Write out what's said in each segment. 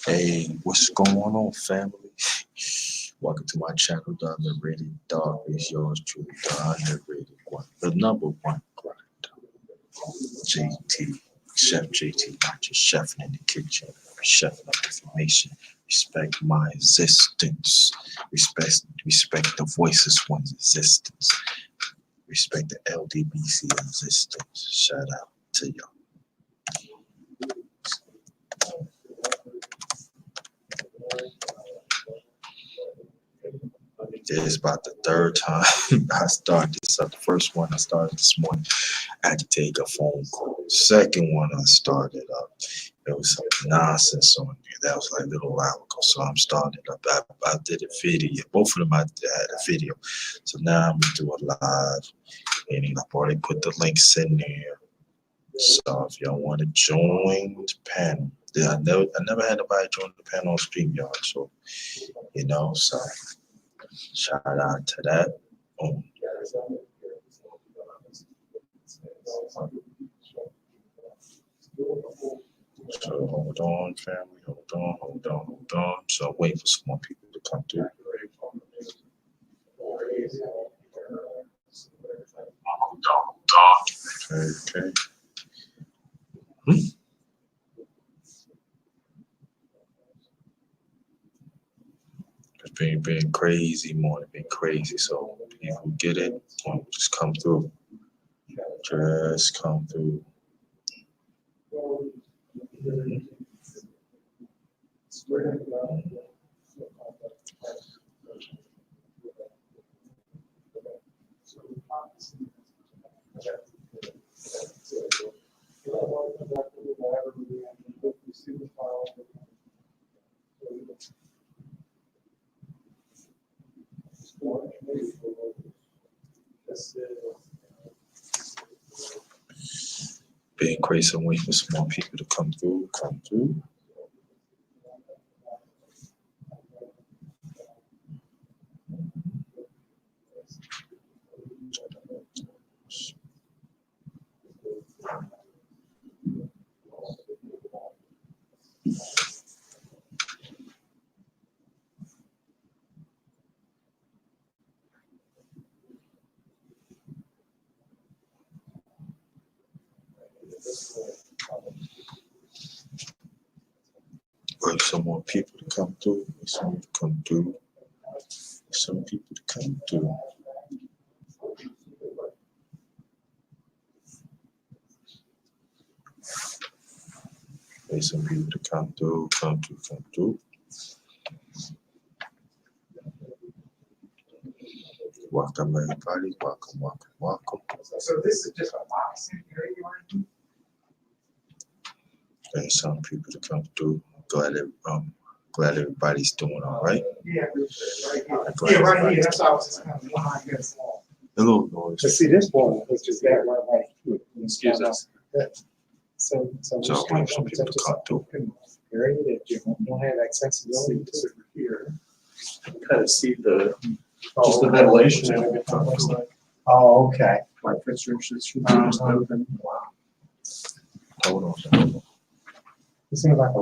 Hey, what's going on, family? Welcome to my channel, The Underrated Dog. It's yours truly, the underrated one, the number one grinder, JT, Chef JT, not just chefing in the kitchen, chefing up information. Respect my existence. Respect the voiceless one's existence. Respect the LDBC existence. Shout out to y'all. This is about the third time I started this up. The first one I started this morning, I had to take a phone call. Second one I started up, there was some nonsense on there. That was like a little while ago. So I'm starting up. I did a video. Both of them I had a video. So now I'm gonna do a live. And I've already put the links in there. So if y'all want to join the panel, I never had nobody join the panel on StreamYard. So so shout out to that. So hold on, family. Hold on. So wait for some more people to come through. Okay. It's been crazy morning, been crazy. So people get it, just come through. Just come through. Being crazy, so wait for some more people to come through. Wait for some more people to come through. Some people to come through. Wait some people to come through. Welcome everybody. Welcome. So this is just a boxing area you want to do? Wait some people to come through. Glad everybody's doing all right. Yeah, right here. That's how it's kind of one against the wall. A little noise. But see, this wall is just that right here. Excuse us. So So wait for some people to come through. Area that you don't have accessibility to here. Kind of see just the ventilation and everything looks like. Oh, okay. Like fixtures should be just open. Wow. Hold on. It seems like a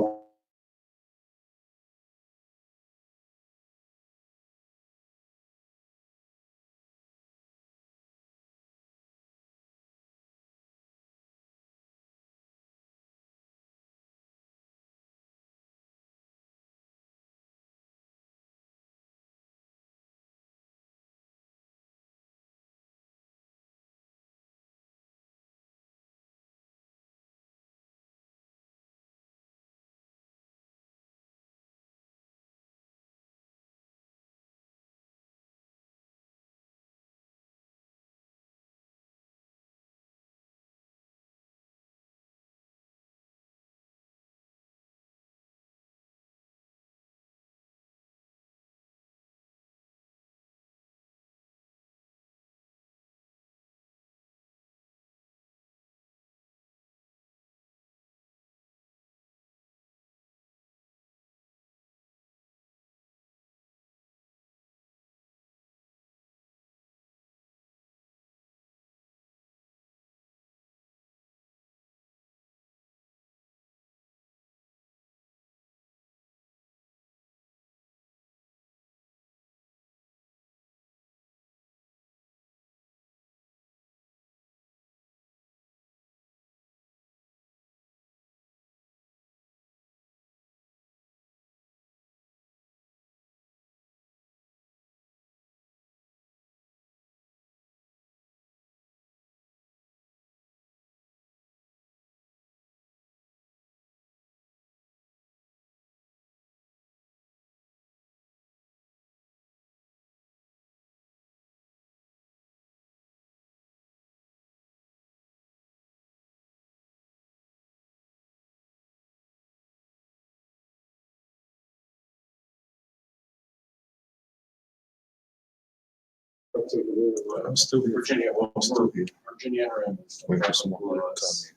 I'm still here. Virginia, well, I'm still here. Virginia and. Wait for some more people to come in.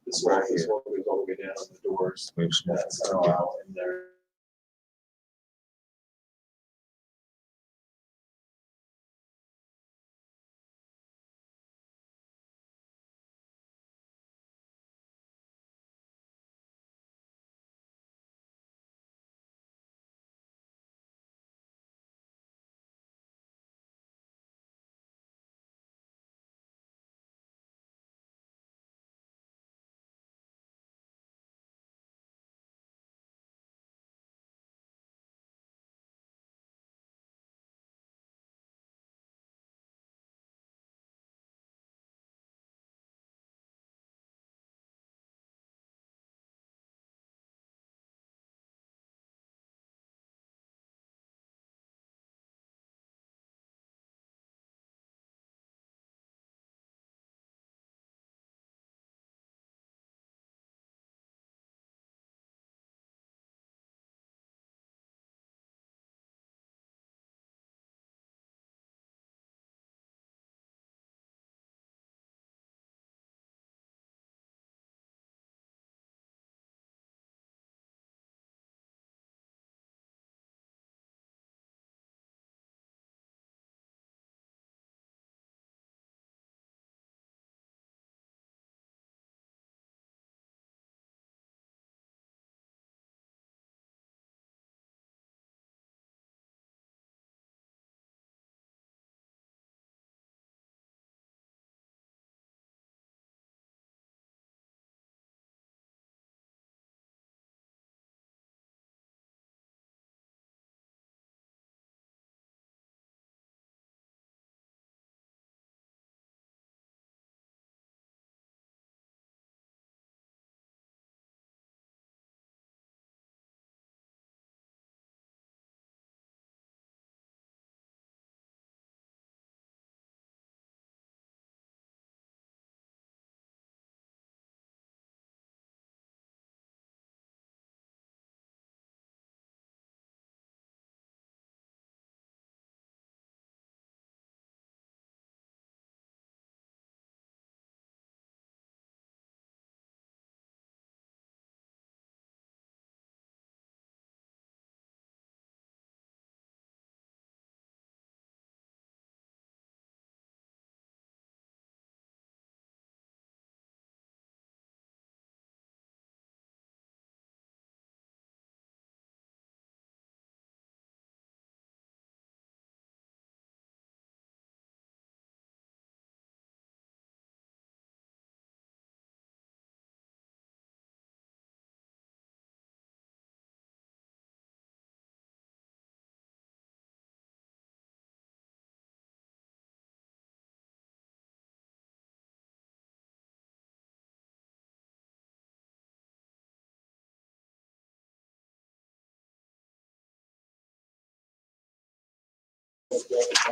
This I'm one, right this here. one goes all the way down on the doors. Wait for some more That's people to come in. out in there.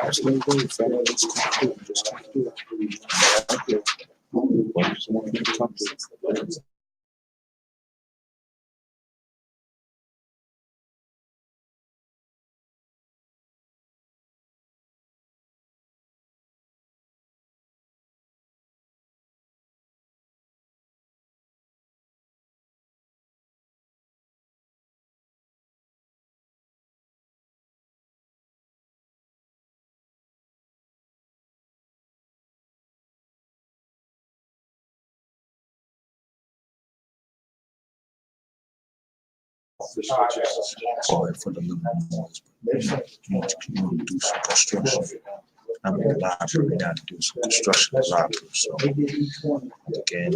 I'm still going, fella. Just come through. Just come through. Right here. Wait for some more people to come through. Sorry for the little noise. You want to do some construction. I'm in the library now to do some construction in the library. So again,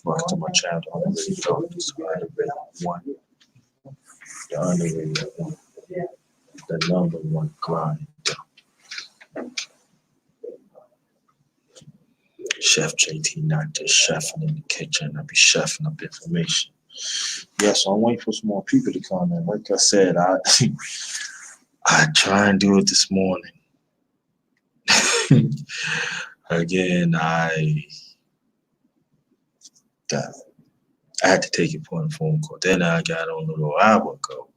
welcome to my channel. Underrated Doctors, Underrated One, the Underrated One, the number one grind. Chef JT, not just chefing in the kitchen. I be chefing up information. Yes, I'm waiting for some more people to come in. Like I said, I try and do it this morning. Again, I had to take it for a phone call. Then I got on a little hour ago.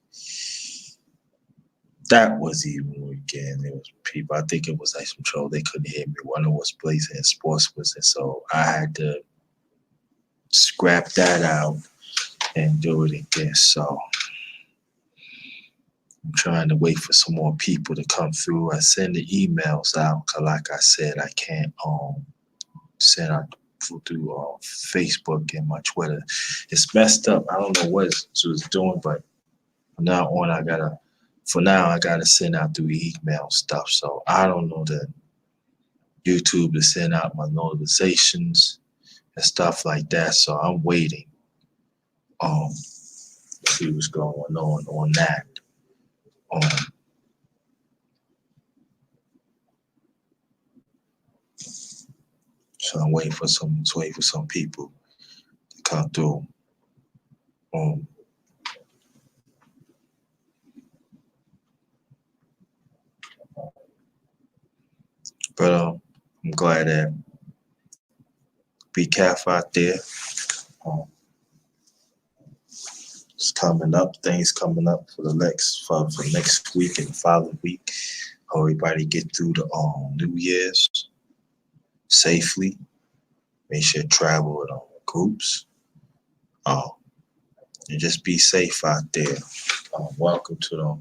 that was even weekend. There was people. I think it was like some troll. They couldn't hear me. One of was blazing and sports was it, so I had to scrap that out and do it again. So I'm trying to wait for some more people to come through. I send the emails out because, like I said, I can't send out through Facebook and my Twitter. It's messed up. I don't know what it was doing, but from now on, I gotta send out through email stuff. So I don't know that YouTube to send out my notifications and stuff like that. So I'm waiting. To see what's going on that. So I'm waiting for some people to come through. But I'm glad that be careful out there. It's coming up, things coming up for the next week and the following week. Hope everybody get through the New Year's safely. Make sure you travel with groups. And just be safe out there. Welcome to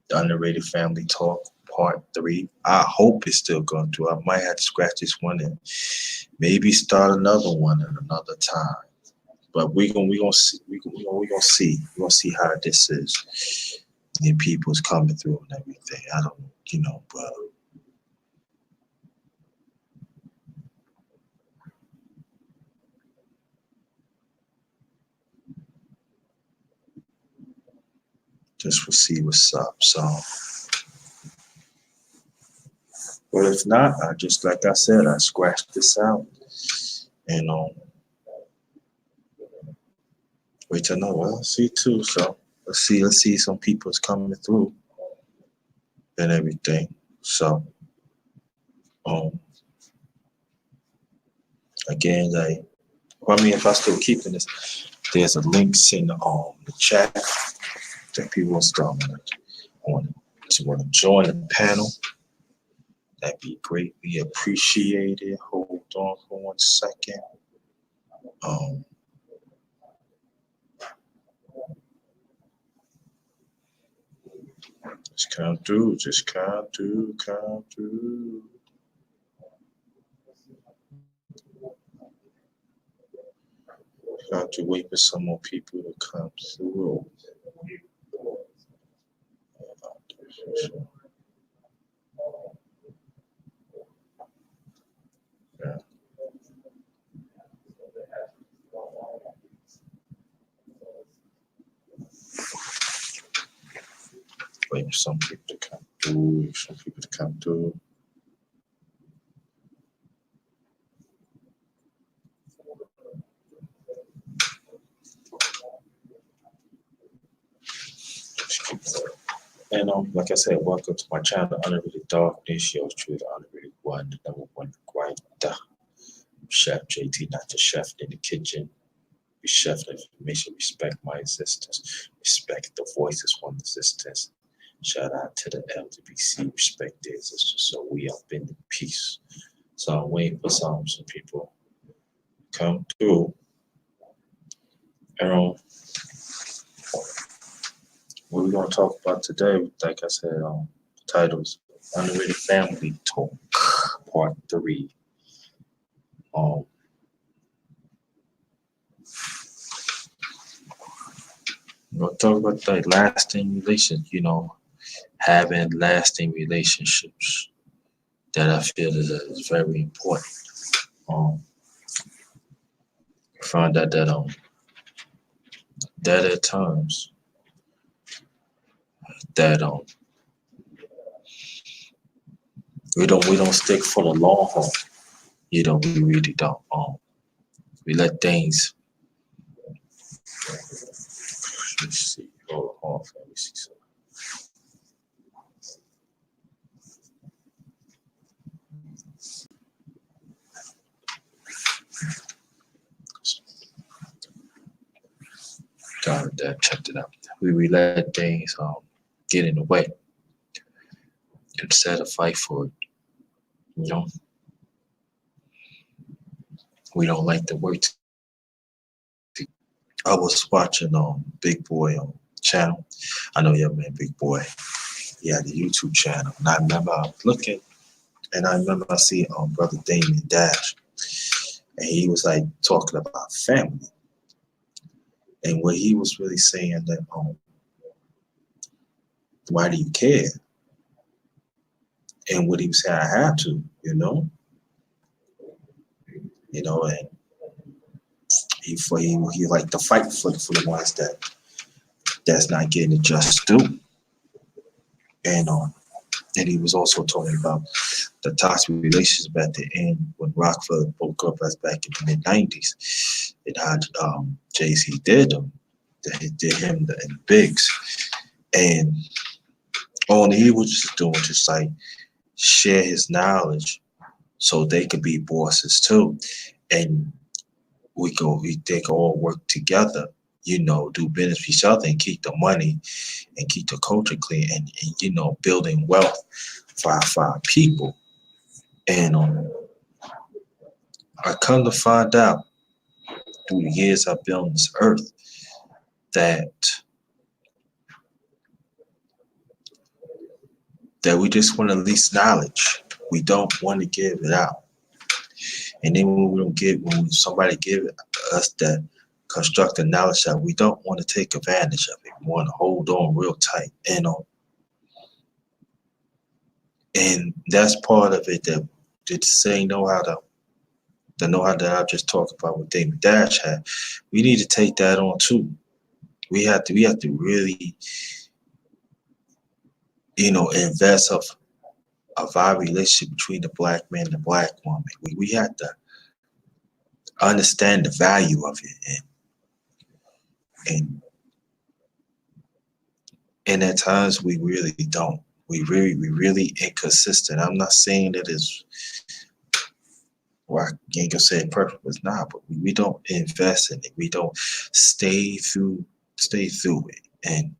the Underrated Family Talk Part 3. I hope it's still going through. I might have to scratch this one and maybe start another one at another time. But we're gonna see. We're gonna see how this is. And people's coming through and everything. I don't, but just we'll see what's up. So, but if not, I just like I said, I scratched this out and wait till no. Well, see too. So let's see. Some people's coming through and everything. So, again, if I still keeping this, there's a links in the chat that people want to join the panel. That'd be greatly appreciated. Hold on for 1 second. Just come through. Come through. Have to wait for some more people to come through. Yeah. Wait for some people to come through. And like I said, welcome to my channel, Underrated Darkness. Yours truly, the Underrated One, the number one writer, Chef JT, not the chef in the kitchen. Be chef of information. Respect my existence. Respect the voices from existence. Shout out to the LGBTC. Respect their existence. So we up in the peace. So I'm waiting for some people to come through. And what we're going to talk about today, like I said, titles Underrated Family Talk Part 3. We're going to talk about that lasting relations, having lasting relationships that I feel is very important. I found out that at times that we don't stick for the long haul. We really don't. We let things. Let's see. Hold on. Let me see something. Got that. Checked it out. We let things get in the way instead of fight for it. You know, we don't like to work. I was watching Big Boy on channel. I know your man Big Boy. He had a YouTube channel, and I remember I was looking, and I remember I see brother Damien Dash, and he was like talking about family, and what he was really saying that why do you care? And what he was saying, I have to, and he like to fight for the ones that's not getting the just due, and he was also talking about the toxic relationship at the end when Rockefeller broke up as back in the mid '90s, and how Jay-Z did him, that he did him and Biggs, and all he was just doing just like share his knowledge so they could be bosses too, and they can all work together, do business with each other and keep the money and keep the culture clean and building wealth for our people. And I come to find out through the years I've been on this earth that we just want to lease knowledge. We don't want to give it out. And then when somebody give us that constructive knowledge that we don't want to take advantage of it. We want to hold on real tight. And that's part of it that the same know-how the know-how that I just talked about with David Dash had. We need to take that on too. We have to really, invest of our relationship between the black man and the black woman. We have to understand the value of it, and at times we really don't. We really inconsistent. I'm not saying that it's, well, I ain't gonna say perfect, it's not, but we don't invest in it. We don't stay through it, and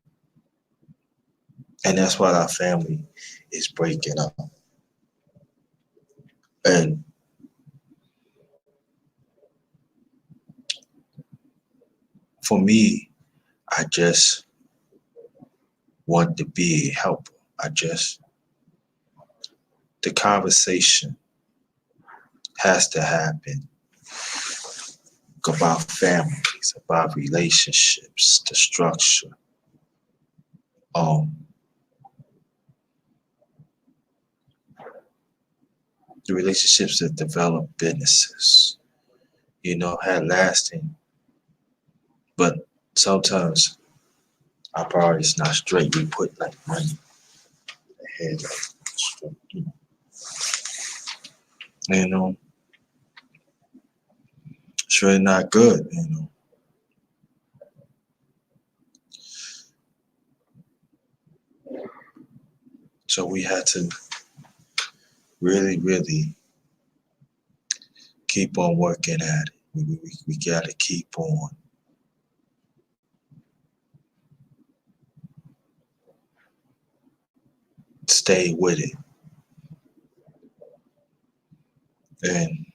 that's why our family is breaking up. And for me, I just want to be a helper. The conversation has to happen about families, about relationships, the structure, the relationships that develop businesses, had lasting. But sometimes our priorities not straight. We put like money ahead of, it's really not good, So we had to really, really keep on working at it. We got to keep on stay with it. And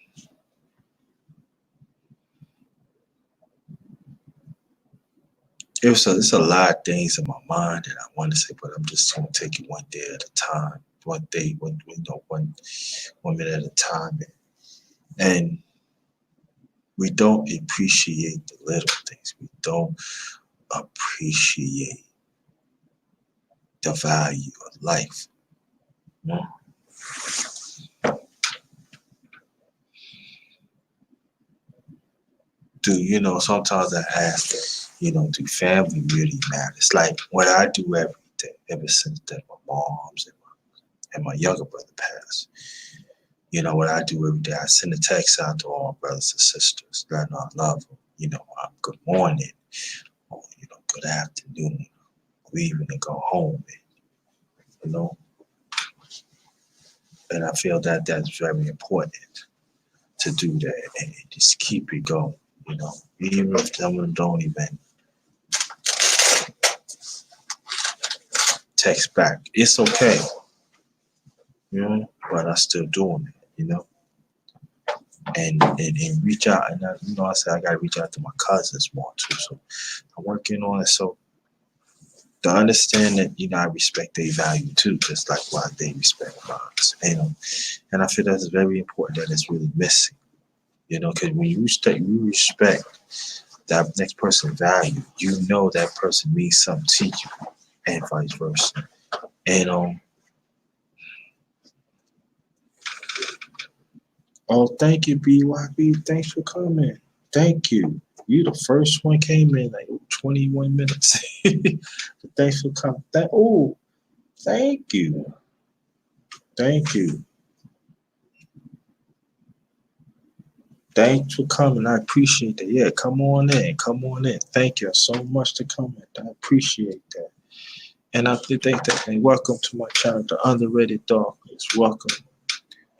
it's a lot of things in my mind that I want to say, but I'm just going to take it one day at a time, one day, one minute at a time. And we don't appreciate the little things. We don't appreciate the value of life. Sometimes I ask, do family really matter? It's like what I do every day, ever since that my moms and my younger brother passed. What I do every day, I send a text out to all my brothers and sisters, letting them I love them. Good morning, or, good afternoon, or even to go home, and I feel that that's very important to do that and just keep it going, even if someone don't even text back. It's okay, but I'm still doing it, and reach out. And I said I gotta reach out to my cousins more too. So I'm working on it. So to understand that, I respect their value too, just like why they respect mine. And I feel that's very important, that it's really missing. Because when you respect that next person's value, that person means something to you, and vice versa. And oh, thank you, BYB. Thanks for coming. Thank you. You the first one came in like 21 minutes. Thanks for coming. Thank you. Thank you. Thanks for coming. I appreciate that. Yeah, come on in. Come on in. Thank you so much for coming. I appreciate that. And I think that, and welcome to my channel, The Underrated Darkness. Welcome.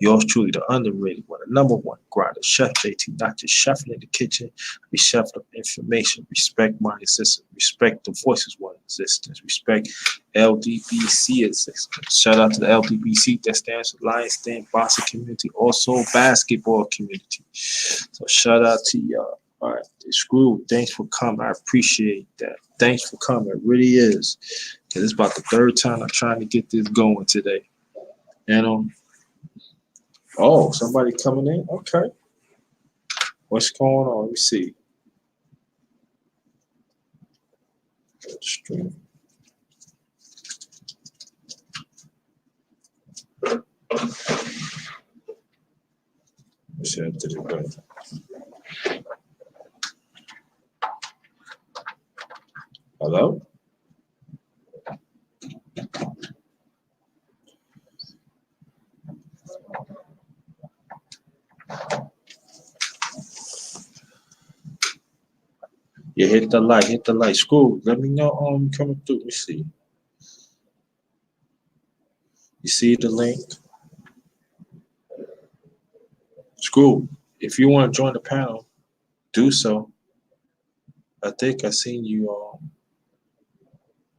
Yours truly, the underrated one, the number one grinder, Chef JT, not just chefing in the kitchen, be chef of information, respect my existence, respect the voices one existence, respect LDBC existence. Shout out to the LDBC, that stands for Lions Den Boxing Community, also basketball community. So shout out to y'all. All right, Screw, thanks for coming. I appreciate that. Thanks for coming. It really is. Because it's about the third time I'm trying to get this going today. And oh, somebody coming in? Okay. What's going on? Let me see. Stream. Let's see how I did it right. Hello? Yeah, hit the like. Screw, let me know coming through. Let me see. You see the link? Screw, if you want to join the panel, do so. I think I seen you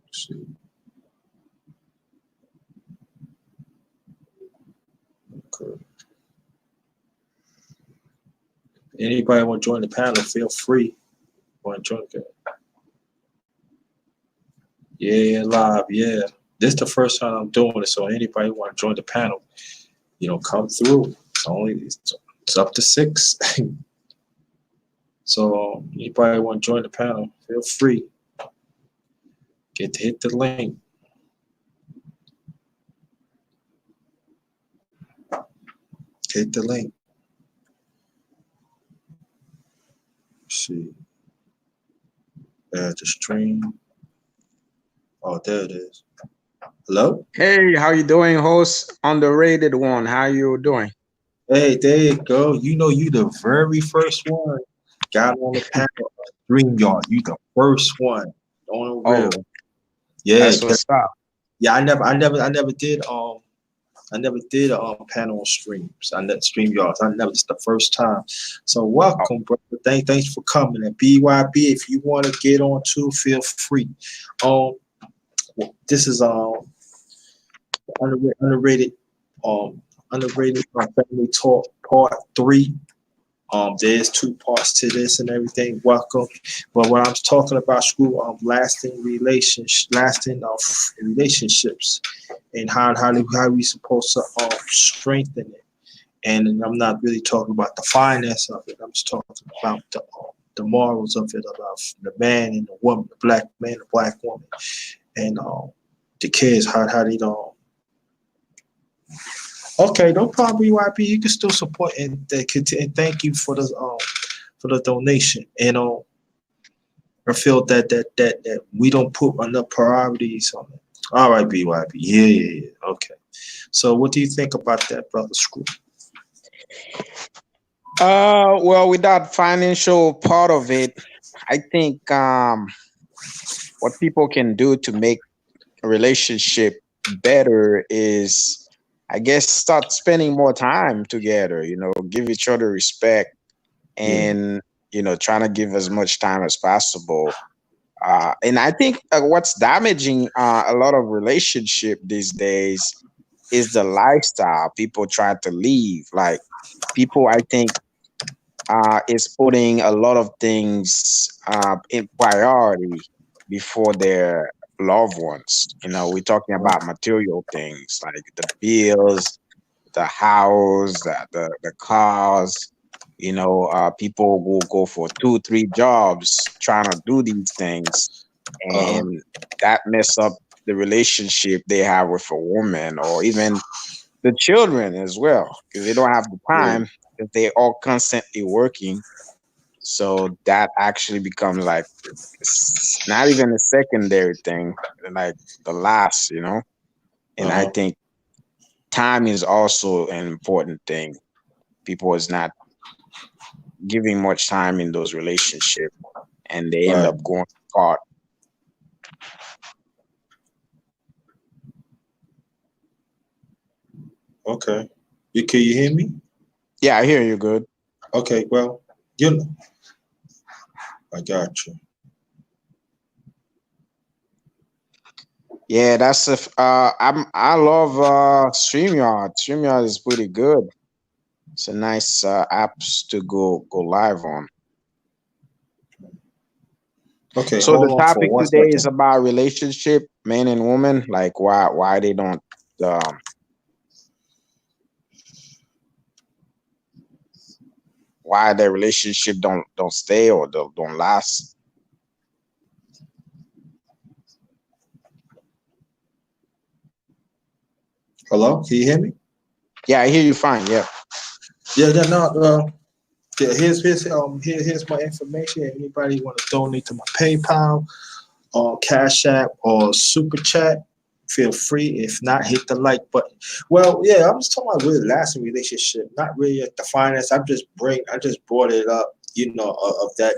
let's see. Okay. Anybody want to join the panel, feel free. Want to join it? Yeah, live, yeah. This is the first time I'm doing it, so anybody want to join the panel, come through. It's up to 6. So anybody want to join the panel, feel free. Get to hit the link. Hit the link. Let's see. The stream. Oh, there it is. Hello? Hey, how you doing, host? Underrated one. How you doing? Hey, there you go. You the very first one got on the panel of StreamYard. You the first one on the real. Oh, Yeah, that's what's up. yeah. I never did a panel on streams. I never StreamYards. It's the first time. So welcome, brother. Thanks for coming. And BYB, if you want to get on too, feel free. This is underrated family talk part 3. There's 2 parts to this and everything. Welcome. But what I'm talking about, Screw, lasting relationships, and how we supposed to strengthen it. And I'm not really talking about the finance of it. I'm just talking about the morals of it, about the man and the woman, the black man, the black woman, and the kids, how they don't. Okay, no problem, BYP. You can still support and thank you for the donation. And I feel that we don't put enough priorities on it. All right, BYP. Yeah. Okay. So what do you think about that, brother Screw? Well, with that financial part of it, I think what people can do to make a relationship better is, I guess, start spending more time together. Give each other respect, and trying to give as much time as possible. And I think what's damaging a lot of relationship these days is the lifestyle people try to leave. Like people, I think, is putting a lot of things in priority before their loved ones. You know, we're talking about material things like the bills, the house, the cars. You know, people will go for two, three jobs trying to do these things, Uh-huh. and that mess up the relationship they have with a woman, or even the children as well, because they don't have the Yeah. time if they all constantly working. So that actually becomes like it's not even a secondary thing, like the last, you know. And I Uh-huh. think time is also an important thing. People is not giving much time in those relationships, and they end Right. up going apart. Okay. Can you hear me? Yeah, I hear you good. Okay. Well, you know, I got you. Yeah, that's if I love StreamYard. StreamYard is pretty good. It's a nice apps to go live on. Okay. So the Hold on for topic one today is second. about relationship, men and women, like why they don't um why their relationship don't stay or don't last. Hello. Can you hear me? Yeah, I hear you fine. Yeah. Yeah. Yeah. No. Yeah, here's my information. Anybody want to donate to my PayPal or Cash App or Super Chat? Feel free. If not, hit the like button. Well, yeah, I'm just talking about really lasting relationship, not really at the finance. I just brought it up, of that,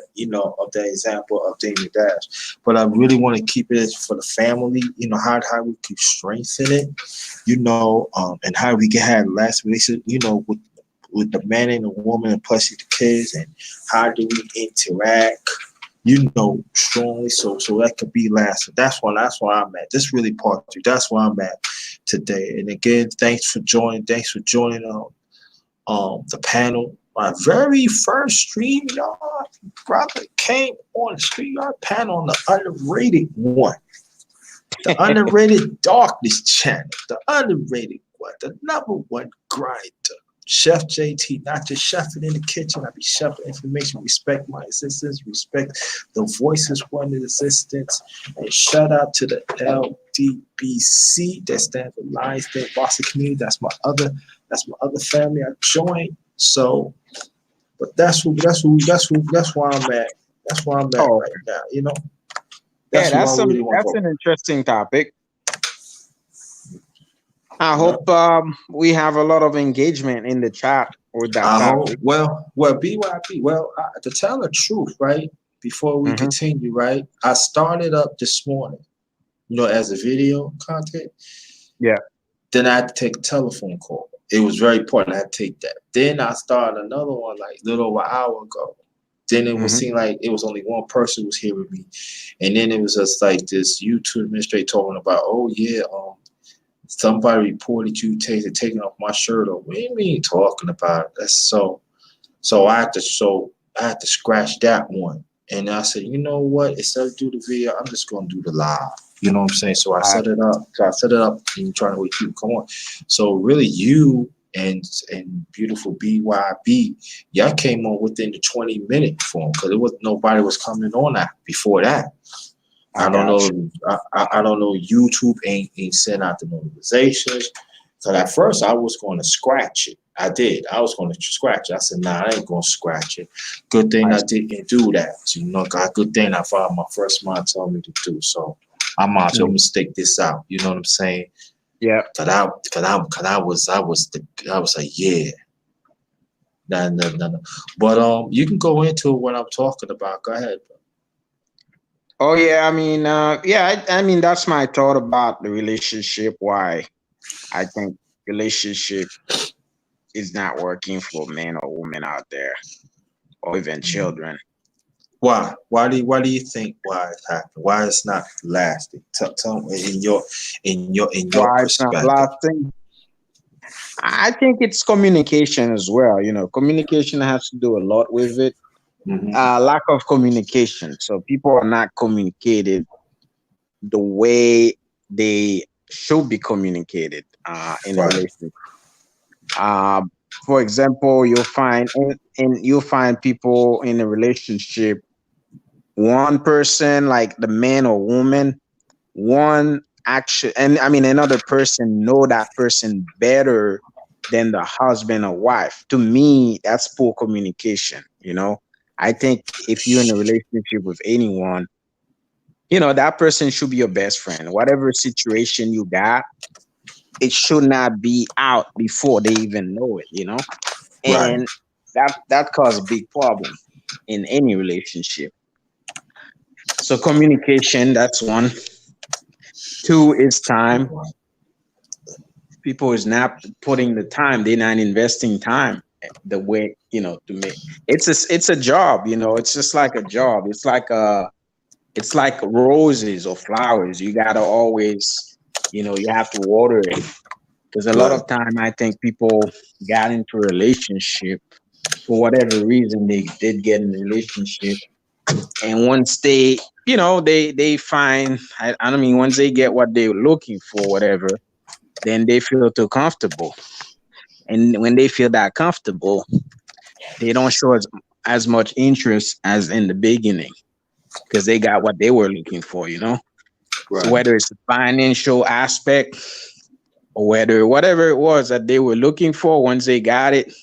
of that example of Damien Dash. But I really want to keep it for the family, how we keep strengthening it, and how we can have last relationship, with the man and the woman and plus the kids, and how do we interact, strongly, so that could be lasting. That's why I'm at. This really part two. That's why I'm at today. And again, Thanks for joining the panel. My very first stream yard brother came on the stream yard panel on the underrated one. The underrated darkness channel. The underrated one. The number one grinder. Chef JT, not just chefing in the kitchen. I be chefing information. Respect my assistants. Respect the voices for the assistants. And shout out to the LDBC. That stands for Lions Day Boston Community. That's my other family I joined. So, but that's where I'm at. That's where I'm at Oh, right now. yeah, That's who I really want to that's talk. an interesting topic. I Yeah. hope we have a lot of engagement in the chat with that I hope. topic. Well, BYB. Well, to tell the truth, right? Before we Hmm. continue, right? I started up this morning, as a video content. Yeah. Then I had to take a telephone call. It was very important. I had to take that. Then I started another one like a little over an hour ago. Then it was Hmm. seem like it was only one person was hearing me, and then it was just like this YouTube administrator talking about, oh yeah, somebody reported you taking off my shirt. Or what do you mean talking about it? That's so. So I had to scratch that one. And I said, you know what? Instead of do the video, I'm just gonna do the live. You know what I'm saying? So I set it up. And trying to wait you come on. So really you and beautiful BYB, y'all came on within the 20-minute form because it was nobody was coming on that before that. I I don't got you. know. I don't know. YouTube ain't sent out the notifications. So at first I was going to scratch it. I did. I was going to scratch it. I said, nah, I ain't going to scratch it. Good thing I I see. didn't do that. So, God, good thing I followed my first mind told me to do. So I'm out. So I'm Mhm. gonna stick this out. You know what I'm saying? Yeah. I was like, yeah. No, no, no, no. But you can go into what I'm talking about. Go ahead. Oh yeah. I mean, yeah. I mean, that's my thought about the relationship. Why I think relationship is not working for men or women out there, or even children. Why do you think why it happened? Why it's not lasting? Tell me in your Why it's not perspective. lasting? I think it's communication as well. Communication has to do a lot with it. Hmm. Lack of communication. So people are not communicated the way they should be communicated in a Right. relationship. Uh, for example, you'll find people in a relationship, one person like the man or woman, one action, and I mean another person know that person better than the husband or wife. To me, that's poor communication. I think if you're in a relationship with anyone, that person should be your best friend. Whatever situation you got, it should not be out before they even know it. Right. And that causes big problem in any relationship. So communication, that's one. Two is time. People is not putting the time, they're not investing time the way, to make it's a job. It's just like a job. It's like roses or flowers. You gotta always, you have to water it, because a lot Right. of time I think people got into a relationship for whatever reason. They did get in a relationship, and once they find, I don't mean, once they get what they're looking for, whatever, then they feel too comfortable. And when they feel that comfortable, they don't show as much interest as in the beginning, because they got what they were looking for. So Right. whether it's the financial aspect, or whatever it was that they were looking for, once they got it,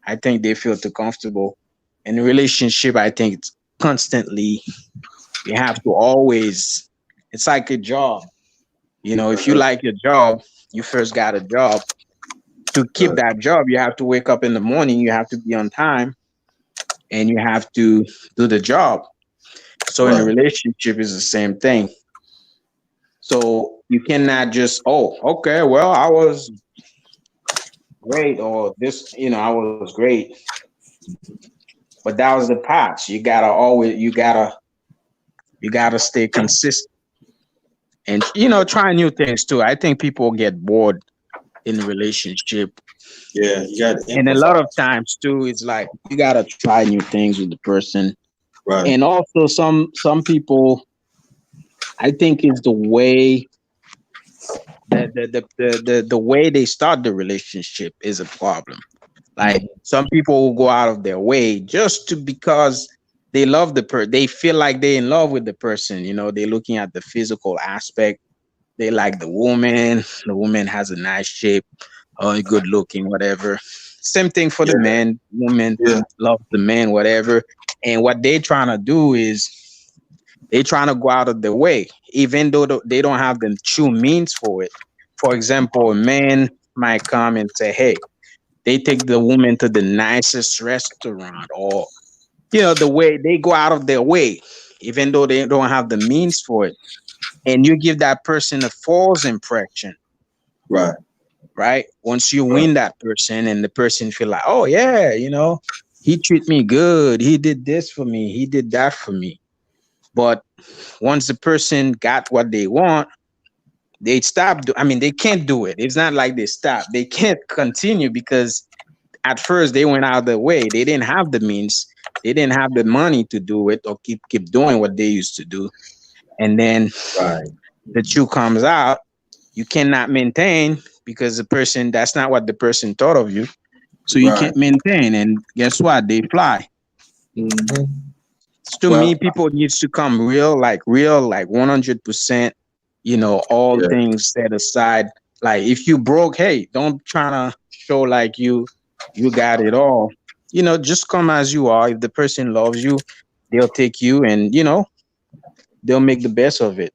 I think they feel too comfortable. In a relationship, I think it's constantly, you have to always, it's like a job. If you Uh-huh. like your job, you first got a job. To keep Right. that job, you have to wake up in the morning, you have to be on time, and you have to do the job. So in a Right. relationship is the same thing. So you cannot just, oh, okay, well, I was great, or this, I was great, but that was the past. You gotta stay consistent, and try new things too. I think people get bored in a relationship, Yeah, you got to and a lot of improvise. times too, it's like you gotta try new things with the person. Right. And also some people, I think it's the way, the way they start the relationship is a problem. Like Hmm. some people will go out of their way just to, because they love they feel like they're in love with the person. They're looking at the physical aspect. They like the woman has a nice shape, or good looking, whatever. Same thing for the Yeah. man. Woman Yeah. loves the man, whatever. And what they trying to do is they trying to go out of their way, even though they don't have the true means for it. For example, a man might come and say, "Hey," they take the woman to the nicest restaurant, or the way they go out of their way, even though they don't have the means for it, and you give that person a false impression, Right. right? Once you Right. win that person, and the person feel like, oh yeah, he treat me good, he did this for me, he did that for me. But once the person got what they want, they stop. I mean, they can't do it. It's not like they stop. They can't continue, because at first they went out of the way. They didn't have the means. They didn't have the money to do it, or keep doing what they used to do. And then Right. the truth comes out. You cannot maintain, because that's not what the person thought of you. So you Right. can't maintain. And guess what? They fly. Hmm. To me, Well, people needs to come real, like 100%, all yeah. things set aside. Like if you broke, hey, don't try to show like you got it all. Just come as you are. If the person loves you, they'll take you, and they'll make the best of it.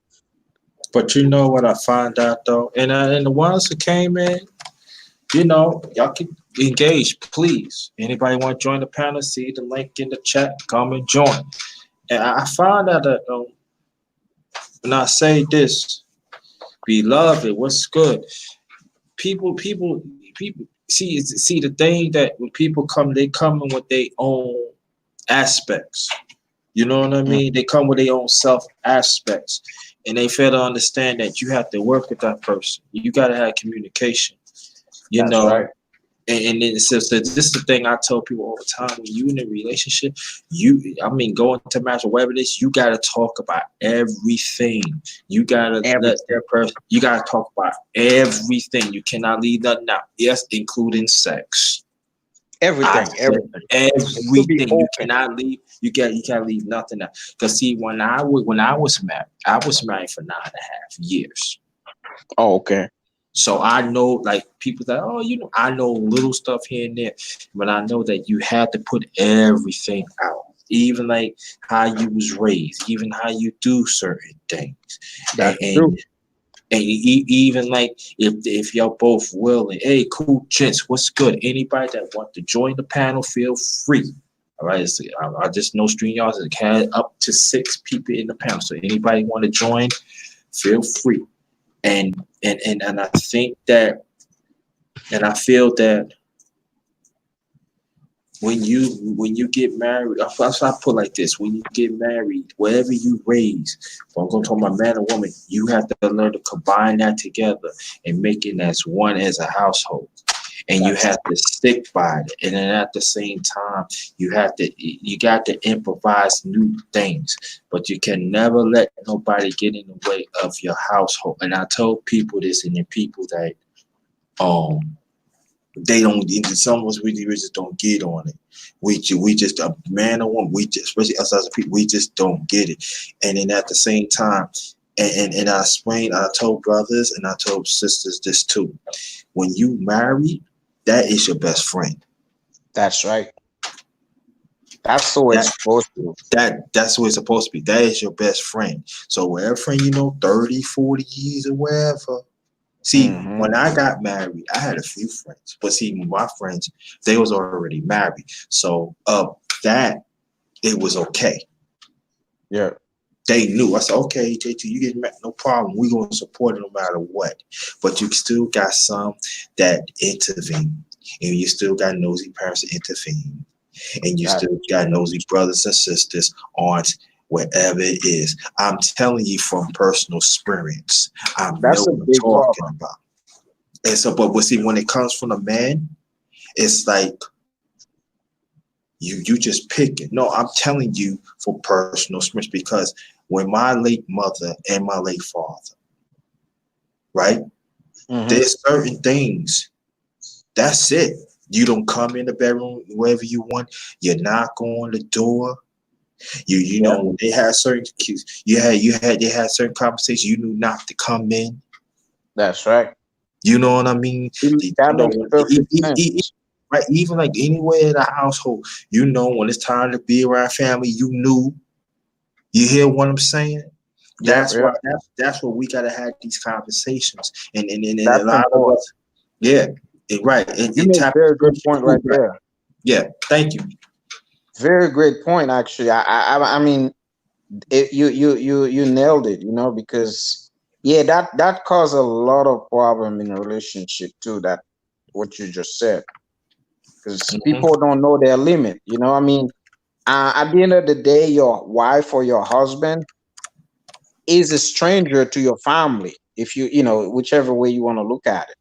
But you know what I find out though, and the ones who came in, y'all can engage, please. Anybody want to join the panel? See the link in the chat. Come and join. And I find out that when I say this, beloved, what's good? People. See the thing that when people come, they come in with their own aspects. You know what I Mm, mean? They come with their own self aspects, and they fail to understand that you have to work with that person. You got to have communication. You that's know, right. and then it's just that this is the thing I tell people all the time: when you in a relationship, I mean, going to marriage or whatever it is, you got to talk about everything. You got to let Everything. that person. You got to talk about everything. You cannot leave nothing out. Yes, including sex. I Everything. said Everything. It should be everything. You open. cannot leave. You can't leave nothing out. Cause see, when I was married for 9.5 years. Oh, okay. So I know, like people that, oh, I know little stuff here and there, but I know that you had to put everything out, even like how you was raised, even how you do certain things, and That's and, true. even like if y'all both willing, hey, cool, gents, what's good? Anybody that want to join the panel, feel free. All right, I just know StreamYards had up to 6 people in the panel, so anybody want to join, feel free. And I think that, and I feel that when you get married, I put like this: when you get married, whatever you raise, if I'm going to talk about man or woman, you have to learn to combine that together and make it as one as a household. And you That's have to stick by it. And then at the same time, you got to improvise new things, but you can never let nobody get in the way of your household. And I told people this, and the people that um they don't. Some of us we just don't get on it. We just a man or woman. We just, especially us as a people, we just don't get it. And then at the same time, and I explained. I told brothers and I told sisters this too. When you marry, that is your best friend. that's right. That's the way That it's supposed to. that's what it's supposed to be. That is your best friend. So whatever friend 30, 40 years or whatever. See, Hmm. when I got married, I had a few friends, but see, my friends, they was already married. So that it was okay. Yeah, They knew. I said, okay, JT, you get married, no problem. We gonna support it no matter what. But you still got some that intervene, and you still got nosy parents that intervene, and you that's still got nosy brothers and sisters, aunts, whatever it is. I'm telling you from personal experience. I know that's a what I'm big talking problem. about. And so, but see, when it comes from a man, it's like you just pick it. No, I'm telling you for personal experience because when my late mother and my late father, right? Hmm. There's certain things. That's it. You don't come in the bedroom wherever you want. You knock on the door. You Yeah, know they had certain cues. They had certain conversations. You knew not to come in. that's right. You know what I mean? That You know, makes perfect sense. right? Even like anywhere in the household, when it's time to be around family, you knew. You hear what I'm saying? Yep, That's why yep. that's what we gotta have these conversations. And a That's lot of important. us, yeah, right. You And make tap very good into point your right food, right? there. Yeah, thank you. Very great point, actually. I mean, you nailed it. Because yeah, that caused a lot of problem in a relationship too. That what you just said, because Mhm. people don't know their limit. I mean, at the end of the day, your wife or your husband is a stranger to your family. If whichever way you want to look at it.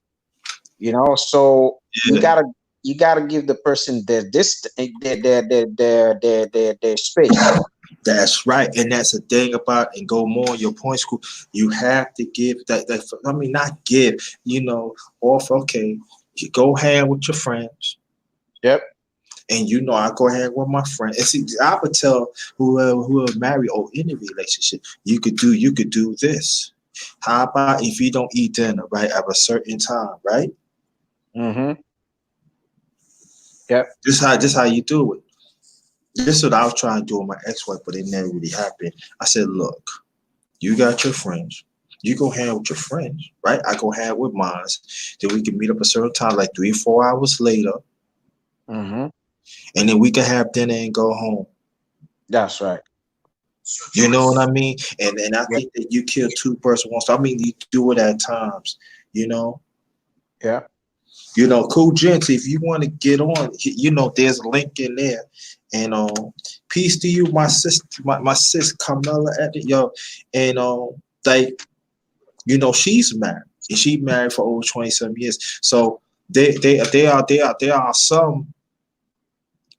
So Yeah, you gotta give the person their space. that's right. And that's the thing about and go more on your point school. You have to give that. I mean, not give. Off. Okay, you go hang with your friends. Yep. And I go ahead with my friend. And see, I would tell whoever married or in a relationship, you could do this. How about if you don't eat dinner right at a certain time, right? Mm-hmm. Yep. This how you do it. This is what I was trying to do with my ex-wife, but it never really happened. I said, look, you got your friends. You go hang with your friends, right? I go hang with mine. Then we can meet up a certain time, like 3 or 4 hours later, Mm-hmm. and then we can have dinner and go home. That's right. You know what I mean? And I Yep. think that you kill two birds with one stone. I mean, you do it at times, you know. Yeah. Cool gents, if you want to get on, there's a link in there. And peace to you, my sister, my sis Carmela at it, yo. And like, she's married. And she married for over 20 some years. So there are some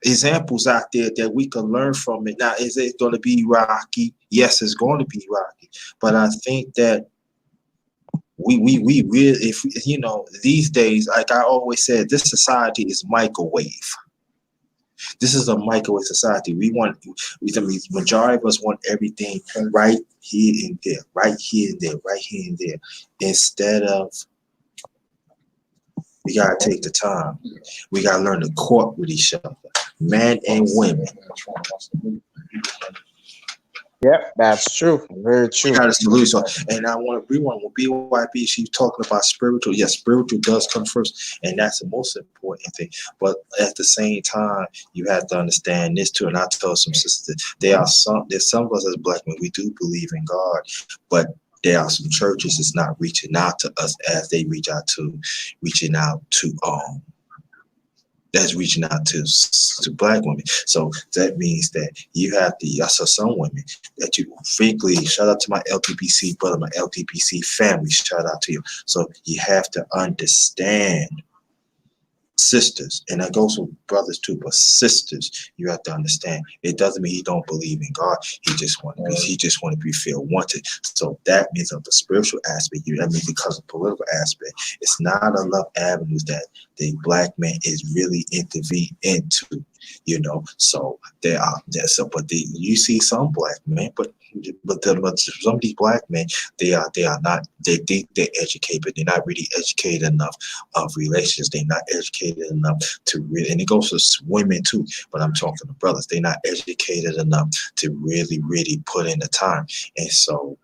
examples out there that we can learn from it. Now, is it going to be rocky? Yes, it's going to be rocky. But I think that we really, if these days, like I always said, this society is microwave. This is a microwave society. The majority of us want everything right here and there, right here and there, right here and there, instead of we gotta take the time. We gotta learn to court with each other, men and women. Yep, that's true. Very true. Got a solution. And I want to rewind with BYB. She's talking about spiritual. Yes, spiritual does come first, and that's the most important thing. But at the same time, you have to understand this too. And I tell some sisters, there's some of us as black men, we do believe in God, but there are some churches that's not reaching out to us as they reaching out to that's reaching out to black women. So that means that you have to, I saw some women that you frankly, shout out to my LTPC brother, my LTPC family, shout out to you. So you have to understand, sisters, and that goes for brothers too, but sisters, you have to understand, it doesn't mean he don't believe in God. He just want to be feel wanted. So that means of the spiritual aspect, I mean, because of political aspect, it's not enough avenues that the black man is really intervene into, So you see some black men, but some of these black men, they are not, they think they're educated, but they're not really educated enough of relations. They're not educated enough to really, and it goes to women too, but I'm talking to brothers. They're not educated enough to really, really put in the time. And so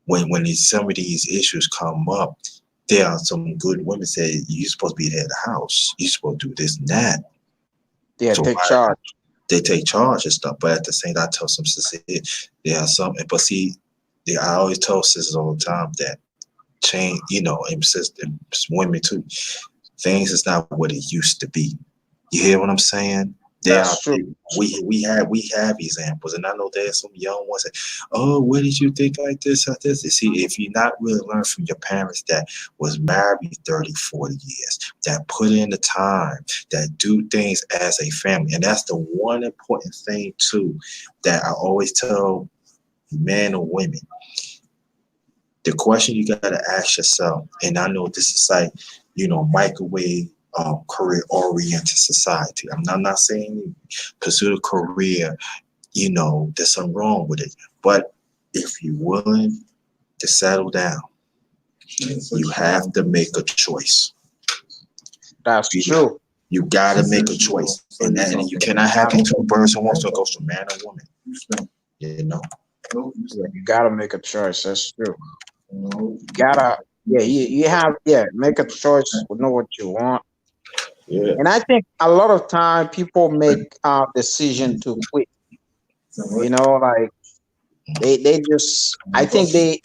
when some of these issues come up, there are some good women say, you're supposed to be the head of the house. You're supposed to do this and that. Yeah, So take charge. they take charge and stuff, but at the same time, I tell some sisters, there are some, but see, I always tell sisters all the time that change, and women too, things is not what it used to be. You hear what I'm saying? That's true. We have examples, and I know there's some young ones that, oh, what did you think like this or this? You see, if you not really learn from your parents that was married 30, 40 years, that put in the time, that do things as a family, and that's the one important thing too that I always tell men or women. The question you got to ask yourself, and I know this is like, microwave career-oriented society. I'm not saying pursue a career, there's something wrong with it. But if you're willing to settle down, you have to make a choice. That's true. You got to make a choice. And you cannot have two birds in one stone. It goes from man or woman. Yeah, you gotta make a choice. That's true. You gotta, you have, make a choice. Know what you want. Yeah. And I think a lot of time people make decision too quick. Like they just, I think they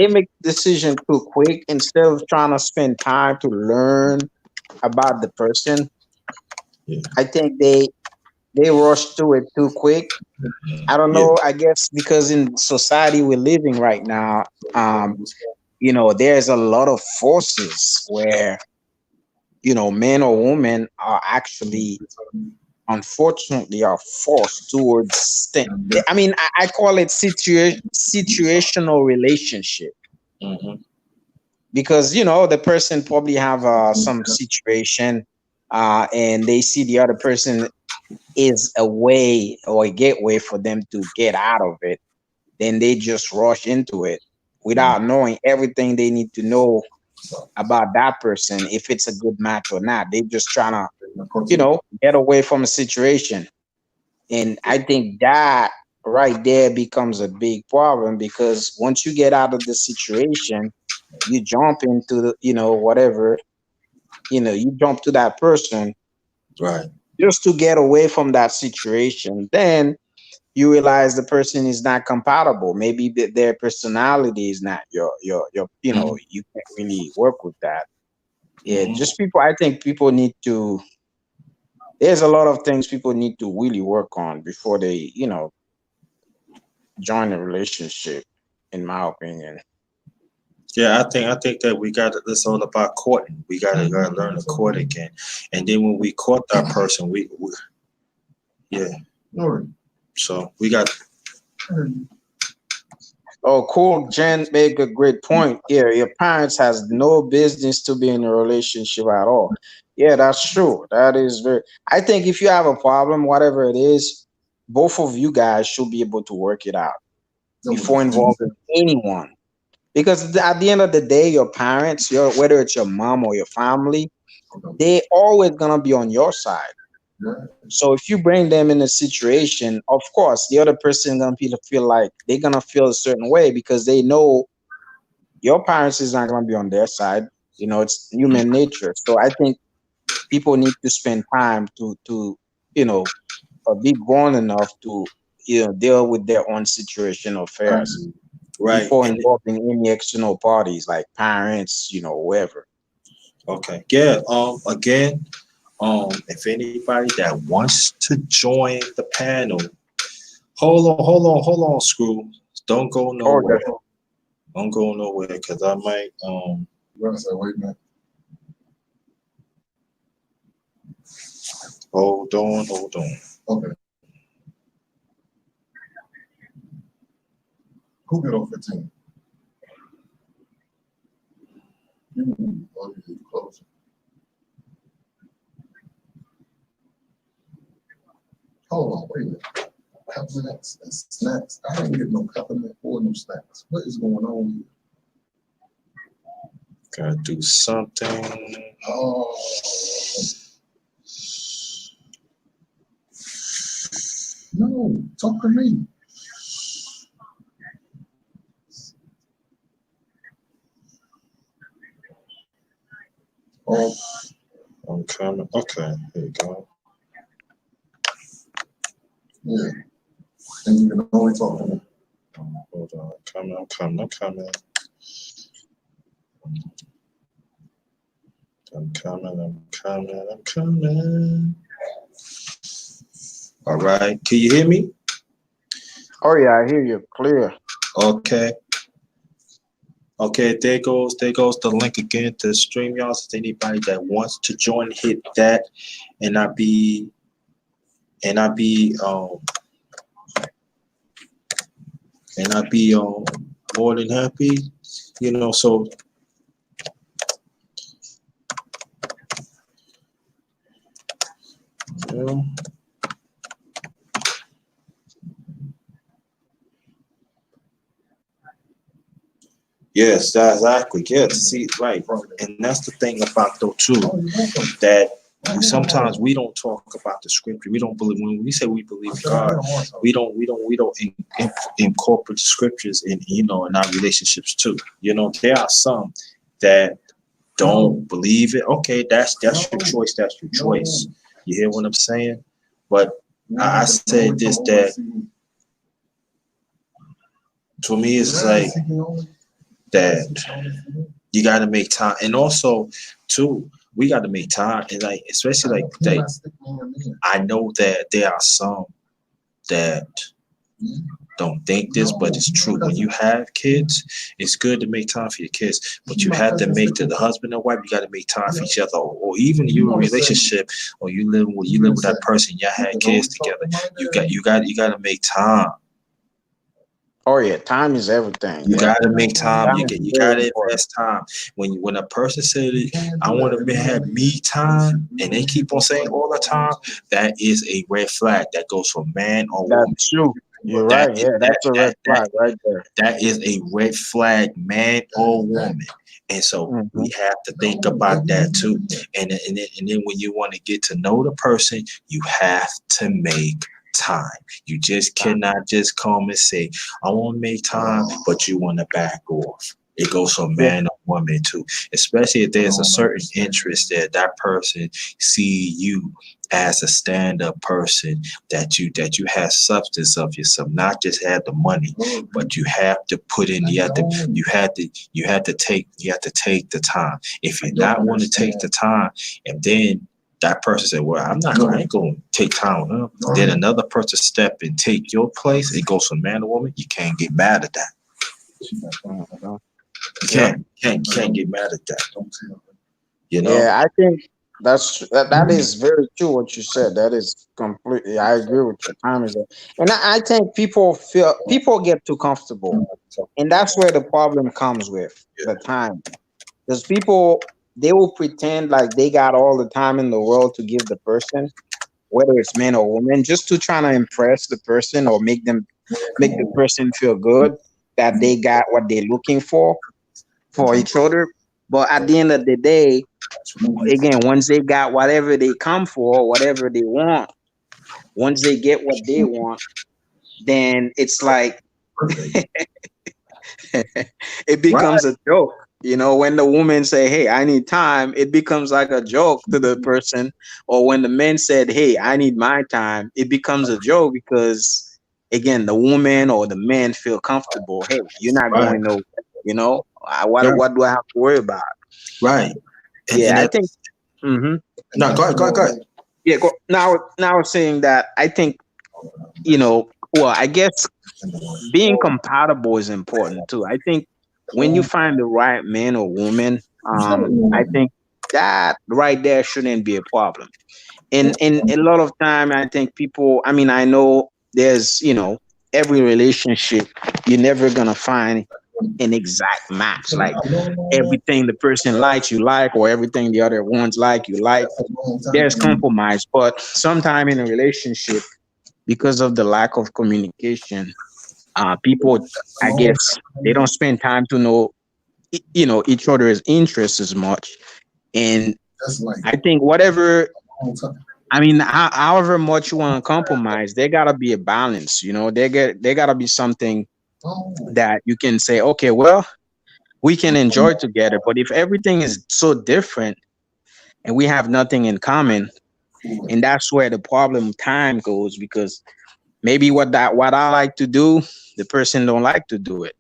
make decision too quick instead of trying to spend time to learn about the person. Yeah. I think they rush to it too quick. I don't know. I guess because in society we're living right now, there's a lot of forces where, men or women are actually, unfortunately, are forced towards. I mean, I call it situational relationship. Mm-hmm. Because the person probably have some situation, and they see the other person is a way or a gateway for them to get out of it, then they just rush into it without knowing everything they need to know about that person, if it's a good match or not. They just trying to, get away from a situation. And I think that right there becomes a big problem, because once you get out of the situation, you jump into whatever, you jump to that person, Right. just to get away from that situation. Then you realize the person is not compatible. Maybe their personality is not your you can't really work with that. Yeah, just people. I think people need to. There's a lot of things people need to really work on before they, join a relationship. In my opinion. Yeah, I think that we got it's all about courting. We gotta learn to court again, and then when we court that person, we yeah. So we got Oh, cool. Jen make a great point. Yeah, your parents has no business to be in a relationship at all. Yeah, that's true. That is very. I think if you have a problem, whatever it is, both of you guys should be able to work it out before involving anyone. Because at the end of the day, your parents, whether it's your mom or your family, they always gonna be on your side. So if you bring them in a situation, of course, the other person gonna feel like they're gonna feel a certain way because they know your parents is not gonna be on their side. It's human nature. So I think people need to spend time to you know be grown enough to deal with their own situation affairs right. before And involving any external parties like parents, whoever. okay, yeah. Again, if anybody that wants to join the panel, hold on, Screw. Don't go Oh, nowhere. Don't go nowhere, cause I might hold on. Gotta do something. I'm coming. Okay, here you go. Hold on, I'm coming. I'm coming. All right, can you hear me? Oh yeah, I hear you clear. Okay. Okay, there goes the link again to stream y'all. So anybody that wants to join, hit that, and I be and I be more than happy. So you know, yes, that's exactly. Yeah, see, right, and that's the thing about though too that sometimes we don't talk about the scripture. We don't believe when we say we believe in God. We don't incorporate scriptures in our relationships too. There are some that don't believe it. Okay, that's your choice. That's your choice. You hear what I'm saying? But I said this that to me it's like that you got to make time, and also too we got to make time, and like especially like I know that there are some that don't think this, but it's true. When you have kids, it's good to make time for your kids, but you have to make to the husband and wife. You got to make time for each other, or even you in a relationship, or you live with that person. Y'all had kids together. You got to make time. Oh yeah, time is everything. You Yeah, gotta make time. time You is get you very gotta important. invest time. When a person said, "I want to have me time," and they keep on saying all the time, that is a red flag. That goes for man or woman. That's true. You're That right. is Yeah, that that's a red that that flag right there. that is a red flag, man or woman. And so we Hmm. have to think about that too. And then when you want to get to know the person, you have to make time. You just cannot just come and say, "I want to make time," but you want to back off. It goes from Yeah. man to woman too, especially if there's a certain interest that that person see you as a stand-up person, that you have substance of yourself, not just have the money, but you have to put in, you have to take the time. If you're not want to take the time, and then that person said, well, I ain't gonna take time with him. Then another person step and take your place, it goes from man to woman, you can't get mad at that. You can't get mad at that. You know? Yeah, I think that is very true what you said. That is completely, I agree with you. Time is, and I think people get too comfortable, and that's where the problem comes with the time. Because people, they will pretend like they got all the time in the world to give the person, whether it's man or woman, just to try to impress the person or make the person feel good that they got what they're looking for each other. But at the end of the day, again, once they got whatever they come for, whatever they want, once they get what they want, then it's like it Right, becomes a joke. You know, when the woman say, "Hey, I need time," it becomes like a joke to the person. Or when the man said, "Hey, I need my time," it becomes a joke because, again, the woman or the man feel comfortable. Hey, you're not right, going nowhere. You know, what right, what do I have to worry about? right. And Yeah, I that, think. Hmm. no, go ahead. Yeah. Now saying that, I think, well, I guess being compatible is important too. I think when you find the right man or woman, I think that right there shouldn't be a problem. And a lot of time, I think people. I mean, I know there's, every relationship, you're never gonna find an exact match. Like everything the person likes, you like, or everything the other ones like, you like. There's compromise, but sometime in a relationship, because of the lack of communication, people, I guess, they don't spend time to know, each other's interests as much. And I think whatever, I mean, however much you want to compromise, there gotta be a balance. There gotta be something that you can say, okay, well, we can enjoy together. But if everything is so different and we have nothing in common, and that's where the problem time goes, because maybe what I like to do, the person don't like to do it.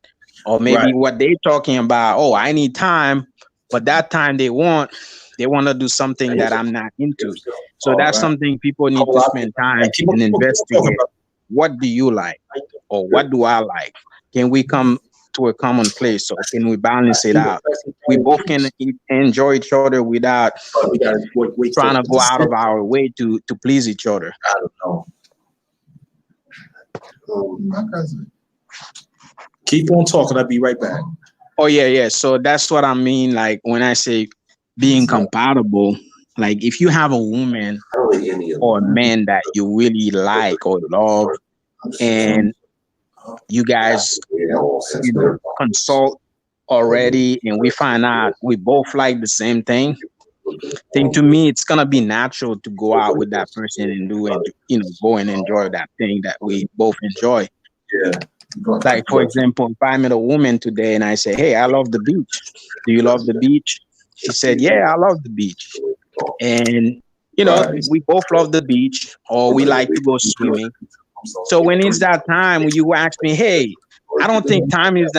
Or maybe Right. what they talking about, oh, I need time, but that time they want to do something that I'm not into. So All that's right. something people A need to lot of spend hey, time keep on, and talking investigate. about. What do you like? Or what do I like? Can we come to a common place? Or can we balance it out? We both can enjoy each other without We gotta wait trying for to it go to out sit. of our way to please each other. I don't know. Keep on talking. I'll be right back. Oh yeah, yeah. So that's what I mean. Like when I say being compatible, like if you have a woman or a man that you really like or love, and you guys, consult already, and we find out we both like the same thing. Think to me, it's gonna be natural to go out with that person and go and enjoy that thing that we both enjoy. Yeah. Like for example, if I met a woman today and I say, "Hey, I love the beach. Do you love the beach?" She said, "Yeah, I love the beach." And Right. we both love the beach, or we like to go swimming. So when it's that time, when you ask me, "Hey, I don't think time is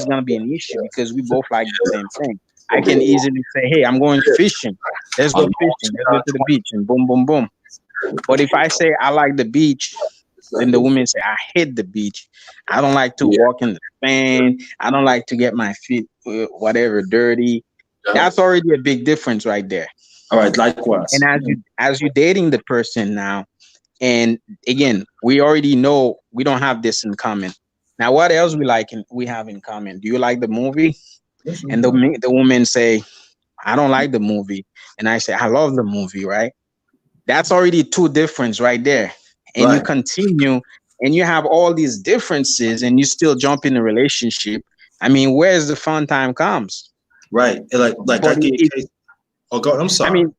gonna be an issue because we both like the same thing." I can easily say, "Hey, I'm going fishing. Let's go fishing. Let's go to the beach," and boom, boom, boom. But if I say I like the beach, then the women say I hate the beach. I don't like to Yeah. walk in the sand. I don't like to get my feet whatever dirty. Yeah. That's already a big difference right there. All right. Likewise. And as you dating the person now, and again, we already know we don't have this in common. Now, what else we have in common? Do you like the movie? And the woman say, I don't like the movie. And I say, I love the movie, right? That's already two difference right there. And you Right. continue and you have all these differences and you still jump in a relationship. I mean, where's the fun time comes? Right. And like I But get a case. Oh God, I'm I sorry. mean,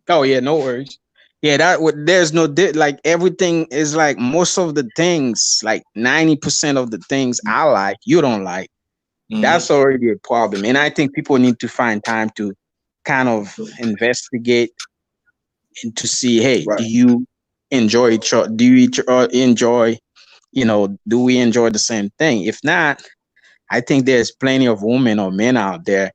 oh yeah, no worries. Yeah, there's no like everything is like most of the things, like 90% of the things I like, you don't like. That's already a problem. And I think people need to find time to kind of investigate and to see, hey, Right. do you enjoy do you enjoy, do we enjoy the same thing? If not, I think there's plenty of women or men out there.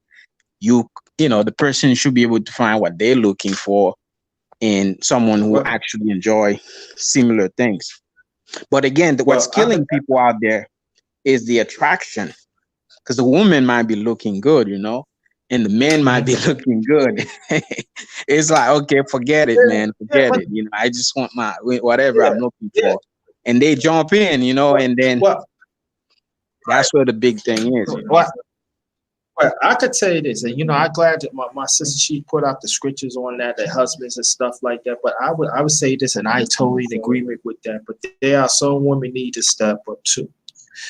You, the person should be able to find what they're looking for in someone who Well, actually enjoy similar things. But again, what's well, killing people out there is the attraction, because the woman might be looking good, and the man might be looking good. It's like, okay, forget it, man, yeah, forget but it. I just want my whatever yeah, I'm looking yeah. for, and they jump in, and then Well, that's where the big thing is. well, well, I could tell you this, and I'm glad that my sister she put out the scriptures on that husbands and stuff like that. But I would say this, and I totally in agreement with that. But there are some women need to step up too,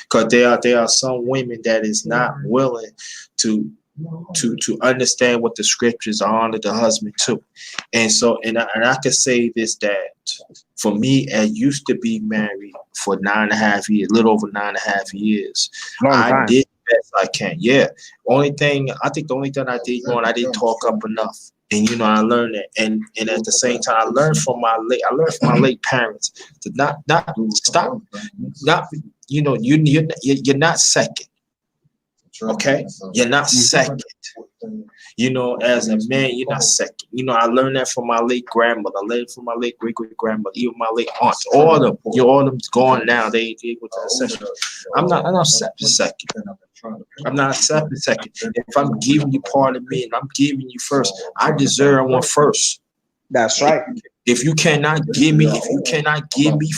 because there are some women that is not willing to understand what the scriptures honor the husband too. And so and I could say this, that for me, I used to be married for 9.5 years, a little over 9.5 years. Long I time. did the best I can. Yeah. The only thing I did wrong, I didn't talk up enough. And I learned that, and at the same time, I learned from my late parents to not stop, not you're not second. Okay, you're not second. As a man, you're not second. I learned that from my late grandmother. I learned from my late great grandmother, even my late aunts. All of them, all of them gone now. They able to session. I'm not second. I'm not accepting second. If I'm giving you part of me and I'm giving you first, I deserve one first. That's right. If you cannot give me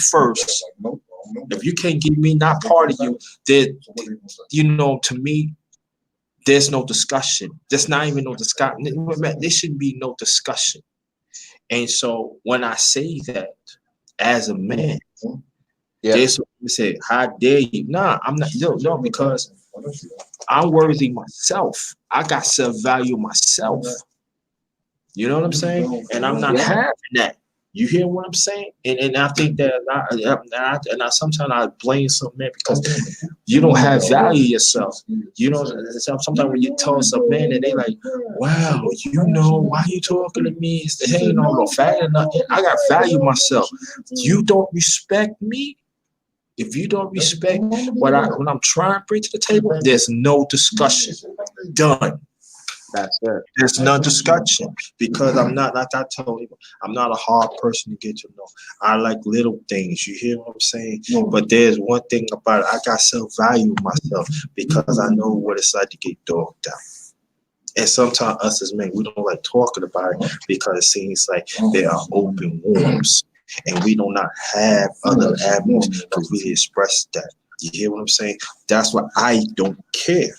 first, if you can't give me not part of you, then to me, there's no discussion. There's not even no discussion. There shouldn't be no discussion. And so when I say that as a man, there's someone say, "How dare you?" Nah, I'm not. No, because I'm worthy myself. I got self-value myself. You know what I'm saying? And I'm not having that. You hear what I'm saying? And I think that I sometimes I blame some men because you don't have value yourself. Sometimes when you tell some men and they like, wow, why you talking to me? It's the ain't no fat enough. I got value myself. You don't respect me. If you don't respect when I'm trying to bring to the table, there's no discussion. Done. That's it. There's no discussion because I'm not, like I told you, I'm not a hard person to get to know. I like little things. You hear what I'm saying? But there's one thing about it. I got self-value myself because I know what it's like to get dogged out. And sometimes us as men, we don't like talking about it because it seems like there are open wounds and we do not have other avenues to really express that. You hear what I'm saying? That's why I don't care.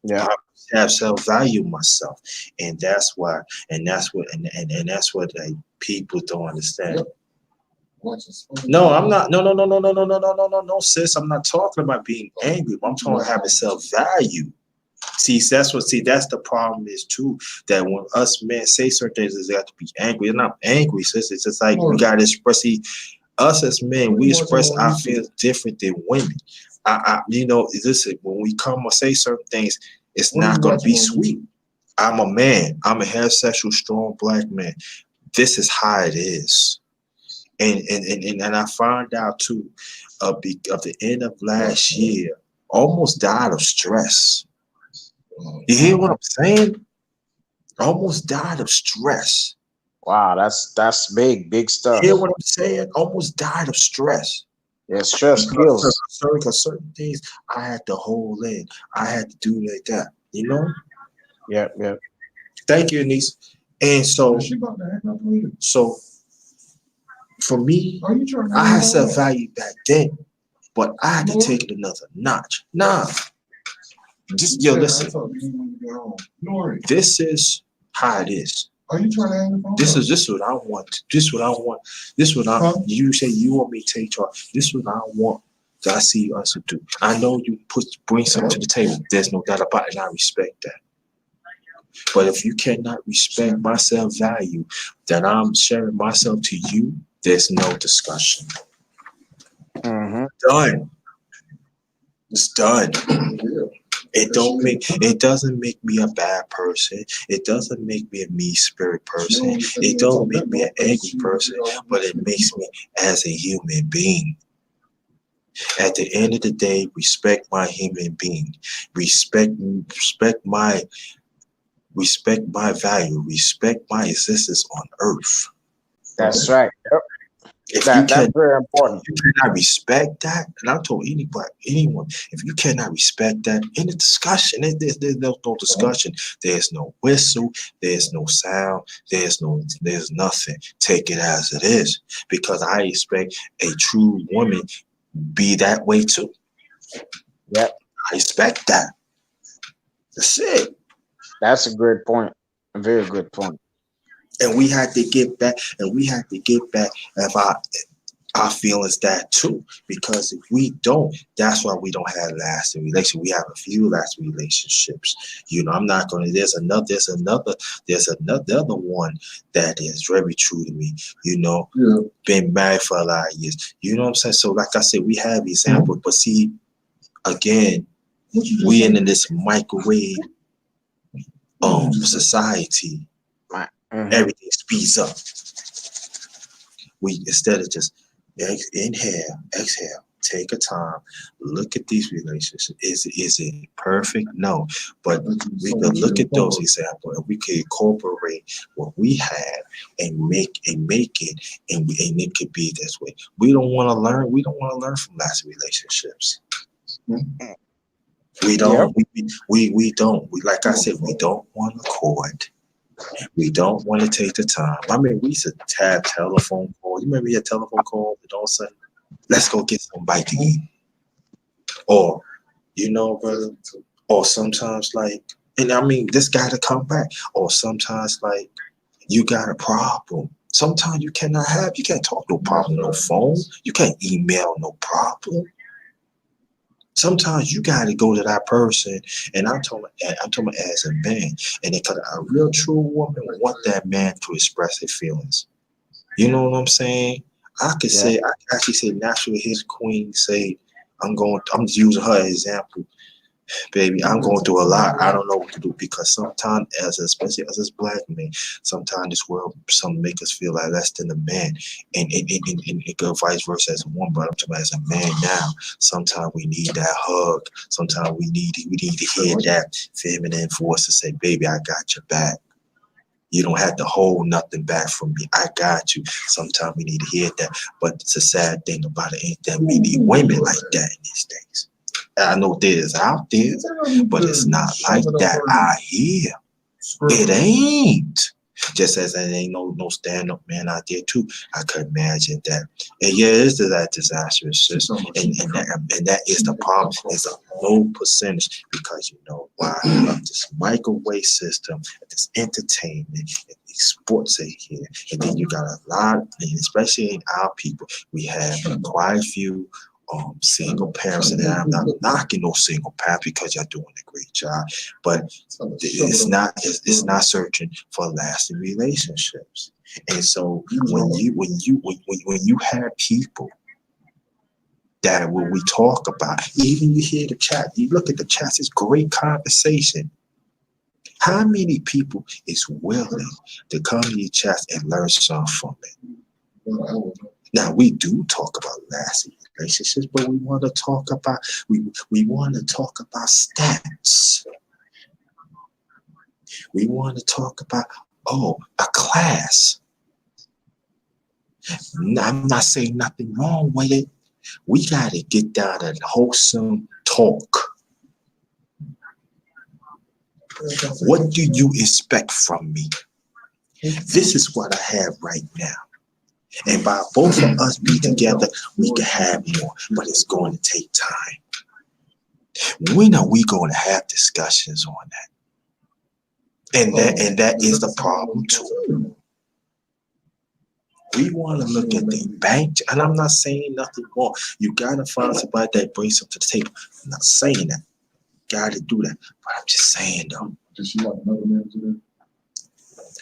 Yeah. I have self-value myself. And that's why, and that's what like, people don't understand. No, I'm not. No, sis. I'm not talking about being angry. I'm talking about having self-value. That's the problem is too, that when us men say certain things, they have to be angry. They're not angry, sis. It's just like we gotta express. Us as men, we express our feelings different than women. Listen, when we come or say certain things, it's not gonna be sweet. I'm a man. I'm a heterosexual, strong black man. This is how it is. And I found out too, of the end of last year, almost died of stress. You hear what I'm saying? Almost died of stress. Wow, that's big stuff. You hear what I'm saying? Almost died of stress. Yeah, stress kills. Because certain things I had to hold in. I had to do like that. Yeah. Thank you, Anise. And so for me, I had self-value back then, but I had to take it another notch. Nah. Listen. This is how it is. This is what I want. This is what I want. This is what you say you want me to take charge. This is what I want that I see us to do. I know you bring something to the table. There's no doubt about it, and I respect that. But if you cannot respect my self-value, that I'm sharing myself to you, there's no discussion. Mm-hmm. Done. It's done. Yeah. It doesn't make me a bad person. It doesn't make me a mean spirit person. It don't make me an angry person, but it makes me as a human being. At the end of the day, respect my human being. Respect my value. Respect my existence on earth. That's right. Yep. If you That's can very important. you cannot respect that, and I told anyone, if you cannot respect that in the discussion, there's no discussion. There's no whistle, there's no sound, there's nothing. Take it as it is. Because I expect a true woman be that way too. Yep. I expect that. That's it. That's a great point. A very good point. And we had to get back, of our feelings that too, because if we don't, that's why we don't have lasting relationships. We have a few lasting relationships. I'm not gonna. There's another one that is very true to me. Yeah. Been married for a lot of years. You know what I'm saying? So, like I said, we have examples, but see, again, we in this microwave society. Everything speeds up. We instead of just inhale, exhale, take a time, look at these relationships. Is it perfect? No, but we can look at those examples and we can incorporate what we have and make it, and it could be this way. We don't want to learn. We don't want to learn from lasting relationships. We don't. Yep. We don't. Like I said, we don't want to court. We don't want to take the time. I mean, we used to have telephone calls. You remember your telephone call and all of a sudden, let's go get some bite to eat. Or, brother, or sometimes and I mean, this got to come back. Or sometimes you got a problem. Sometimes you can't talk no problem, no phone. You can't email no problem. Sometimes you got to go to that person, and I'm talking as a man, and because a real true woman want that man to express his feelings. You know what I'm saying? I actually say naturally his queen say, I'm just using her as example. Baby, I'm going through a lot. I don't know what to do because sometimes, especially as a black man, sometimes this world some make us feel like less than a man, and it goes vice versa as a woman. But I'm talking about as a man now. Sometimes we need that hug. Sometimes we need to hear that feminine voice to say, "Baby, I got your back. You don't have to hold nothing back from me. I got you." Sometimes we need to hear that. But it's a sad thing about it ain't that many women like that in these days. I know there's out there, but it's not like that out here. It ain't. Just as there ain't no stand-up man out there too. I could imagine that. And yeah, it's that disastrous system. And that is the problem. It's a low percentage because you know why? This microwave system, this entertainment, and these sports are here. And then you got a lot, and especially in our people, we have quite a few single parents, and I'm not knocking those single parents because you're doing a great job, but it's not searching for lasting relationships. And so when you have people that when we talk about, even you hear the chat, you look at the chats, it's great conversation. How many people is willing to come to your chats and learn something from it? Now we do talk about lasting relationships, but we want to talk about stats. We want to talk about a class. I'm not saying nothing wrong with it. We got to get down to wholesome talk. What do you expect from me? This is what I have right now. And by both of us be together, we can have more, but it's going to take time. When are we going to have discussions on that? And that is the problem too. We want to look at the bank, and I'm not saying nothing wrong. You gotta find somebody that brings something to the table. I'm not saying that. Gotta do that. But I'm just saying though. Does she like another man today?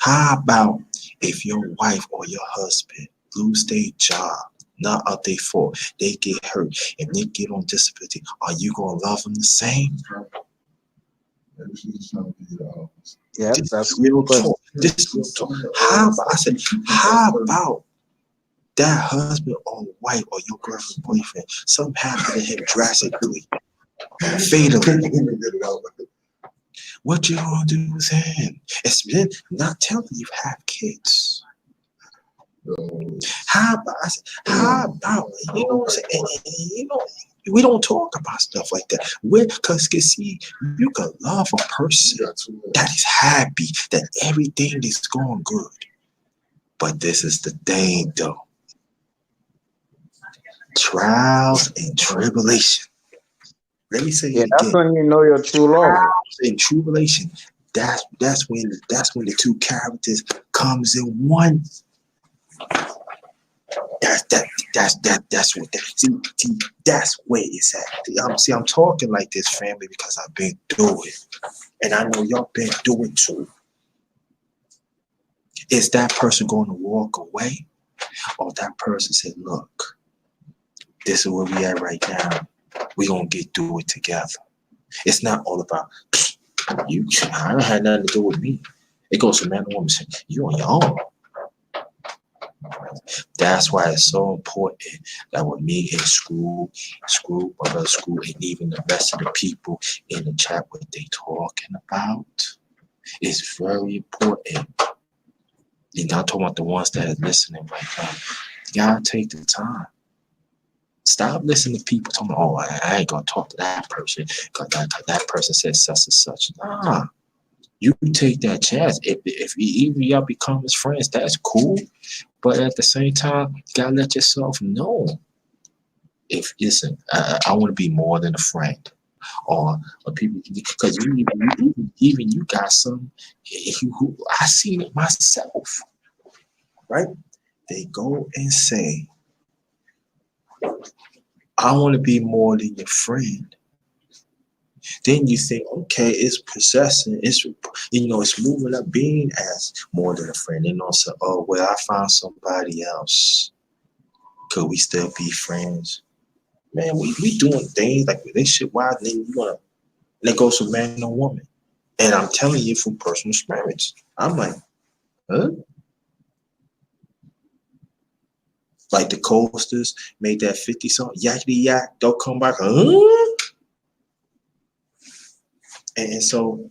How about if your wife or your husband lose their job, not out their fault. They get hurt and they get on disability. Are you gonna love them the same? Yeah, This that's is real good. talk. This is real talk. How about, I said, how about that husband or wife or your girlfriend, boyfriend, something happened to him drastically, fatally? What you gonna do with him? It's been not telling you have kids. How about, I said, how about, you know what I'm saying? And you know, we don't talk about stuff like that. Because you see, you can love a person that is happy, that everything is going good. But this is the thing, though. Trials and tribulation. Let me say Yeah, it that's again. when you know your true love. Trials and tribulation. That's when the two characters comes in one. That's what see, that's where it's at. I'm talking like this, family, because I've been through it. And I know y'all been through it too. Is that person going to walk away? Or that person said, look, this is where we at right now. We're gonna get through it together. It's not all about you. I don't have nothing to do with me. It goes from man and woman saying, you on your own. That's why it's so important that with me in school, my brother's school, and even the rest of the people in the chat, what they talking about is very important. You're not talking about the ones that are listening right now. You gotta take the time. Stop listening to people talking, oh, I ain't gonna talk to that person because that person said such and such. Nah. You take that chance. If even y'all become his friends, that's cool. But at the same time, you gotta let yourself know. If listen, I want to be more than a friend, or people, because even you got some who I seen it myself, right? They go and say, I want to be more than your friend. Then you think, okay, it's possessing, it's it's moving up, being as more than a friend. And also, oh well, I found somebody else. Could we still be friends? Man, we doing things like relationship wise, and then you wanna and it goes from man and woman. And I'm telling you from personal experience. I'm like, huh? Like the Coasters made that 50 song, yakety yak, don't come back, huh? And so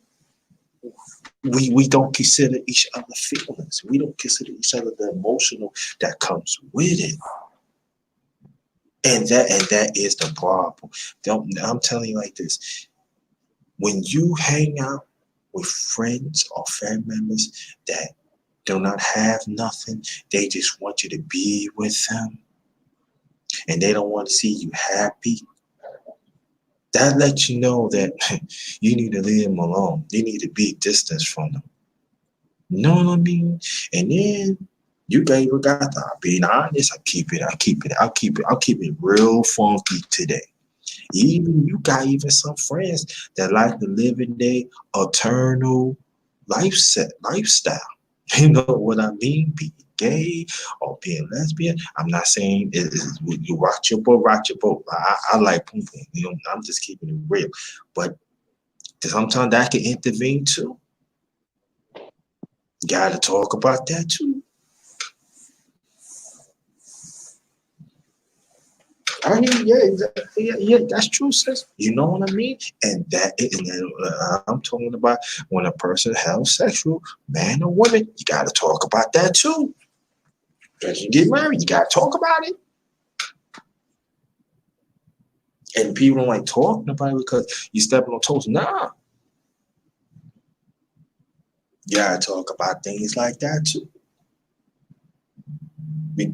we don't consider each other feelings. We don't consider each other the emotional that comes with it. And that is the problem. I'm telling you like this. When you hang out with friends or family members that do not have nothing, they just want you to be with them, and they don't want to see you happy, that lets you know that you need to leave them alone. You need to be distant from them. You know what I mean? And then you got to being honest. I'll keep it real funky today. Even you got even some friends that like to live in their eternal lifestyle. You know what I mean? Being gay or being lesbian. I'm not saying you rock your boat, rock your boat. I like boom boom. I'm just keeping it real. But sometimes that can intervene too. Got to talk about that too. I mean, yeah, exactly. Yeah, that's true, sis. You know what I mean? And I'm talking about when a person heterosexual, man or woman, you got to talk about that too. As you get married, you got to talk about it. And people don't like talking about it because you stepping on toes. Nah. You got to talk about things like that too.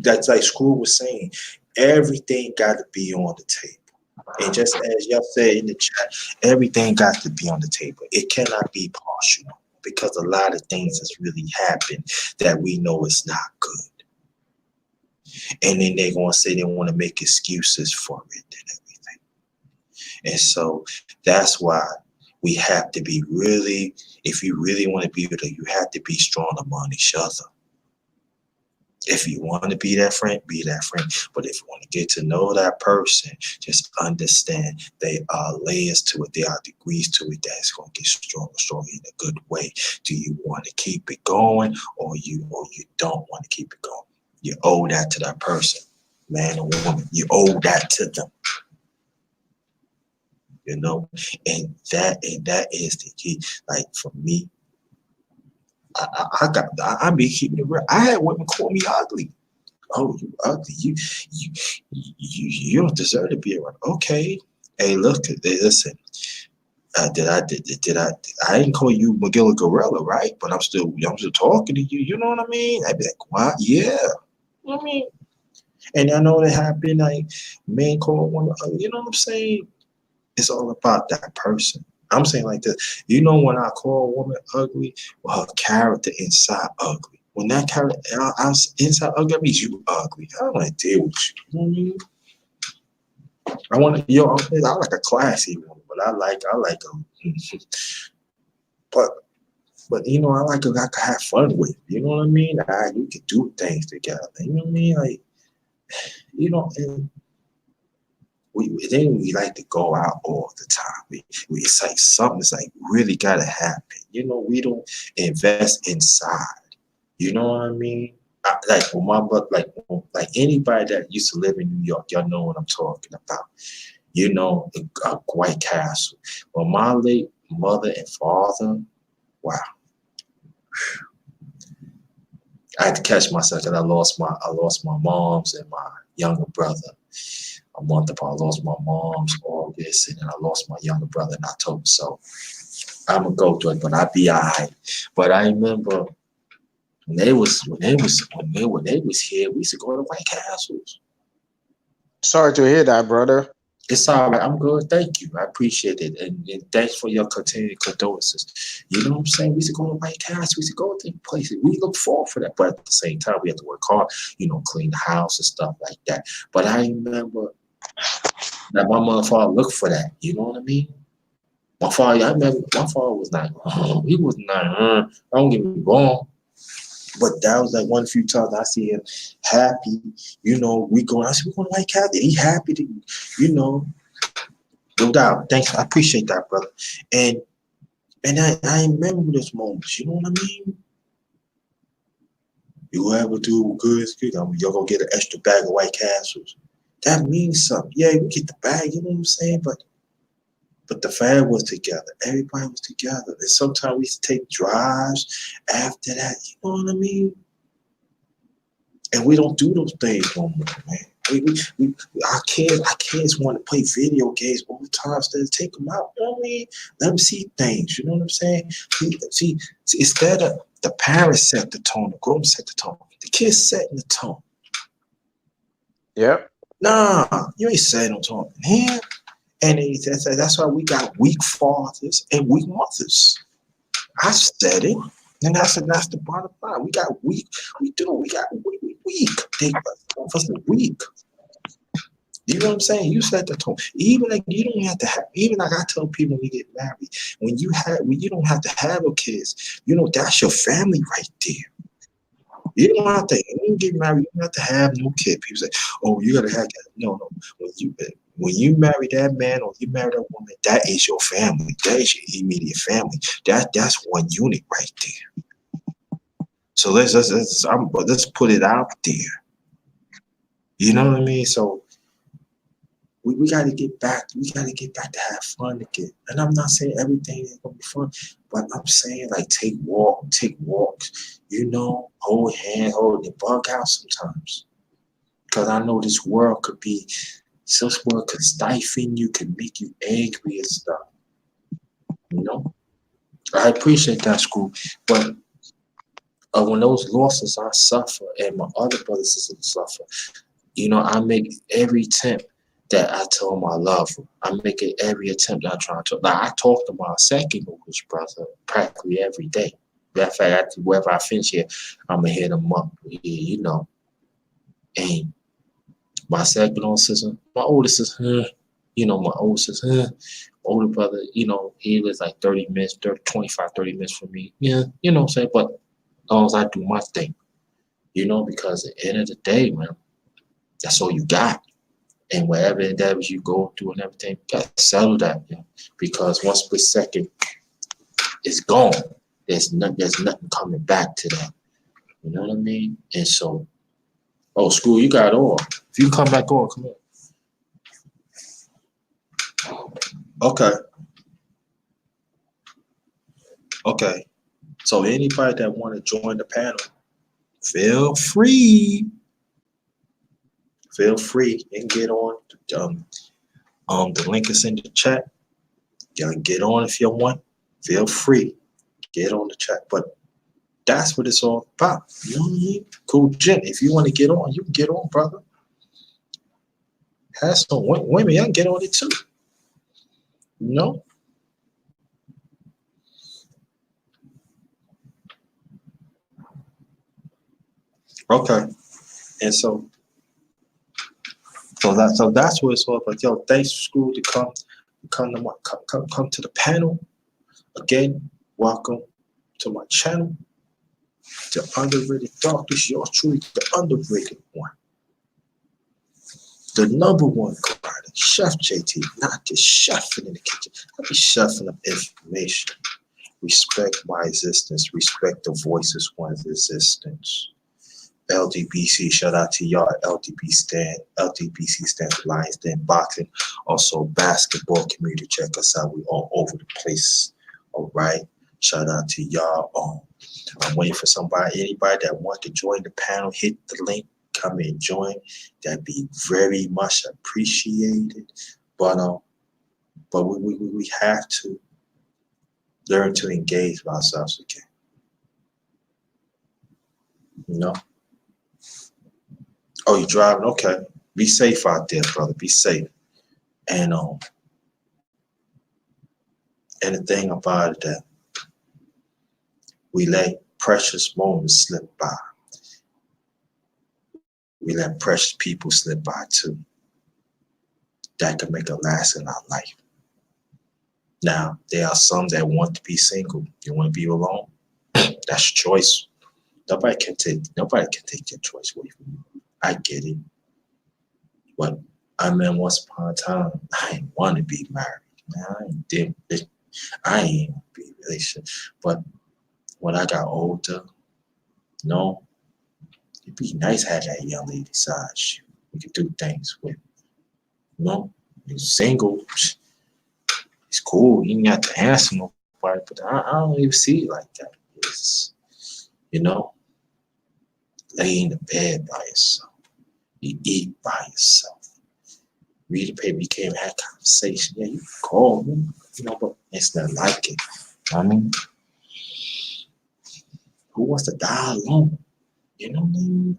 That's like Screw was saying. Everything got to be on the table. And just as y'all said in the chat, everything got to be on the table. It cannot be partial because a lot of things has really happened that we know is not good. And then they're going to say they want to make excuses for it and everything. And so that's why we have to be really, if you really want to be with it, you have to be strong among each other. If you want to be that friend, be that friend. But if you want to get to know that person, just understand there are layers to it. There are degrees to it that's going to get stronger, stronger in a good way. Do you want to keep it going, or you don't want to keep it going? You owe that to that person, man or woman. You owe that to them. You know, and that is the key. Like for me, I be keeping it real. I had women call me ugly. Oh, you ugly. You don't deserve to be around. Okay. Hey, look. Hey, listen. Did I didn't call you McGill Gorilla, right? But I'm still talking to you. You know what I mean? I'd be like, what? Yeah. I mean, and I know that happened. Like, man call one. You know what I'm saying? It's all about that person. I'm saying like this. You know when I call a woman ugly, well, her character inside ugly. When that character inside ugly, that means you ugly. I don't want to deal with you. You know what I mean? I want to, I like a classy woman, but I like but I like a I can have fun with. You know what I mean? You can do things together. You know what I mean? Like, and we like to go out all the time. It's like something's like really gotta happen. We don't invest inside. You know what I mean? Like when my brother, like anybody that used to live in New York, y'all know what I'm talking about. A White Castle. Well, my late mother and father, wow. I had to catch myself because I lost my mom's and my younger brother. A month apart, I lost my mom's August, and then I lost my younger brother in October. So I'm gonna go through it, but I'll be all right. But I remember when they was here, we used to go to White Castles. Sorry to hear that, brother. It's all right. I'm good. Thank you. I appreciate it. And thanks for your continued condolences. You know what I'm saying? We used to go to White Castle. We used to go to places. We look forward for that. But at the same time, we have to work hard, clean the house and stuff like that. But I remember that my mother and father looked for that. You know what I mean? I remember my father was like, he was not, don't get me wrong. But that was like one few times I see him happy. We going to White Castle. He happy to, no doubt. Thanks. I appreciate that, brother. And I remember those moments. You know what I mean? You ever do good? You're going to get an extra bag of White Castles. That means something. Yeah, we get the bag, you know what I'm saying? But the family was together. Everybody was together. And sometimes we used to take drives after that. You know what I mean? And we don't do those things no more, man. Our kids want to play video games all the time instead of take them out. You know what I mean? Let them see things. You know what I'm saying? See, instead of the parents set the tone, the grown set the tone, the kids setting the tone. Yep. Nah, you ain't setting no tone, man. And that's why we got weak fathers and weak mothers. I said it, and that's the bottom line. We got weak. We got weak. They both of us are weak. You know what I'm saying? You set the tone. Even like you don't have to have. Even like I tell people when we get married, when you don't have to have no kids. That's your family right there. You don't have to. When you get married, you don't have to have no kid. People say, "Oh, you gotta have." No. When you marry that man or you marry that woman, that is your family. That is your immediate family. That's one unit right there. So let's put it out there. You know what I mean? So we got to get back. We got to get back to have fun again. And I'm not saying everything is gonna be fun, but I'm saying like take walks. Hold hands, hold the bug out sometimes. Because I know this world could be. This world could stifle you, could make you angry and stuff. I appreciate that, school, but when those losses I suffer and my other brothers and sisters suffer, I make every attempt that I tell them I love them. I make it every attempt that I try to. Like I talk to my second oldest brother practically every day. Matter of fact, wherever I finish here, I'm gonna hit him up. And my second older sister, my oldest sister, my oldest sister, older brother, he lives like 30 minutes, 30 minutes from me. Yeah, you know what I'm saying? But as long as I do my thing, because at the end of the day, man, that's all you got. And whatever endeavors you go through and everything, you gotta settle that, because one split second is gone. There's nothing coming back to that. You know what I mean? And so, oh, school, you got on. If you come back on, come on. Okay. Okay. So anybody that want to join the panel, feel free. Feel free and get on. The link is in the chat. You can get on if you want. Feel free. Get on the chat. But that's what it's all about. You know what I mean? Cool, Jen. If you want to get on, you can get on, brother. Have some women, y'all can get on it too. You know? Okay. And so that's what it's all about. Yo, thanks for school to come to the panel. Again, welcome to my channel. The Underrated Doctors, yours truly, the underrated one. The number one provider, Chef JT, not just chefing in the kitchen. I be chefing up information. Respect my existence. Respect the voices one's existence. LDBC, shout out to y'all. LDBC stands for Lions Den Boxing. Also, basketball community. Check us out. We all over the place. All right. Shout out to y'all. I'm waiting for anybody that wants to join the panel. Hit the link. Come and join. That'd be very much appreciated. But we have to learn to engage with ourselves again. You know? Oh, you driving? Okay. Be safe out there, brother. Be safe. And the thing about it that we let precious moments slip by. We let precious people slip by too. That could make a last in our life. Now, there are some that want to be single. You want to be alone? That's your choice. Nobody can take your choice away from you. I get it. But I mean, once upon a time, I didn't want to be married. Man, I ain't want to be in a relationship. But when I got older, it'd be nice to have that young lady beside you. We could do things with. You're single. It's cool. You ain't got to answer nobody, but I don't even see it like that. It's, lay in the bed by yourself. You eat by yourself. Read the paper. You can't have conversation. Yeah, you can call me, but it's not like it. I mean, who wants to die alone? You know what I mean?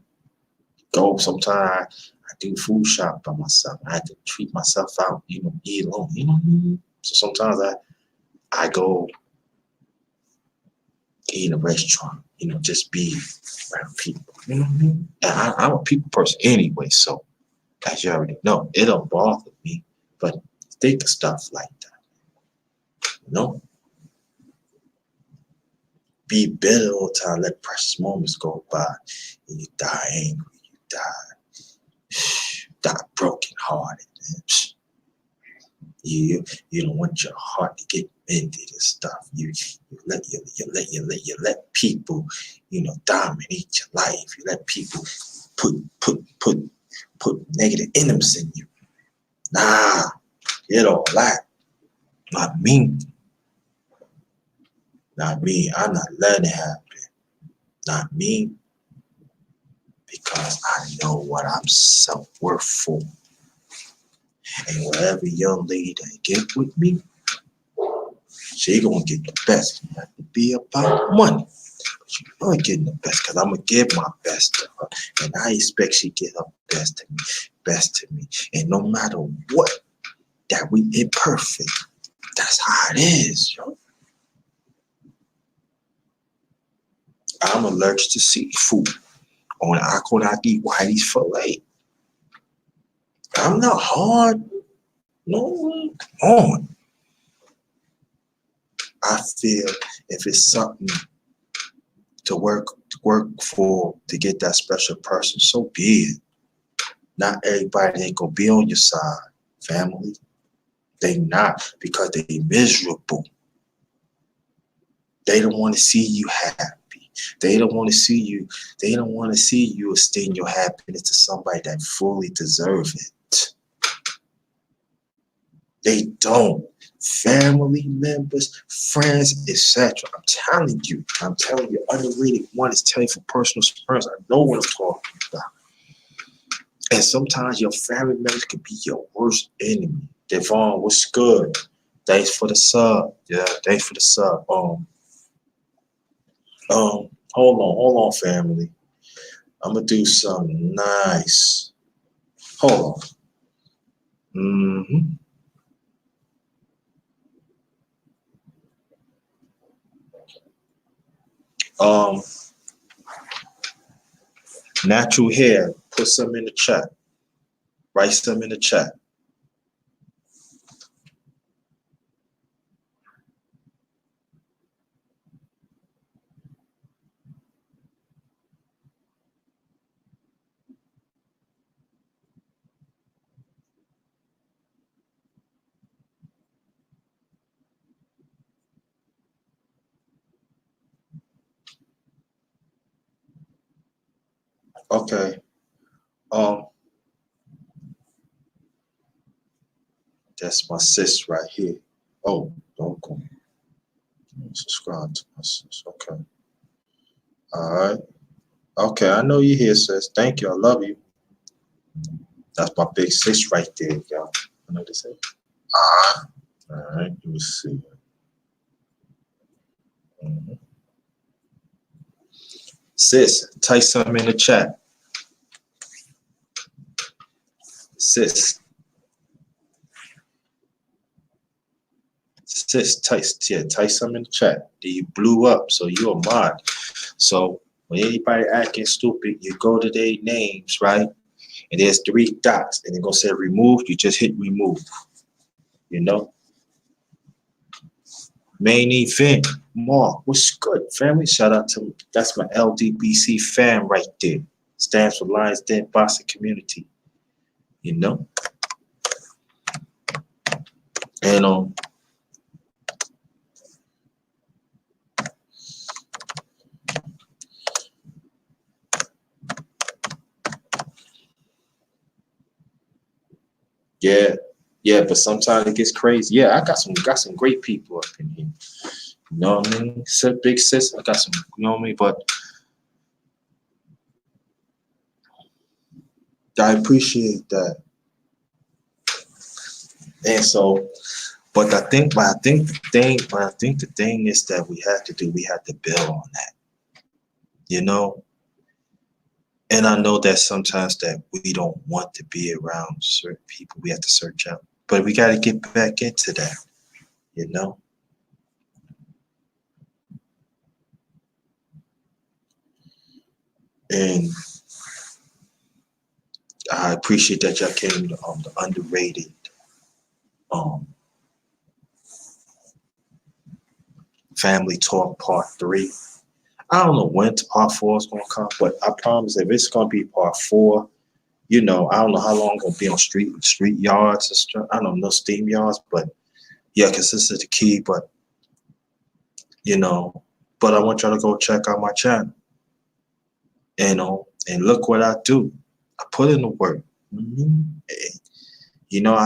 Go sometimes. I do food shop by myself. I have to treat myself out, eat alone. You know what I mean? So sometimes I go eat in a restaurant, just be around people. You know what I mean? And I'm a people person anyway, so as you already know, it don't bother me. But think of stuff like that. Be bitter all the time, let precious moments go by, and you die angry, you die broken hearted, man. You don't want your heart to get mended and stuff. You let people, dominate your life. You let people put negative innocence in you. Nah, get all that. Not me. Not me. I'm not letting it happen. Not me. Because I know what I'm self-worth for. And whatever young lady that get with me, she gonna get the best. You have to be about money. But you know getting the best because I'm gonna give my best to her. And I expect she get her best to me. And no matter what, that we imperfect. That's how it is, yo. I'm allergic to seafood. I cannot eat Whitey's fillet. I'm not hard. No, on. I feel if it's something to work work for to get that special person, so be it. Not everybody ain't gonna be on your side, family. They not because they miserable. They don't want to see you happy. They don't want to see you. They don't want to see you extend your happiness to somebody that fully deserve it. They don't. Family members, friends, etc. I'm telling you, underrated one is telling you for personal experience. I know what I'm talking about. And sometimes your family members could be your worst enemy. Devon, what's good? Thanks for the sub. Yeah, thanks for the sub. Hold on, family. I'm gonna do something nice. Hold on. Um, natural hair. Put some in the chat. Write some in the chat. Okay. Um, that's my sis right here. Oh, don't go. Subscribe to my sis. Okay. All right. Okay, I know you're here, sis. Thank you. I love you. That's my big sis right there, y'all. I know this. All right. Let me see. Mhm. Sis, type something in the chat. Sis, type something in the chat. You blew up, so you're a mod. So when anybody acting stupid, you go to their names, right? And there's 3 dots, and they're gonna say remove. You just hit remove. You know. Main event, Mark. What's good, family? Shout out to that's my LDBC fam right there. Stands for Lions Den Boxing Community. You know. And yeah, yeah, but sometimes it gets crazy. Yeah, I got some great people up in here. You know what I mean? Big sis, I got some, you know what I mean? But I appreciate that. And so, I think the thing is that we have to build on that, you know? And I know that sometimes that we don't want to be around certain people. We have to search out, but we got to get back into that, you know? And I appreciate that y'all came to the underrated um, family talk part 3. I don't know when part 4 is gonna come, but I promise if it's gonna be part 4, you know, I don't know how long I'm gonna be on street yards and stuff. I don't know steam yards, but yeah, because this is the key. But you know, but I want y'all to go check out my channel, and look what I do. I put in the work. You know,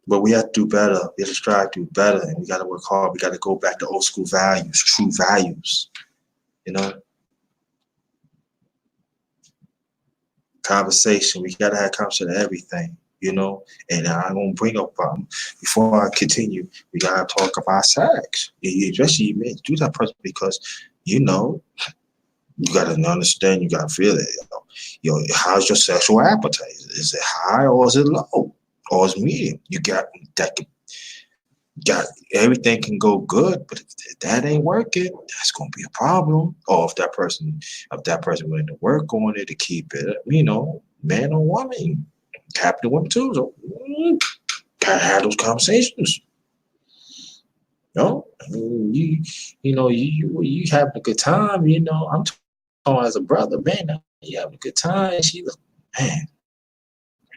but we have to do better. We have to strive to do better, and we got to work hard. We got to go back to old school values, true values. You know, conversation. We got to have conversation of everything. You know, and I'm gonna bring up before I continue. We gotta talk about sex. Especially men, do that person because you know you gotta understand. You gotta feel it. How's your sexual appetite? Is it high or is it low or is it medium? You got that. Got everything can go good, but if that ain't working, that's gonna be a problem. Or if that person willing to work on it to keep it, you know, man or woman, happy to women too. So gotta have those conversations. No, I mean, you having a good time. I'm talking as a brother, man. You having a good time. And she like, man,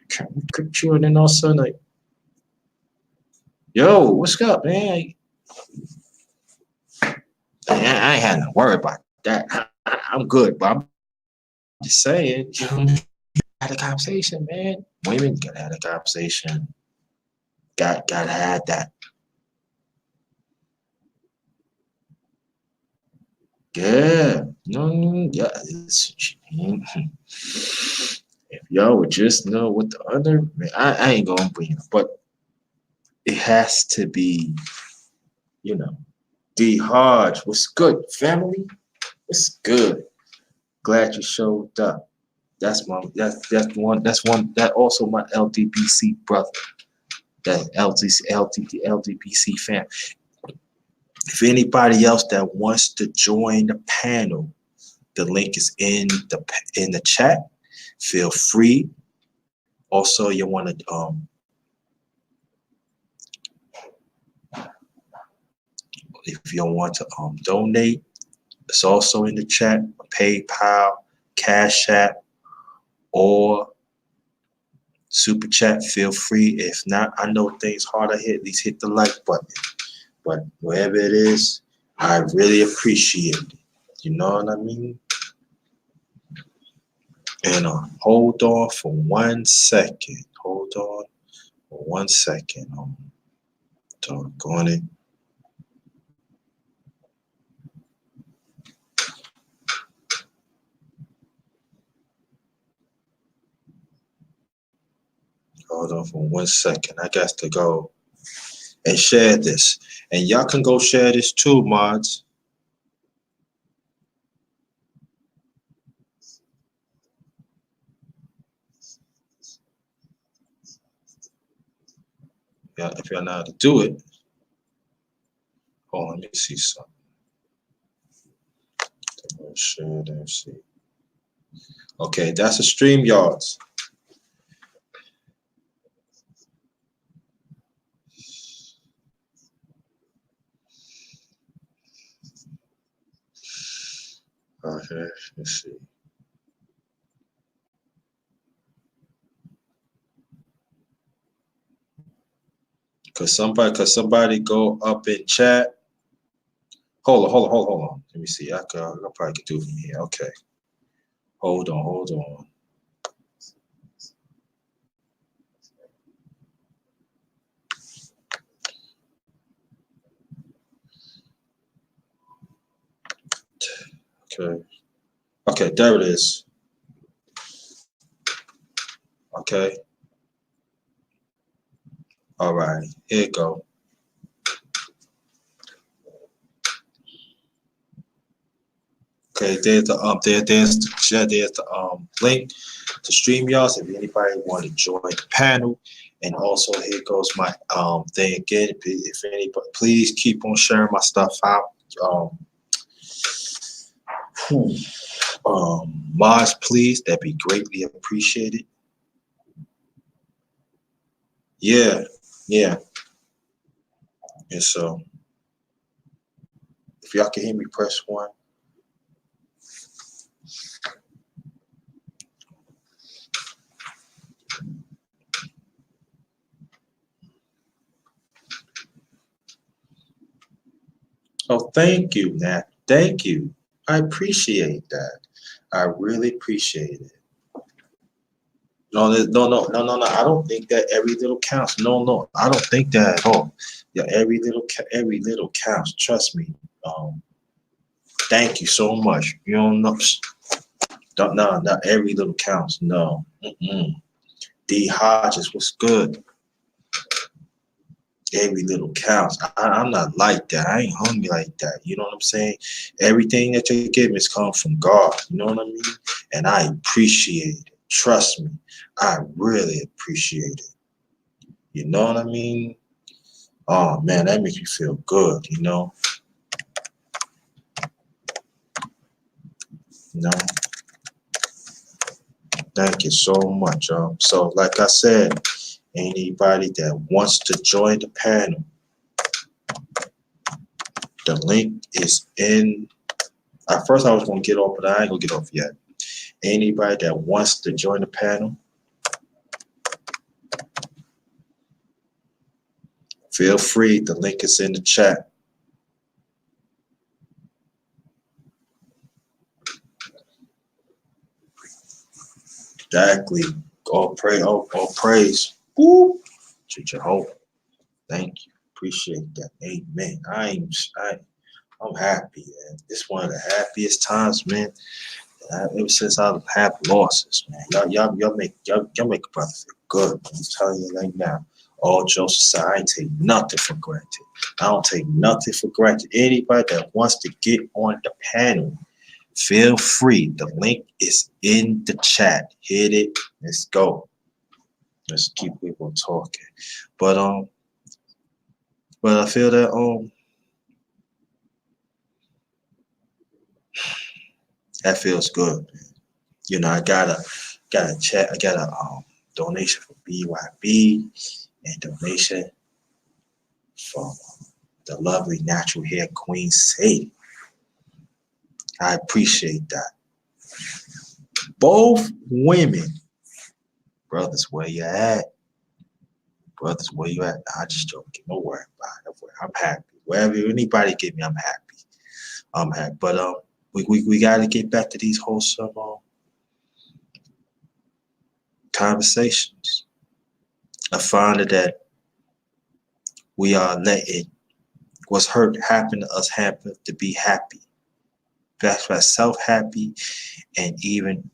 can we cook you? And then all of a sudden, like, yo, what's up, man? I ain't had to worry about that. I'm good, but I'm just saying, had a conversation, man. Women gotta have a conversation. Gotta have that. Yeah. No, yeah. If y'all would just know what the other, man, I ain't gonna bring it, but it has to be, you know, D Hodge. What's good, family? What's good? Glad you showed up. That's one that also my LDBC brother. That LDBC fam. If anybody else that wants to join the panel, the link is in the chat. Feel free. Also, you want to if you want to donate, it's also in the chat. PayPal, Cash App, or Super Chat. Feel free. If not, I know things hard to hit. At least hit the like button. But wherever it is, I really appreciate it. You know what I mean? And hold on for 1 second. Hold on for 1 second. Doggone it. Hold on for 1 second. I got to go and share this. And y'all can go share this too, mods. Yeah, if y'all know how to do it. Hold on, let me see something. Share, let's see. Okay, that's a StreamYards. Okay, let's see. Cause somebody go up in chat. Hold on. Let me see. I probably could do it from here. Okay. Hold on. Okay, there it is. Okay. All right, here you go. Okay, there's the link to StreamYards if anybody want to join the panel. And also here goes my thing again. If anybody, please keep on sharing my stuff out. Mods, please, that'd be greatly appreciated. Yeah. And so if y'all can hear me, press 1. Oh, thank you, Nat. Thank you. I appreciate that. I really appreciate it. No. I don't think that every little counts. No. I don't think that at all. Yeah, every little counts. Trust me. Thank you so much. You don't know. No, not every little counts. No. D Hodges, what's good? Every little counts. I'm not like that. I ain't hungry like that. You know what I'm saying? Everything that you give me is coming from God. You know what I mean? And I appreciate it. Trust me. I really appreciate it. You know what I mean? Oh man, that makes me feel good, you know? Thank you so much. So like I said, anybody that wants to join the panel, The link is in. At first, I was going to get off, but I ain't going to get off yet. Anybody that wants to join the panel, feel free. The link is in the chat. Exactly. All praise. Woo. To Jehovah. Thank you. Appreciate that. Amen. I'm happy, man. It's one of the happiest times, man. Ever since I've had losses, man. Y'all make a brother feel good. I'm telling you right now. All jokes aside, I ain't take nothing for granted. I don't take nothing for granted. Anybody that wants to get on the panel, feel free. The link is in the chat. Hit it. Let's go. Let's keep people talking. But I feel that that feels good. You know, I got a chat. I got a donation for BYB and donation from the lovely natural hair queen Sadie. I appreciate that. Both women, brothers, where you at? Brothers, where you at? I just joking. Don't worry about it. I'm happy. Wherever anybody get me, I'm happy. I'm happy. But we got to get back to these wholesome conversations. I find that we are letting what's hurt happen to us happen to be happy. That's why self-happy and even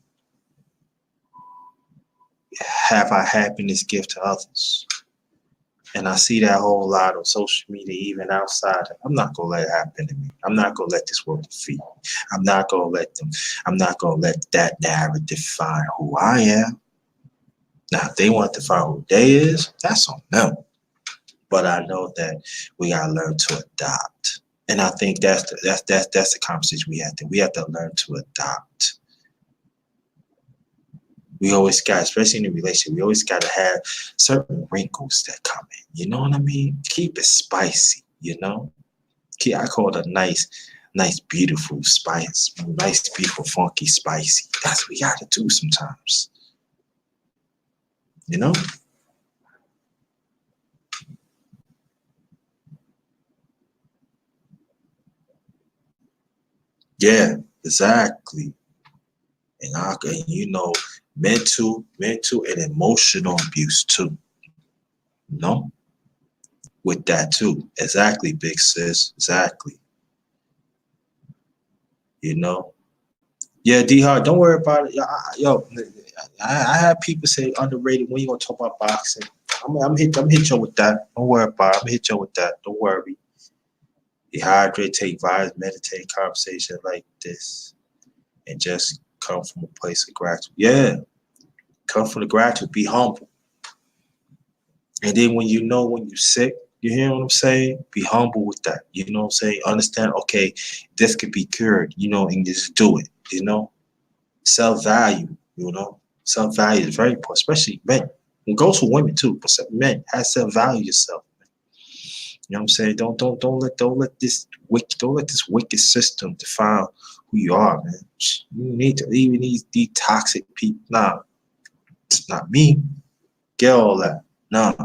have our happiness give to others. And I see that whole lot on social media, even outside. I'm not gonna let it happen to me. I'm not gonna let this world defeat me. I'm not gonna let that narrative define who I am. Now, if they want to define who they is, that's on them. But I know that we gotta learn to adopt. And I think that's the conversation we have to. We have to learn to adopt. We always got, especially in a relationship, we always got to have certain wrinkles that come in. You know what I mean? Keep it spicy, you know? I call it a nice, beautiful spice. Nice, beautiful, funky, spicy. That's what we got to do sometimes. You know? Yeah, exactly. And you know, mental and emotional abuse too. You know? With that too. Exactly, big sis. Exactly. You know? Yeah, D-Hard, don't worry about it. I have people say underrated. When you gonna talk about boxing? I'm hit you with that. Don't worry about it. I'm hit you with that. Don't worry. Dehydrate, take vibes, meditate, conversation like this, and just come from a place of gratitude. Yeah, come from the gratitude. Be humble. And then when you're sick, you hear what I'm saying? Be humble with that. You know what I'm saying? Understand, okay, this could be cured, you know, and just do it, you know? Self-value, you know? Self-value is very important, especially men. It goes for women too, but men, have self-value yourself. You know what I'm saying? Don't let this wicked system define who you are, man. You need to leave these toxic people. Nah, it's not me. Get all that. Nah.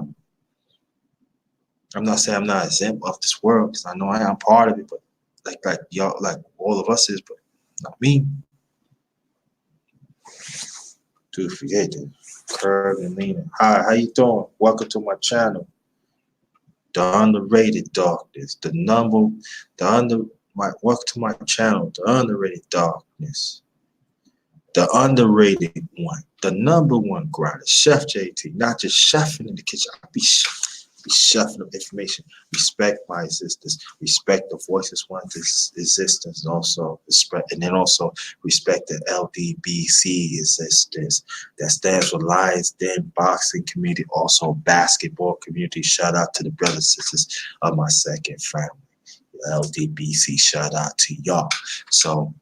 I'm not saying I'm not exempt of this world because I know I am part of it, but like y'all, like all of us is, but not me. Dude, forget it. Curve and Lena. Hi, how you doing? Welcome to my channel. The Underrated Darkness. Welcome to my channel, The Underrated Darkness. The underrated one. The number one grinder. Chef JT. Not just chefing in the kitchen. I be chefing of information. Respect my existence. Respect the voices one existence, and also respect, and then also respect the LDBC existence. That stands for Lions Den Boxing Community, also basketball community. Shout out to the brothers and sisters of my second family. LDBC, shout out to y'all. So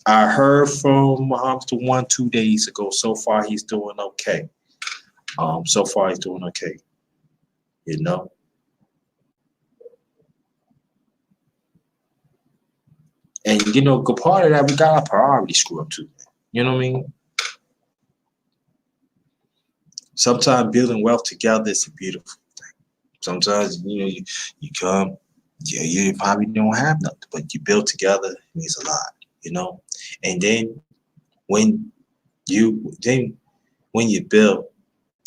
I heard from Muhammad 2 days ago. So far he's doing okay. So far he's doing okay. You know. And you know, good part of that, we got our priorities screwed up too. You know what I mean? Sometimes building wealth together is a beautiful thing. Sometimes, you know, you come, yeah, you probably don't have nothing, but you build together means a lot, you know. And then when then when you build,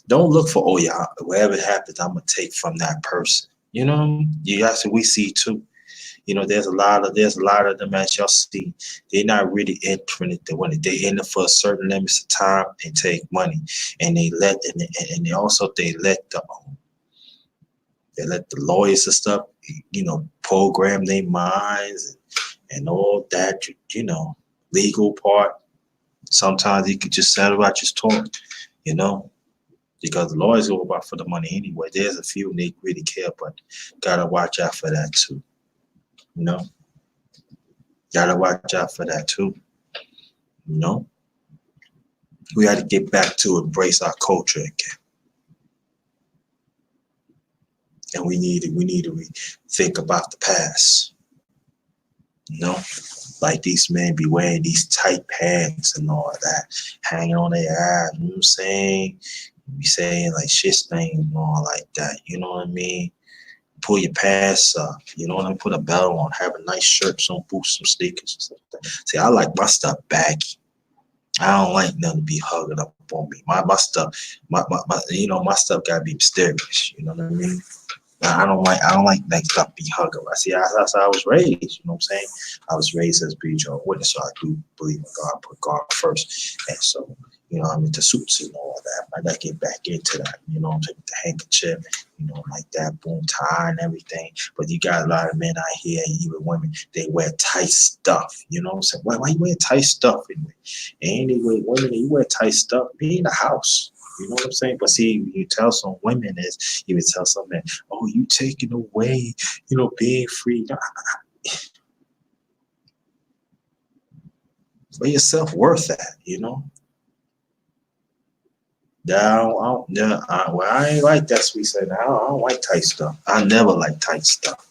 don't look for, oh yeah, whatever happens, I'm gonna take from that person. You know, you guys, we see too. You know, there's a lot of them, as y'all see, they're not really entering it. They in it for a certain limits of time and take money, and they also they let the lawyers and stuff, you know, program their minds and all that, you know, legal part. Sometimes you could just settle out, just talk, you know, because the lawyers go about for the money anyway. There's a few they really care, but gotta watch out for that too, you know. Gotta watch out for that too. You know, we got to get back to embrace our culture again, and we need to think about the past. You know, like these men be wearing these tight pants and all of that, hanging on their ass. You know what I'm saying? Be saying like shit stain and all like that. You know what I mean? Pull your pants up. You know what I mean? Put a belt on. Have a nice shirt, some boots, some sneakers, and stuff like that. See, I like my stuff baggy. I don't like nothing to be hugging up on me. My stuff, my you know, my stuff gotta be mysterious. You know what I mean? I don't like that stuff be hugging. I see that's how I was raised. You know what I'm saying? I was raised as a Jehovah's Witness, so I do believe in God, put God first. And so, you know, I'm into suits and all that. I gotta get back into that. You know what I'm saying? The handkerchief, you know, like that, boom tie and everything. But you got a lot of men out here, even women, they wear tight stuff. You know what I'm saying? Why you wear tight stuff anyway? Anyway, women, you wear tight stuff, be in the house. You know what I'm saying? But see, you tell some women is, you would tell some men, oh, you taking away, you know, being free. Where your self worth at, you know? Well, I ain't like that sweet saying. I don't like tight stuff. I never like tight stuff.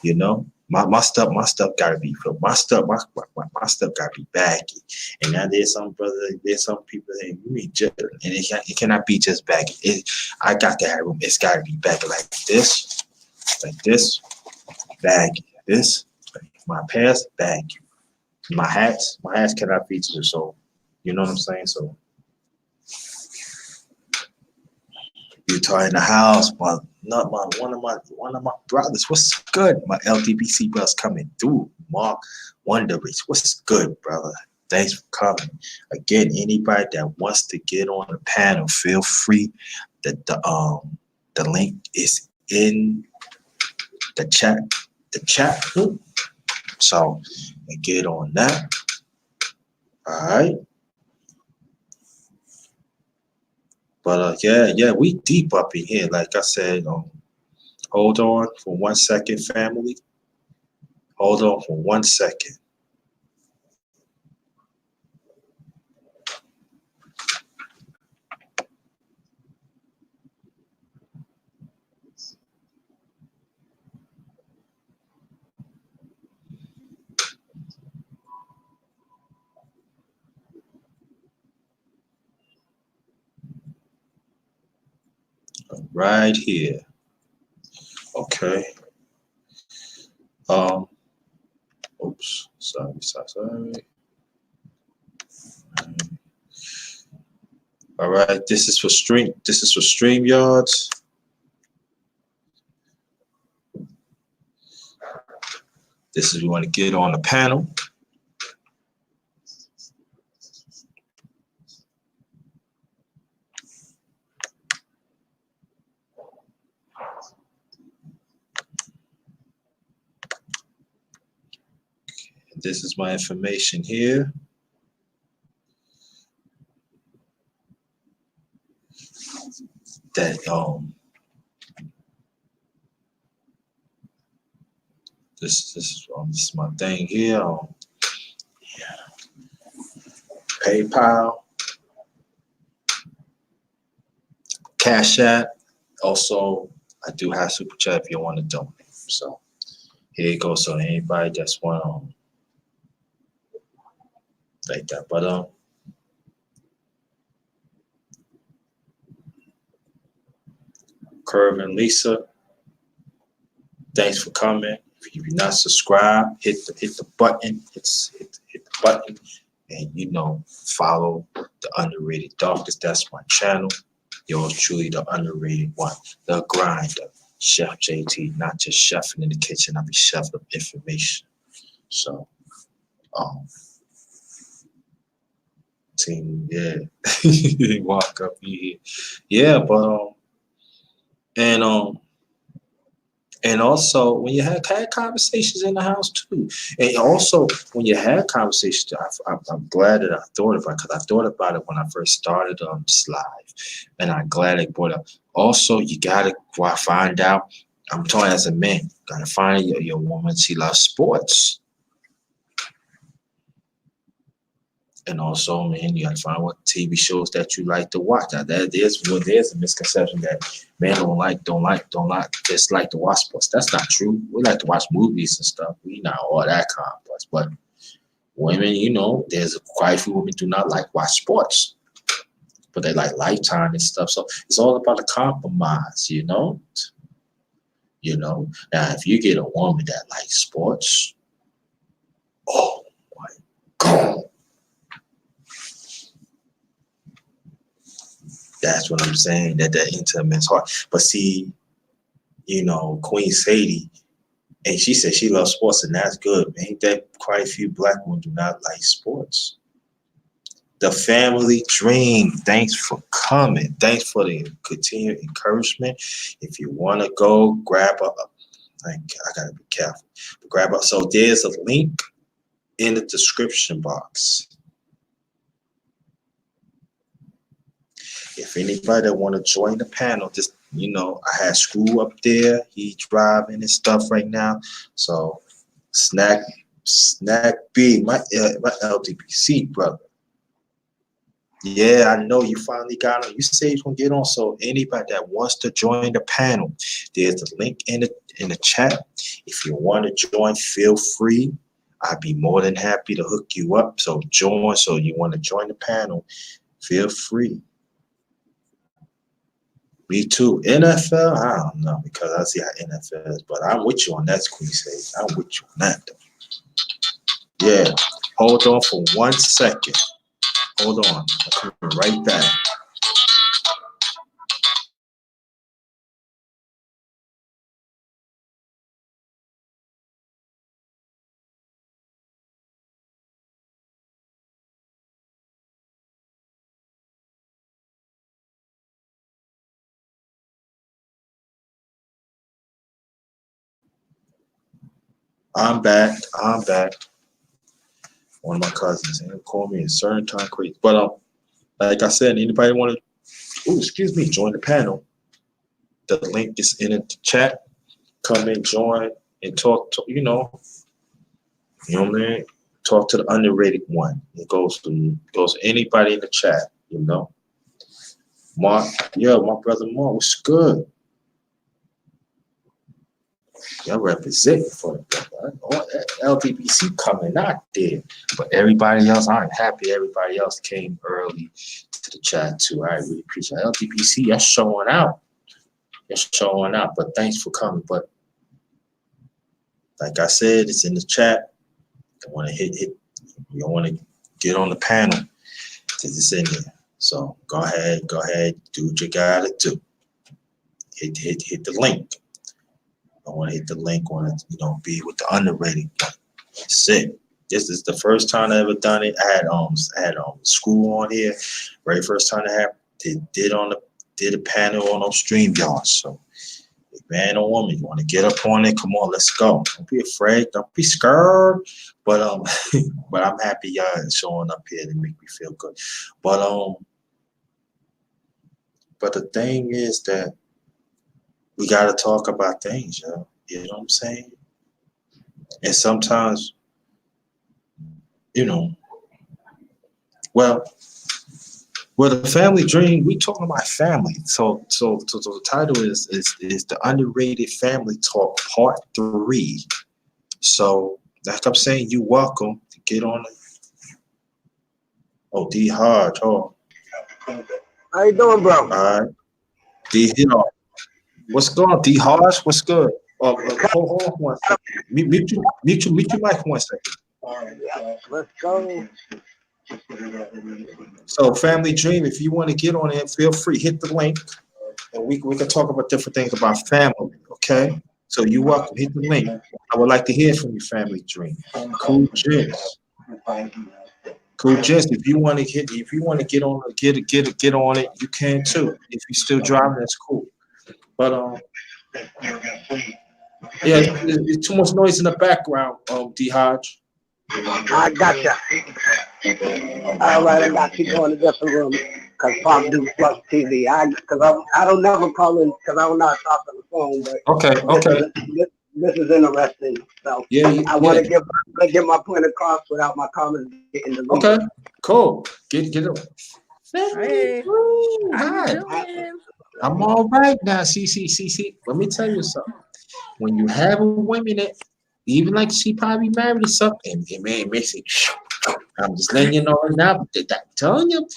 You know, my stuff gotta be filled. My stuff gotta be baggy. And now there's some people that you mean just, and it cannot be just baggy. I got to have room. It's gotta be baggy like this, baggy. This, my pants, baggy. My hats cannot feature. So, you know what I'm saying? So. You in the house, one of my brothers. What's good? My LDBC brothers coming through. Mark Wonderich. What's good, brother? Thanks for coming. Again, anybody that wants to get on the panel, feel free. The link is in the chat. So get on that. All right. But yeah, we deep up in here. Like I said, hold on for 1 second, family. Hold on for 1 second. Right here. Okay. Oops. Sorry. All right. This is for StreamYards. This is we want to get on the panel. This is my information here. That this is my thing here. PayPal, Cash App. Also, I do have Super Chat if you want to donate. So here you go. So anybody that's want like that. But Curve and Lisa, thanks for coming. If you're not subscribed, hit the button. Hit the button, and follow the Underrated Darkness. That's my channel. Yours truly, the underrated one, the grinder, Chef JT. Not just chefing in the kitchen. I be chef of information. So, team, yeah, walk up here, yeah, but and and also when you had conversations in the house too, and also when you had conversations, I'm glad that I thought about it because I thought about it when I first started Live, and I'm glad I brought up. Also, you gotta find out. I'm talking as a man, gotta find your woman. She loves sports. And also, man, you gotta find what TV shows that you like to watch. Now, there's a misconception that men just like to watch sports. That's not true. We like to watch movies and stuff. We not all that complex. But women, there's quite a few women do not like watch sports, but they like Lifetime and stuff. So it's all about a compromise. Now, if you get a woman that likes sports, oh my God. That's what I'm saying, that intimate's hard. But see, Queen Sadie, and she said she loves sports, and that's good. Ain't that quite a few black women do not like sports? The family dream. Thanks for coming. Thanks for the continued encouragement. If you want to go, grab up. I gotta be careful. But grab up. So there's a link in the description box. If anybody that want to join the panel, just I had Screw up there. He driving and stuff right now. So Snack B, my LDPC brother. Yeah, I know you finally got on. You say you're gonna get on. So anybody that wants to join the panel, there's a link in the chat. If you want to join, feel free. I'd be more than happy to hook you up. So join. So you want to join the panel, feel free. Me too. NFL, I don't know because I see how NFL is, but I'm with you on that, Queen Sage. I'm with you on that, though. Yeah. Hold on for 1 second. Hold on. I'm coming right back. I'm back. One of my cousins called me a certain time crazy. But like I said, anybody want to join the panel. The link is in the chat. Come in, join, and talk to what I mean? Talk to the underrated one. It goes to anybody in the chat, Mark, my brother Mark, what's good? Y'all representing for the brother. LDBC coming out there. But everybody else, I'm happy everybody else came early to the chat too. I really appreciate it. LDBC, you're showing out. But thanks for coming. But like I said, it's in the chat. You want to hit. You want to get on the panel. It's in there. So go ahead, do what you gotta do. Hit the link. I want to hit the link. Want to be with the underrated one. That's it. This is the first time I ever done it. I had School on here. Very first time I did a panel on StreamYard. So man or woman, you want to get up on it? Come on, let's go. Don't be afraid. Don't be scared. But but I'm happy y'all showing up here to make me feel good. But the thing is that we got to talk about things, yo. You know what I'm saying? And sometimes, well, the family dream. We talking about family. So the title is the Underrated Family Talk Part 3. So like I'm saying, you welcome to get on it. Oh, D Hodge. Oh, How you doing, bro? all right. D Hodge. What's going on, D Hodge? What's good? Hold on one second. Mute your mic 1 second. Let's go. So, Family Dream, if you want to get on it, feel free. Hit the link, and we can talk about different things about family. Okay. So you welcome. Hit the link. I would like to hear from you, Family Dream. Cool Gents. Cool Gents. If you want to get on it, you can too. If you're still driving, that's cool. But yeah, it's too much noise in the background. D Hodge. I gotcha. All right, I got you going to different room. Cause Pop do plus TV. I don't never call in because I don't know how to talk on the phone. But Okay. This is interesting. So Yeah. I want to get my point across without my comments getting deleted. Okay. Cool. Get it. Hey, how you Hi. doing? I'm all right now. See. Let me tell you something. When you have a woman that, even like she probably married or something, and man, makes it. I'm just letting you know now. I'm telling you,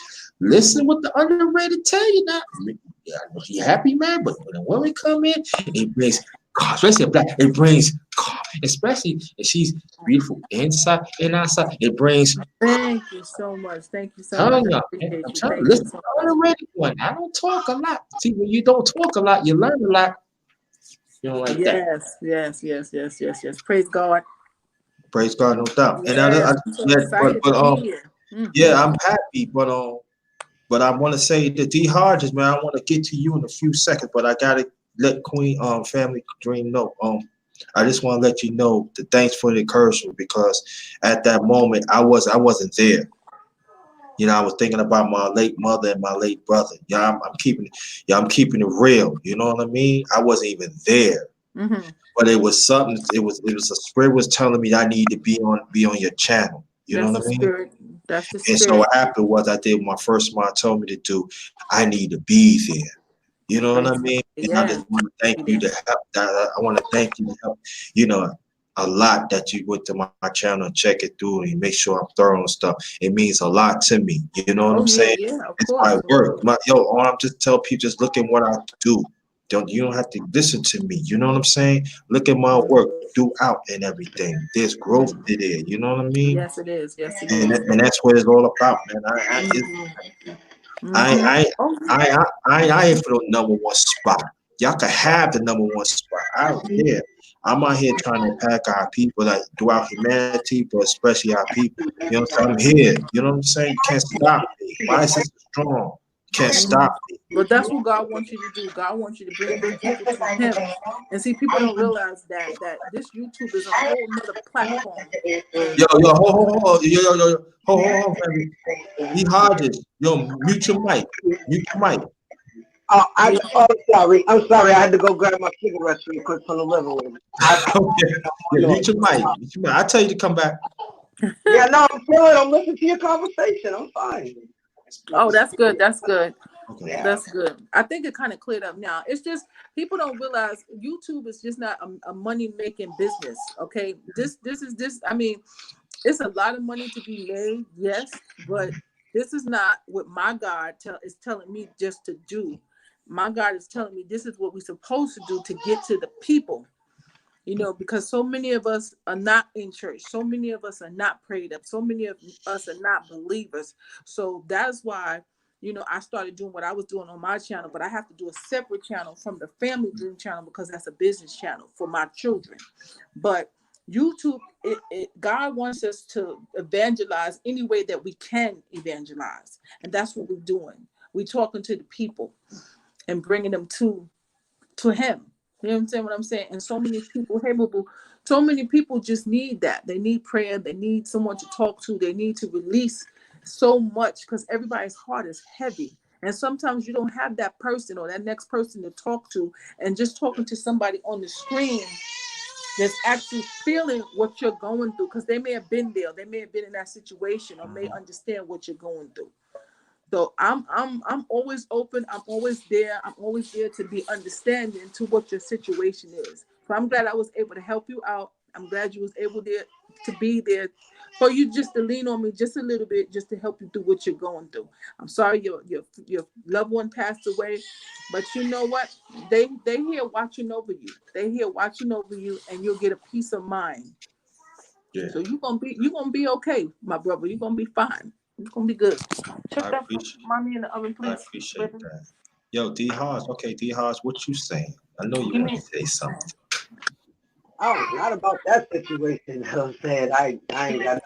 listen what the underrated tell you now. Yeah, I know she happy man, but when a woman come in, it brings, especially a black, it brings, especially if she's beautiful inside and outside, it brings. Thank you so much. Thank you so Telling much. you, I appreciate I'm you. telling you, Thank you listen to so the much. underrated one. I don't talk a lot. See, when you don't talk a lot, you learn a lot. You know, like that. Yes. Praise God. Praise God, no doubt. And Yes, I'm so excited to be here. yeah, I'm happy, but I want to say the D Hodges, man. I want to get to you in a few seconds, but I gotta let Queen Family Dream know. I just want to let you know the thanks for the encouragement because at that moment I wasn't there. You know, I was thinking about my late mother and my late brother. Yeah, I'm keeping it real. You know what I mean? I wasn't even there. Mm-hmm. But it was something. It was a spirit was telling me I need to be on your channel. You know That's what the I mean? spirit. That's the And so spirit. what happened was I did what my first mom told me to do. I need to be there. You know what I Praise God. mean? And I Yes. just want to thank you to help. I want to thank you to help. You know, a lot that you went to my channel and check it through and make sure I'm thorough and stuff. It means a lot to me. You know what I'm saying? Of It's course. my work. All I'm just tell people just look at what I do. You don't have to listen to me. You know what I'm saying? Look at my work throughout and everything. There's growth there. You know what I mean? Yes, it is. Yes, it And is. and that's what it's all about, man. I Oh, I ain't for the number one spot. Y'all can have the number one spot. I don't care. I'm out here trying to impact our people, like throughout humanity, but especially our people. You know what I'm saying? I'm here. You know what I'm saying? You can't stop me. My sister strong. You can't stop me. but that's what God wants you to do. God wants you to bring people to Him. And see, people don't realize that this YouTube is a whole nother platform. Hold, baby. He Hodges. Yo, mute your mic. Mute your mic. I'm sorry. I'm sorry. I had to go grab my cigarettes real quick from the living room. Okay. Yeah, mute your mic. Mute your mic. I tell you to come back. Yeah, no, I'm good. I'm listening to your conversation. I'm fine. Oh, that's good. That's good. Okay. That's good. I think it kind of cleared up now. It's just people don't realize YouTube is just not a money making business. Okay, this. I mean, it's a lot of money to be made, yes, but this is not what my God is telling me just to do. My God is telling me this is what we're supposed to do to get to the people. You know, because so many of us are not in church. So many of us are not prayed up. So many of us are not believers. So that's why, you know, I started doing what I was doing on my channel, but I have to do a separate channel from the Family Dream channel because that's a business channel for my children. But YouTube, God wants us to evangelize any way that we can evangelize. And that's what we're doing. We're talking to the people and bringing them to Him. You know what I'm saying? And so many people, hey, boo, so many people just need that. They need prayer. They need someone to talk to. They need to release so much because everybody's heart is heavy. And sometimes you don't have that person or that next person to talk to. And just talking to somebody on the screen that's actually feeling what you're going through because they may have been there. They may have been in that situation or may understand what you're going through. So I'm always open. I'm always there. I'm always there to be understanding to what your situation is. So I'm glad I was able to help you out. I'm glad you was able to be there for you just to lean on me just a little bit, just to help you through what you're going through. I'm sorry your loved one passed away, but you know what? They here watching over you. They here watching over you, and you'll get a peace of mind. Yeah, So you're gonna be okay, my brother. You're gonna be fine. You're gonna be good. Check I that for appreciate mommy in the oven, I please. appreciate Baby. that. Yo, D Hodge. Okay, D Hodge, what you saying? I know you Give want me. to say something. Oh, not about that situation. You know what I'm saying? I ain't got,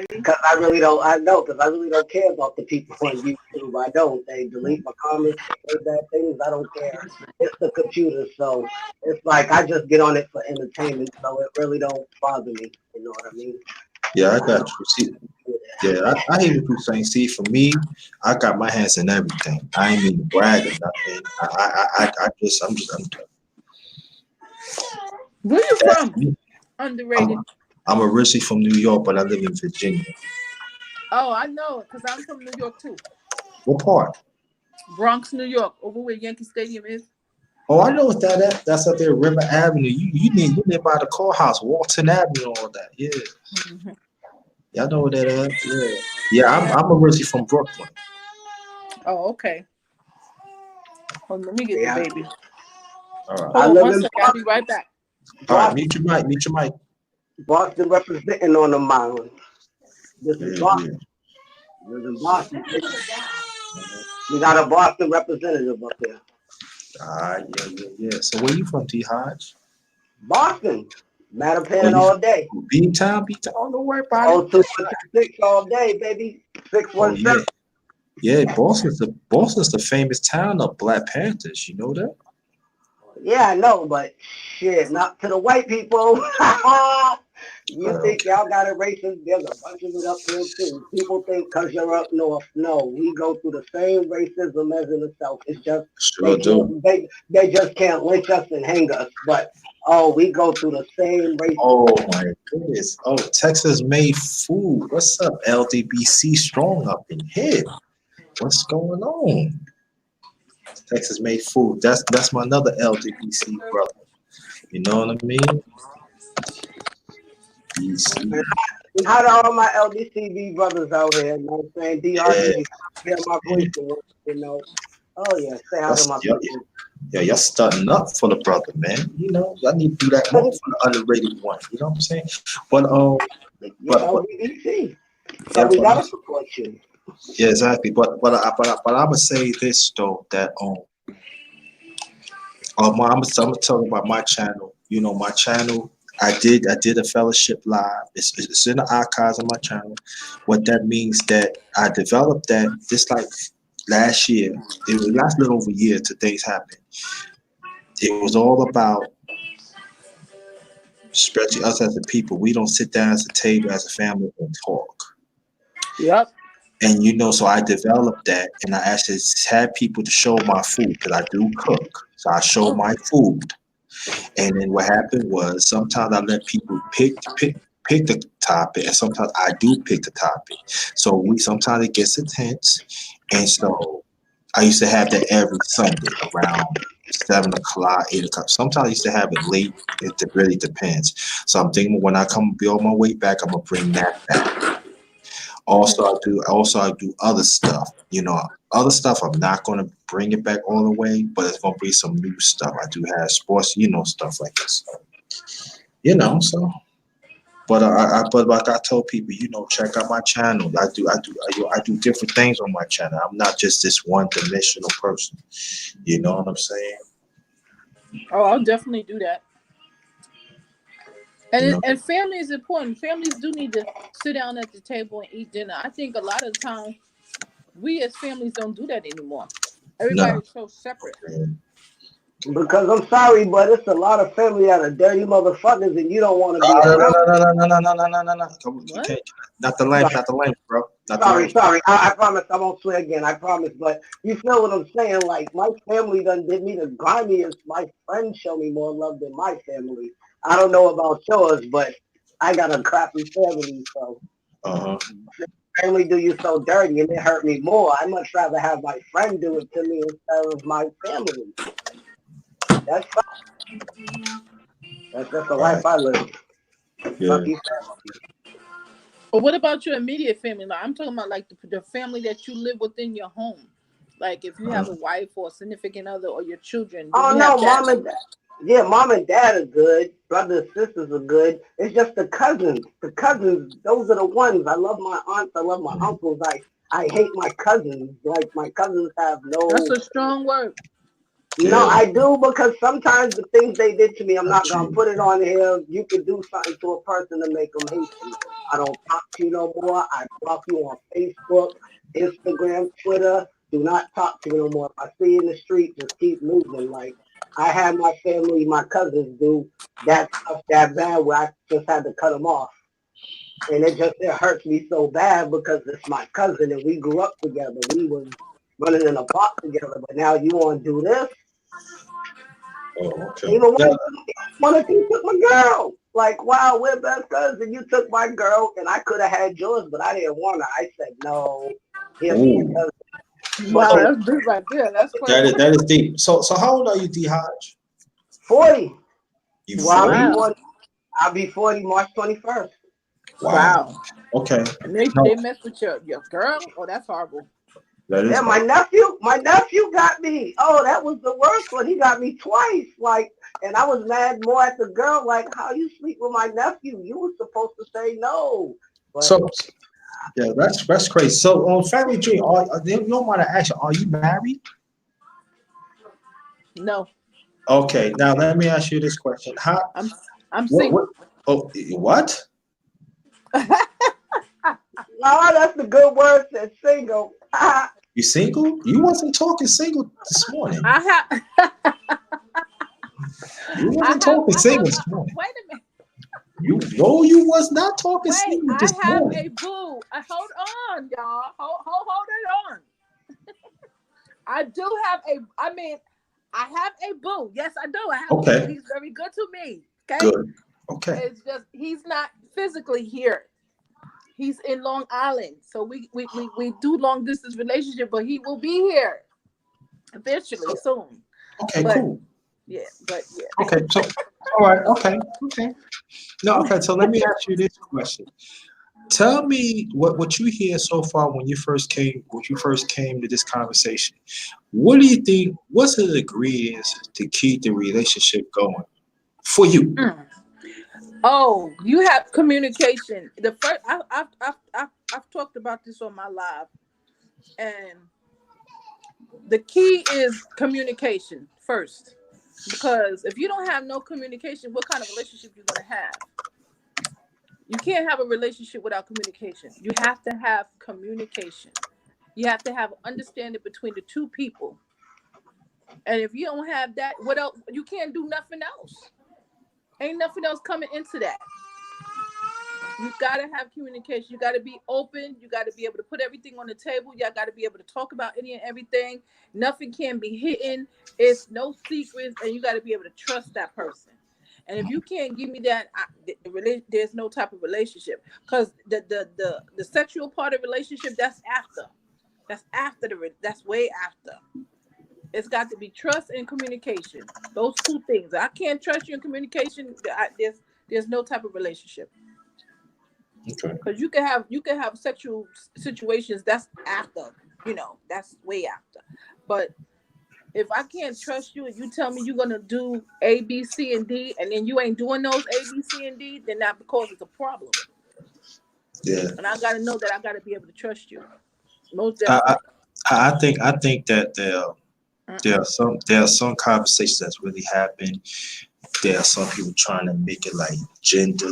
because I really don't, I know, because I really don't care about the people on YouTube. I don't. They delete my comments, they say bad things. I don't care. It's the computer, so it's like I just get on it for entertainment, so it really don't bother me. You know what I mean? Yeah, I I got don't you. See, do yeah, I hear what you're saying. See, for me, I got my hands in everything. I ain't mean to brag or nothing. I'm Where you that's from? me. Underrated. I'm, I'm originally from New York, but I live in Virginia. Oh, I know, because I'm from New York too. What part? Bronx, New York, over where Yankee Stadium is. Oh, I know what that is. That's up there, River Avenue. You live by the courthouse, Walton Avenue, all that. Yeah, Mhm. y'all know what that is. Yeah, yeah. Yeah. I'm originally from Brooklyn. Oh, okay. Hold on, let me get the Yeah, baby. All right, Hold I on live one in second. I'll be right back. all right. Boston, Mute your mic. Mute your mic. Boston representing on the mound. This is Yeah, Boston. yeah. Live in Boston. Mhm. We got a Boston representative up there. All right, yeah, yeah, yeah. So where you from, T Hodge? Boston. Oh, Mattapan you all day. from B-Town? B-Town? Oh, don't worry about it. Oh, 2126 all day, baby. Oh 617. yeah, yeah. Boston's the famous town of Black Panthers. You know that? Yeah, I know, but shit, not to the white people. You think Okay, y'all got it racist? There's a bunch of it up here too. People think because you're up north. No, we go through the same racism as in the south. It's just sure do. they just can't lynch us and hang us. But oh, we go through the same racism. Oh my goodness. Oh, Texas made food. What's up, LDBC strong up in here? What's going on? Texas made food. That's my another LDBC brother. You know what I mean? BC. And how to all my LDCB brothers out here? You know what I'm saying? DR, Yeah, if you hear my yeah. voice, you know. Oh yeah, say hi to That's my yeah, people. yeah, y'all starting up for the brother, man. You know, y'all need to do that more for the underrated one. You know what I'm saying? But You're but LDBC, so yeah, we gotta support you. yeah, exactly. But I'm gonna say this though that I'm gonna talk about my channel. You know, my channel. I did a fellowship live. It's in the archives of my channel. What that means that I developed that just like last year. It was last little over a year till things happened. It was all about, especially us as a people. We don't sit down as a table as a family and talk. Yep. And you know, so I developed that, and I actually had people to show my food because I do cook. So I show my food. And then what happened was sometimes I let people pick the topic, and sometimes I do pick the topic. So we sometimes it gets intense, and so I used to have that every Sunday around 7 o'clock, 8 o'clock. Sometimes I used to have it late. It really depends. So I'm thinking when I come be on my way back, I'm gonna bring that back. Mhm. Also I do other stuff. You know, other stuff I'm not gonna bring it back all the way, but it's gonna be some new stuff. I do have sports, you know, stuff like this. You know, so but but like I told people, you know, check out my channel. I do different things on my channel. I'm not just this one dimensional person. You know what I'm saying? Oh, I'll definitely do that. You know, And family is important. Families do need to sit down at the table and eat dinner. I think a lot of the time we as families don't do that anymore. no. Everybody's so separate. Because I'm sorry, but it's a lot of family that are dirty motherfuckers, and you don't want to be No, no, around. no, no, no, no, no, no, no, no, no. You What? can't. Not the length, bro. Not the length. Sorry. I promise I won't swear again. I promise. But you feel what I'm saying? Like my family done did me the grimiest. My friends show me more love than my family. I don't know about yours, but I got a crappy family, so Uh huh. family do you so dirty, and it hurt me more. I much rather have my friend do it to me instead of my family. That's that's just the All right. life I live. Yeah. Fuck you. But what about your immediate family? Like, I'm talking about like the family that you live within your home. Like if you have a wife or a significant other or your children, do Oh you no, have that? mom and dad. Yeah, mom and dad are good. Brothers and sisters are good. It's just the cousins. The cousins, those are the ones. I love my aunts. I love my uncles. I hate my cousins. Like my cousins have That's no. a strong word. No, Yeah, I do because sometimes the things they did to me, I'm not got gonna you. put it on here. You could do something to a person to make them hate you. I don't talk to you no more. I block you on Facebook, Instagram, Twitter. Do not talk to me no more. If I see you in the street, just keep moving. Like I had my family, my cousins do that stuff that bad where I just had to cut them off, and it hurts me so bad because it's my cousin and we grew up together. We was running in a block together, but now you want to do this? Oh, okay. Even Yeah, one of you took my girl. Like, wow, we're best cousins. You took my girl, and I could have had yours, but I didn't want her. I said no. Give me your ooh, cousin. But Wow, so that's big right there. That's that crazy. is deep. So how old are you, D Hodge? 40. You Well, 40? Wow. I'll be 40 March 21st. Wow. Wow. Okay. And they No, mess with your girl? Oh, that's horrible. that Yeah, is hard. my nephew got me. Oh, that was the worst one. He got me twice. Like, and I was mad more at the girl. Like, how you sleep with my nephew? You were supposed to say no. But So yeah, that's crazy. So on Family Tree, they don't want to ask you, are you married? No, Okay, now let me ask you this question. How I'm I'm what single. oh what? no, that's the good word. Said single. You single? You wasn't talking single this morning. I have You wasn't talking single this morning. wait a minute. You was not talking Wait, single I this have a morning. boo. Hold on, y'all. Hold it on. I do have a. I mean, I have a boo. Yes, I do. I have a boo. Okay, He's very good to me. Okay, good. Okay. it's just he's not physically here. He's in Long Island, so we do long distance relationship, but he will be here eventually So soon. okay, But cool. yeah, but yeah. Okay, so all right, okay. No, okay, so let me ask you this question. Tell me what you hear so far when you first came to this conversation. What do you think? What's the ingredients to keep the relationship going for you? Mm. Oh, you have communication. The first I've talked about this on my live, and the key is communication first. Because if you don't have no communication, what kind of relationship you're gonna have? You can't have a relationship without communication. You have to have communication. You have to have understanding between the two people. And if you don't have that, what else? You can't do nothing else. Ain't nothing else coming into that. You gotta have communication. You gotta be open. You gotta be able to put everything on the table. You gotta be able to talk about any and everything. Nothing can be hidden. It's no secrets, and you gotta be able to trust that person. And if you can't give me that, there's no type of relationship. Because the sexual part of relationship, that's after. That's after that's way after. It's got to be trust and communication. Those two things. I can't trust you in communication. There's no type of relationship. Okay. Because you can have sexual situations that's after, that's way after. But if I can't trust you and you tell me you're gonna do A, B, C, and D, and then you ain't doing those A, B, C, and D, then that causes a problem. Yeah. And I gotta know that I gotta be able to trust you. Most I I, definitely. I think that Mm-mm. there are some conversations that's really happened. There are some people trying to make it like gender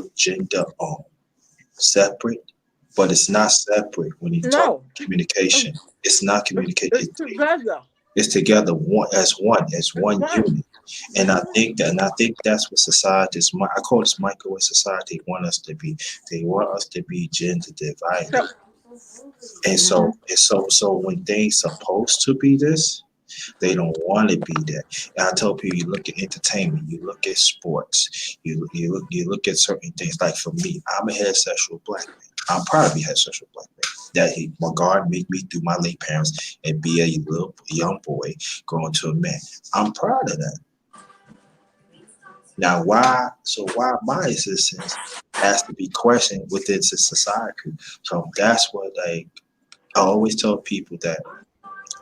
separate, but it's not separate when you talk No, communication. It's not communication. it's together. It's together as It's one one. unit. And I think that's what society is. I call this microwave society. Want us to be. They want us to be gender So, divided. And mhm. so when things supposed to be this, they don't want to be that. And I tell people, you look at entertainment, you look at sports, you look at certain things. Like for me, I'm a heterosexual black man. I'm proud to be a heterosexual black man. That my God made me through my late parents and be a little young boy growing to a man. I'm proud of that. Now, why? So why my existence has to be questioned within society? So that's what I always tell people that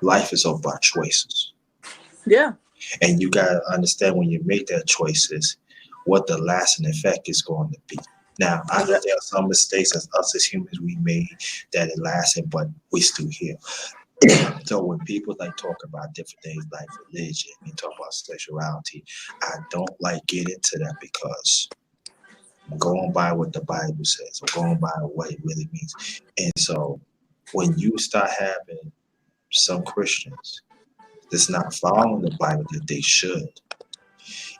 life is all about choices, Yeah. and you gotta understand when you make that choices, what the lasting effect is going to be. Now, I know there are some mistakes as us as humans we made that it lasted, but we still here. So when people like talk about different things like religion and talk about sexuality, I don't like get into that because I'm going by what the Bible says. I'm going by what it really means. And so when you start having some Christians that's not following the Bible that they should,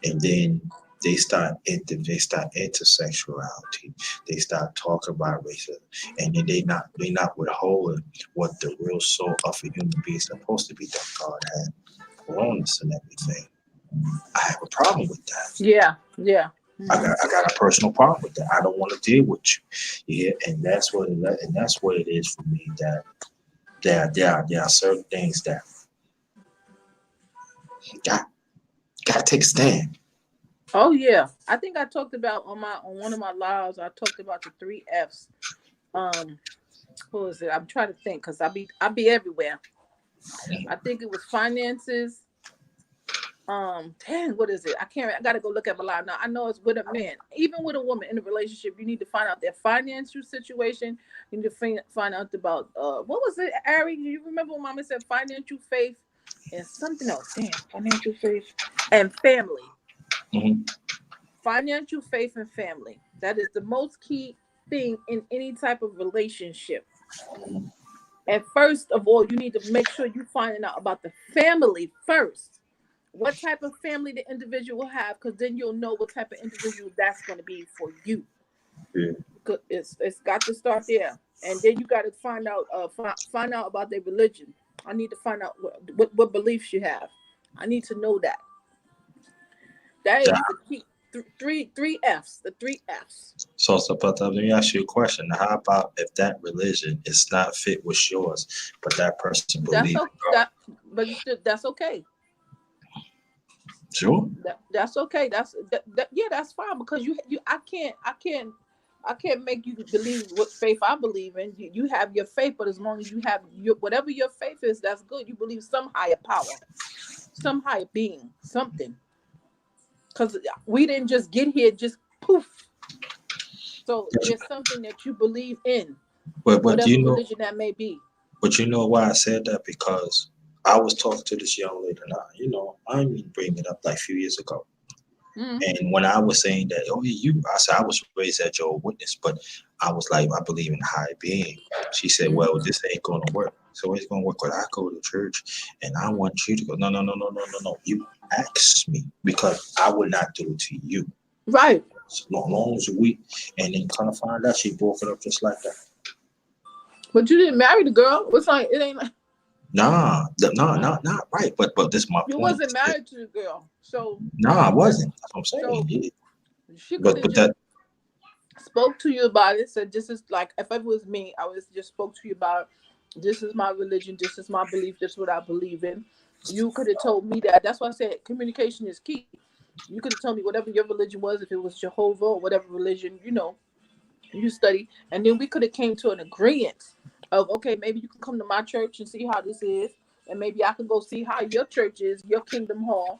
and then they start intersexuality, they start talking about racism, and then they not withholding what the real soul of a human being is supposed to be, that God had wrongness and everything. I have a problem with that. Yeah. Yeah. I got a personal problem with that. I don't want to deal with you. Yeah, and that's what it is for me. That there are certain things that got got to take a stand. Oh yeah. I think I talked about on one of my lives. I talked about the three F's. Um, what was it? I'm trying to think because I be everywhere. I think it was finances. Dang, what is it? I can't. I gotta go look at my life now. I know it's with a man, even with a woman in a relationship. You need to find out their financial situation. You need to find out about what was it, Ari? You remember when Mama said financial faith and something else? Damn, financial faith and family. Mhm. Financial faith and family. That is the most key thing in any type of relationship. And first of all, you need to make sure you finding out about the family first. What type of family the individual will have, because then you'll know what type of individual that's going to be for you. Yeah. It's got to start there, and then you got to find out find out about their religion. I need to find out what beliefs you have. I need to know that. That is the key. Three F's. The three F's. So, but let me ask you a question. How about if that religion is not fit with yours, but that person believes That's in okay. God? But you still, that's okay. Sure. That's okay. Yeah, that's fine because you I can't make you believe what faith I believe in. You have your faith, but as long as you have your whatever your faith is, that's good. You believe some higher power, some higher being, something. Because we didn't just get here just poof. So there's something that you believe in, But whatever you know, religion that may be. but you know why I said that? Because I was talking to this young lady, and I didn't even bring it up like a few years ago. Mm. And when I was saying that, oh yeah, I said I was raised at Jehovah's Witness, but I was like, I believe in high being. She said, Mm. well, this ain't gonna work. So it's gonna work when I go to church, and I want you to go. No, no, no, no, no, no, no. You ask me because I would not do it to you. Right. So long as we, and then kind of find out she broke it up just like that. But you didn't marry the girl. It's like it ain't like Nah, not right. But this is my you point. wasn't married to the girl. So Nah, I that's wasn't. That's what I'm saying. so Yeah. she could But have but just that spoke to you about it. Said this is like if it was me, I was just spoke to you about this is my religion, this is my belief, this is what I believe in. You could have told me that. That's why I said communication is key. You could have told me whatever your religion was, if it was Jehovah or whatever religion, you study, and then we could have came to an agreement of okay, maybe you can come to my church and see how this is, and maybe I can go see how your church is, your kingdom hall,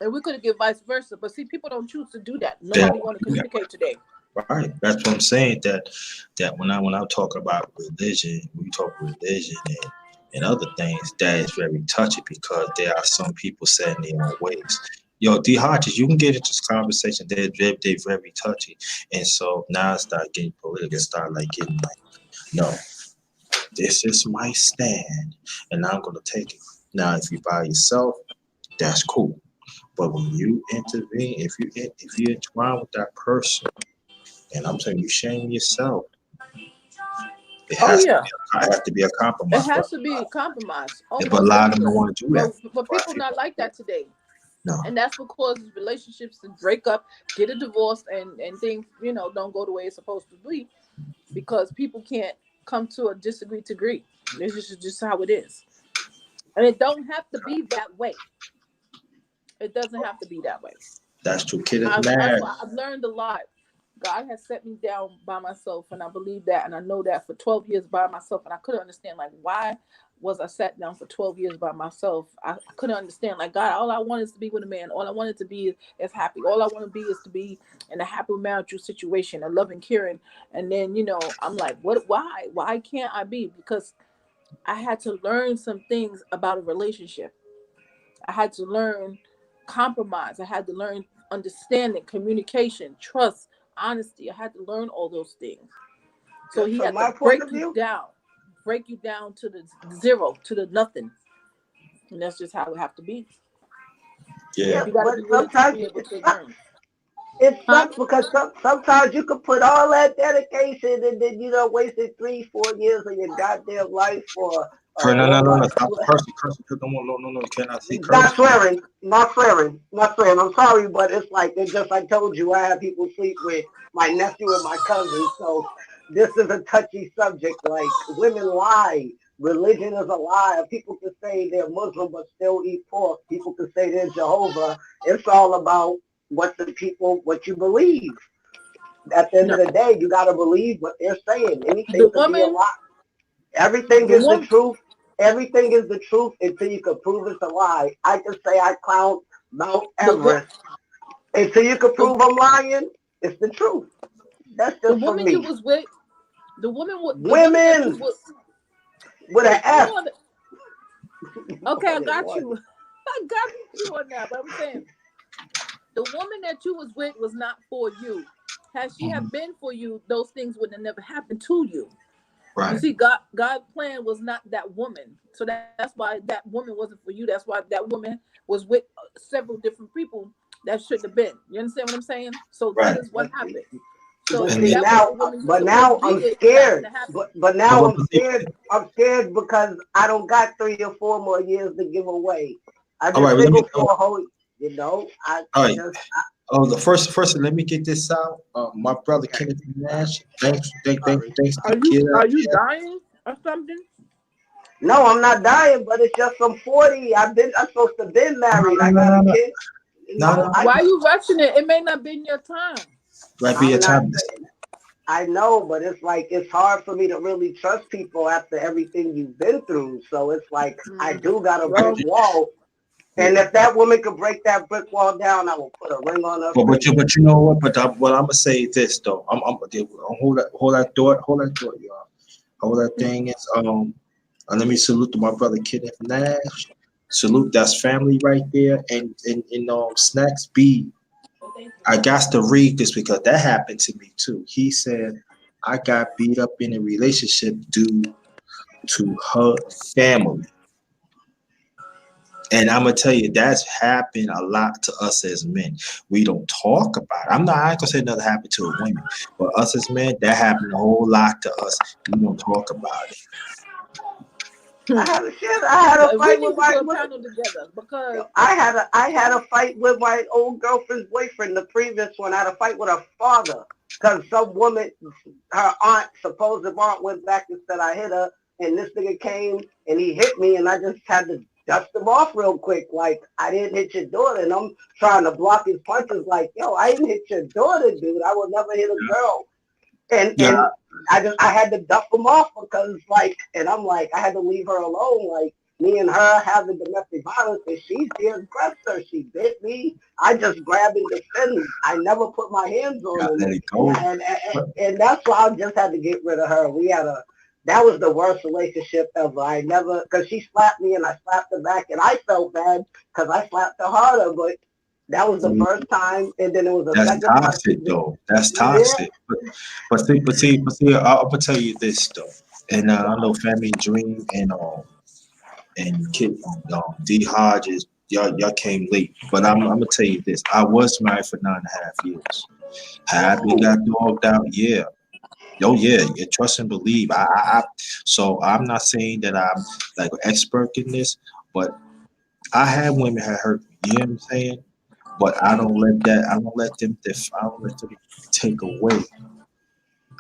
and we could have get vice versa. But see, people don't choose to do that. they Nobody don't want to do that. communicate today. Right. That's what I'm saying. That when I talk about religion, we talk religion and other things, that is very touchy because there are some people set in their own ways. Yo, D Hodges, you can get into this conversation. They're very touchy, and so now I start getting political. Start like getting like, no, this is my stand, and I'm gonna take it. Now, if you by yourself, that's cool. But when you intervene, if you entwine with that person, and I'm saying you shame yourself, it Oh has to yeah, be a it compromise. has to be a compromise. Oh, But a most lot of them don't definitely. want to do that. But Why people not people? like that today, No, and that's what causes relationships to break up, get a divorce, and things don't go the way it's supposed to be because people can't come to a disagree to agree. This is just how it is, and it don't have to be that way. It doesn't have to be that way. That's true. Kid is I've, mad. I've learned a lot. God has set me down by myself, and I believe that, and I know that for 12 years by myself, and I couldn't understand like why was I sat down for 12 years by myself. I couldn't understand like God. All I wanted is to be with a man. All I wanted to be is happy. All I want to be is to be in a happy marital situation, a loving, caring. And then I'm like, what? Why? Why can't I be? Because I had to learn some things about a relationship. I had to learn compromise. I had to learn understanding, communication, trust, honesty. I had to learn all those things. So he From had to my point of view, break you down to the zero, to the nothing. And that's just how it have to be. Yeah. yeah, You got to but be willing to sometimes be able to learn. it Huh? sucks because sometimes you could put all that dedication and then wasted 3-4 years of your goddamn life for No, no, one no, no. life. Stop the cursing. Cursing. No, no, no, no. You cannot say Not cursing. swearing, not swearing, not swearing. I'm sorry, but it's like it's just I told you I have people sleep with my nephew and my cousin, so this is a touchy subject. Like women lie, religion is a lie. People can say they're Muslim but still eat pork. People can say they're Jehovah. It's all about what you believe. At the end No. of the day, you got to believe what they're saying. The Anything could be a woman, lie. Everything the is the woman, truth. Everything is the truth until you can prove it's a lie. I can say I climbed Mount the, wo- Everest. Until you can the, prove I'm lying, it's the truth. That's the just for woman you me. was with, the woman that you Women was, with an you F. know, okay, I Only got one. you. I got you on that. But I'm saying the woman that you was with was not for you. Had she Mhm. have been for you, those things would have never happened to you. You Right. see, God's plan was not that woman. So that's why that woman wasn't for you. That's why that woman was with several different people that shouldn't have been. You understand what I'm saying? So this Right. is what But see, happened. So but if see And that was the now, woman you were but supposed to now be I'm with, that scared. wouldn't have happened. But now I'm see, scared. I'm scared because I don't got 3 or 4 more years to give away. I've all been right. Let me. single for a whole. All I right. just Oh, the first, let me get this out. My brother okay. Kenneth Nash. Sorry. Thanks to Are you get are out you here. dying or something? No, I'm not dying, but it's just I'm 40. I'm supposed to been No, married. no, I no, got no, a no, kid. no, no, I no. Why are you rushing it? It may not be in your time. Might be a I'm not time. saying I know, but it's like it's hard for me to really trust people after everything you've been through. So it's like I Mm. do got a brick Well, wall. And if that woman could break that brick wall down, I will put a ring on her finger. But you know what? But I'm gonna say this though. Hold that thought, y'all. Hold that thing is let me salute to my brother Kenneth Nash. Salute, that's family right there. And Snacks B. I got to read this because that happened to me too. He said I got beat up in a relationship due to her family. And I'm gonna tell you, that's happened a lot to us as men. We don't talk about it. I ain't gonna say nothing happened to a women, but us as men, that happened a whole lot to us. We don't talk about it. I had a we fight need with to do my a panel together because I had that a fight with my old girlfriend's boyfriend. The previous one, I had a fight with her father because some woman, her aunt, supposed aunt, went back and said I hit her, and this nigga came and he hit me, and I just had to dust him off real quick. Like I didn't hit your daughter, and I'm trying to block his punches. Like yo, I didn't hit your daughter, dude. I would never hit a girl. Yeah, And I had to duck them off because like, and I'm like, I had to leave her alone. Like me and her having domestic violence, and she's the aggressor. She bit me. I just grabbed and defended. I never put my hands on gotta them, let it go. and that's why I just had to get rid of her. That was the worst relationship ever. I never, because she slapped me and I slapped her back, and I felt bad because I slapped her harder, but. That was the first time, and then it was a That's second time. toxic though. That's Yeah, toxic. But see, I'm gonna tell you this though. And I know Family Dream and Kid D Hodges, y'all came late. But I'm gonna tell you this. I was married for 9.5 years. Happy got dogged out, yeah. Oh yeah, yeah, trust and believe. So I'm not saying that I'm like an expert in this, but I had women that hurt me. You know what I'm saying? But I don't let them take away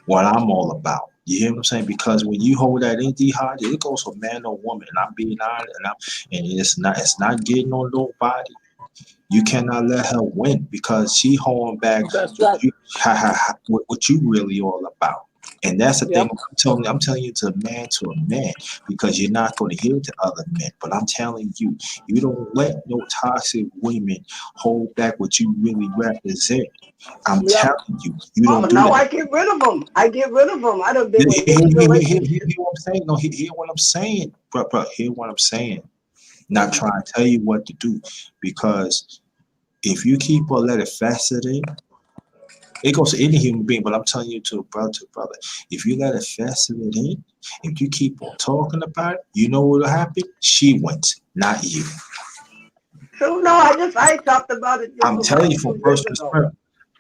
what I'm all about. You hear what I'm saying? Because when you hold that ND hard, it goes for man or woman. And I'm being honest, and it's not getting on nobody. You cannot let her win because she holding back That's what right. you, what you really all about. And that's the thing Yep. I'm telling you to a man, because you're not going to hear to other men. But I'm telling you, you don't let no toxic women hold back what you really represent. I'm Yep. telling you, you Oh don't do no, that. I get rid of them. I get rid of them. I done been in many relationships. Hear what I'm saying? No, hear what I'm saying, bro. Hear what I'm saying. Not trying to tell you what to do, because if you keep on letting it fester in, it goes to any human being. But I'm telling you to brother, if you let it fester it in, if you keep on talking about it, you know what'll happen? She wins, not you. So no, I talked about it just I'm about telling you from 2 years personal ago. experience.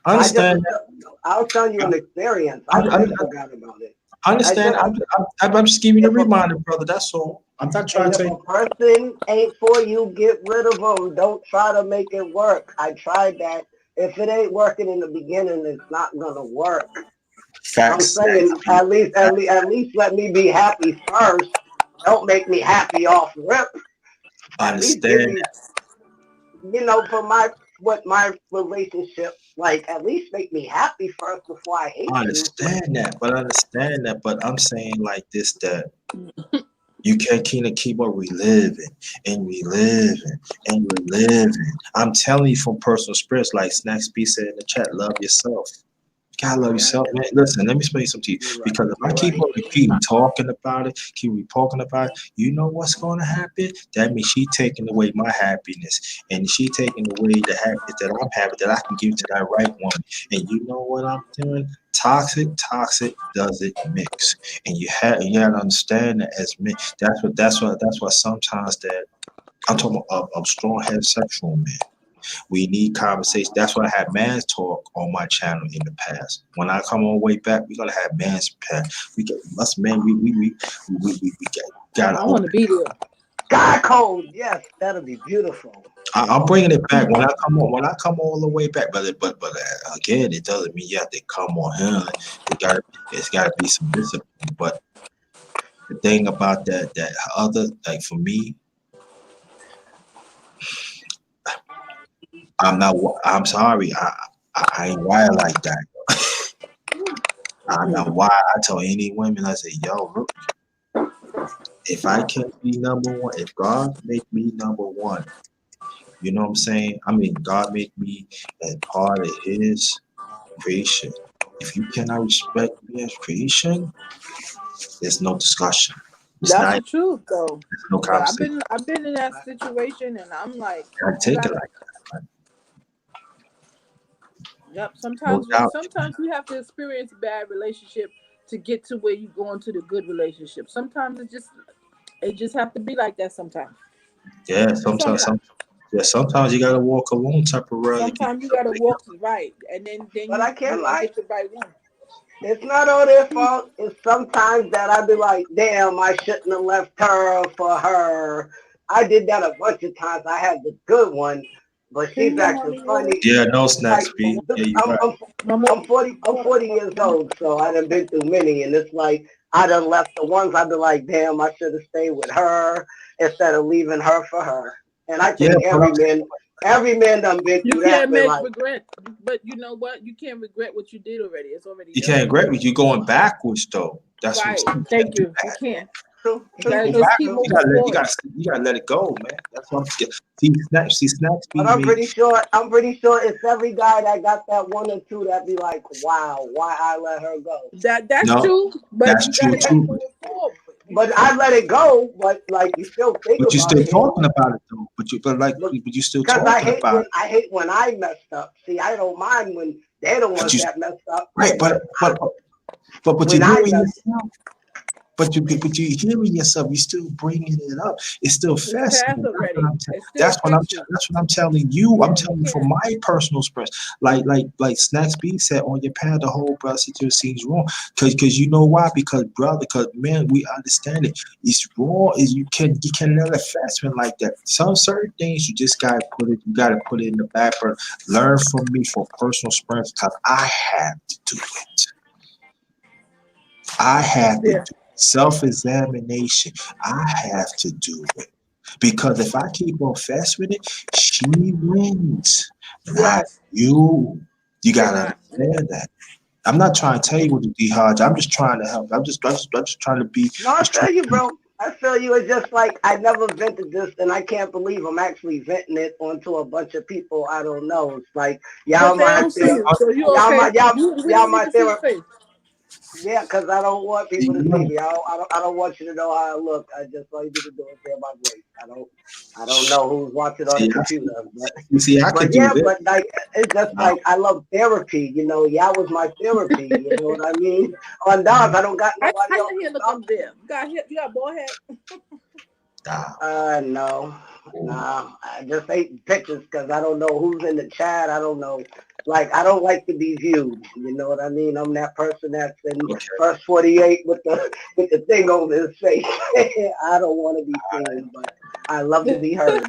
I I just was, understand that. I was telling you an experience. I, I I, been forgot about it. I I understand. said I'm just giving you a if a reminder, brother. That's all. I'm not and trying to if tell a you person ain't for you, get rid of them. Don't try to make it work. I tried that. If it ain't working in the beginning, it's not gonna work. I'm facts. saying at least let me be happy first. Don't make me happy off rip. I At least give understand. me, for my relationship, like at least make me happy first before I hate I you. understand that, but I'm saying like this, that you can't keep on reliving and reliving and reliving. I'm telling you from personal experience, like Snacks B said in the chat, love yourself. You gotta love Yeah, yourself, man. Listen, let me explain something to you. you're right. Because if I You're keep right. on repeating, talking about it, keep talking about it, you know what's gonna happen? That means she taking away my happiness, and she taking away the happiness that I'm having, that I can give to that right woman. And you know what I'm doing? Toxic doesn't mix, and you have to understand that as men. That's what sometimes that I'm talking about a strong heterosexual man. We need conversation. That's why I had man's talk on my channel in the past. When I come on way back, we're gonna have man's past. We get us men. We got to I want open. to be there. Sky code. Yes, that'll be beautiful. I'm bringing it back when I come on. When I come all the way back, but again, it doesn't mean you have to come on here. It's got to be some discipline. But the thing about that other, like for me, I'm not. I'm sorry. I ain't wired like that. I'm not wired. I tell any women, I say, yo, look, if I can't be number one, if God make me number one, you know what I'm saying? I mean, God make me as part of His creation. If you cannot respect me as creation, there's no discussion. It's That's not. the truth, though. There's no But conversation. I've been in that situation, and I'm like, I you take it gotta. like that. Right? Yep. No doubt. Sometimes you have to experience a bad relationship to get to where you go into the good relationship. Sometimes it just have to be like that. Sometimes. Yeah. Sometimes. Sometimes you gotta walk alone temporarily. Sometimes you gotta walk right, and then But I you can't gonna lie. get the right one. It's not all their fault. It's sometimes that I be like, damn, I shouldn't have left her for her. I did that a bunch of times. I had the good one, but Can she's you get acting mommy water? funny. Yeah. No snacks, Like speed. Yeah, you're I'm right. I'm Mama, I'm 40 I'm water, 40 years mama. old, so I done been through many, and it's like I done left the ones I be like, damn, I should have stayed with her instead of leaving her for her. And I Yeah, think but every man done been You through that. can't But make like, regret, but you know what? You can't regret what you did already. It's already you done. can't agree with you going backwards though. That's what I'm Right. saying. You can't Thank do you. You that. can't. true, You true, gotta Go true, just back. keep true. moving forward. You gotta let it go, man. That's what I'm saying. See, snacks But beat me. I'm pretty sure it's every guy that got that one or two that be like, wow, why I let her go. That's No, true, but that's you true gotta keep too. moving forward. You But just I let it go, but like you still think But you about still it, and talking about it though. But you still because talking about it. I hate when I messed up. See, I don't mind when they're the But ones you that messed up, right, but but you when I hearing messed, yourself. But you hearing yourself. You still bringing it up. It's still it's festering. past already. It's still affects you. That's what I'm telling you. I'm Yeah, you telling you from can't. my personal experience. Like Snacks B said on your pad, the whole brother situation seems wrong. Cause you know why? Because man, we understand it. It's wrong. Is you can never fast like that. Some certain things you just gotta put it. You gotta put it in the back burner. Learn from me for personal experience because I have to do it. I have to Yeah. do self-examination. I have to do it. Because if I keep on fast with it, she wins. Not Yes, you. You gotta cannot. understand that. I'm not trying to tell you what to do, Hodge. I'm just trying to help. I'm just trying to be. No, I Just trying feel you, to, bro. I feel you. It's just like I never vented this, and I can't believe I'm actually venting it onto a bunch of people I don't know. It's like But y'all they my don't see ther- you, so you y'all okay. my y'all We y'all don't need my to see your therapist. face. Yeah, because I don't want see, people to see me. I don't want you to know how I look. I just all you need to do is hear my voice. I don't know who's watching on the see, computer, but I could do yeah, this. but like it's just Now, like I love therapy. Y'all was my therapy. You know what I mean? On dogs, I don't got How nobody else your to hair look talk under there? You got bald head? now, No, nah. I just hate pictures because I don't know who's in the chat. I don't know. Like, I don't like to be viewed. You know what I mean? I'm that person that's in okay. first 48 with the thing over his face. I don't want to be seen, but I love to be heard.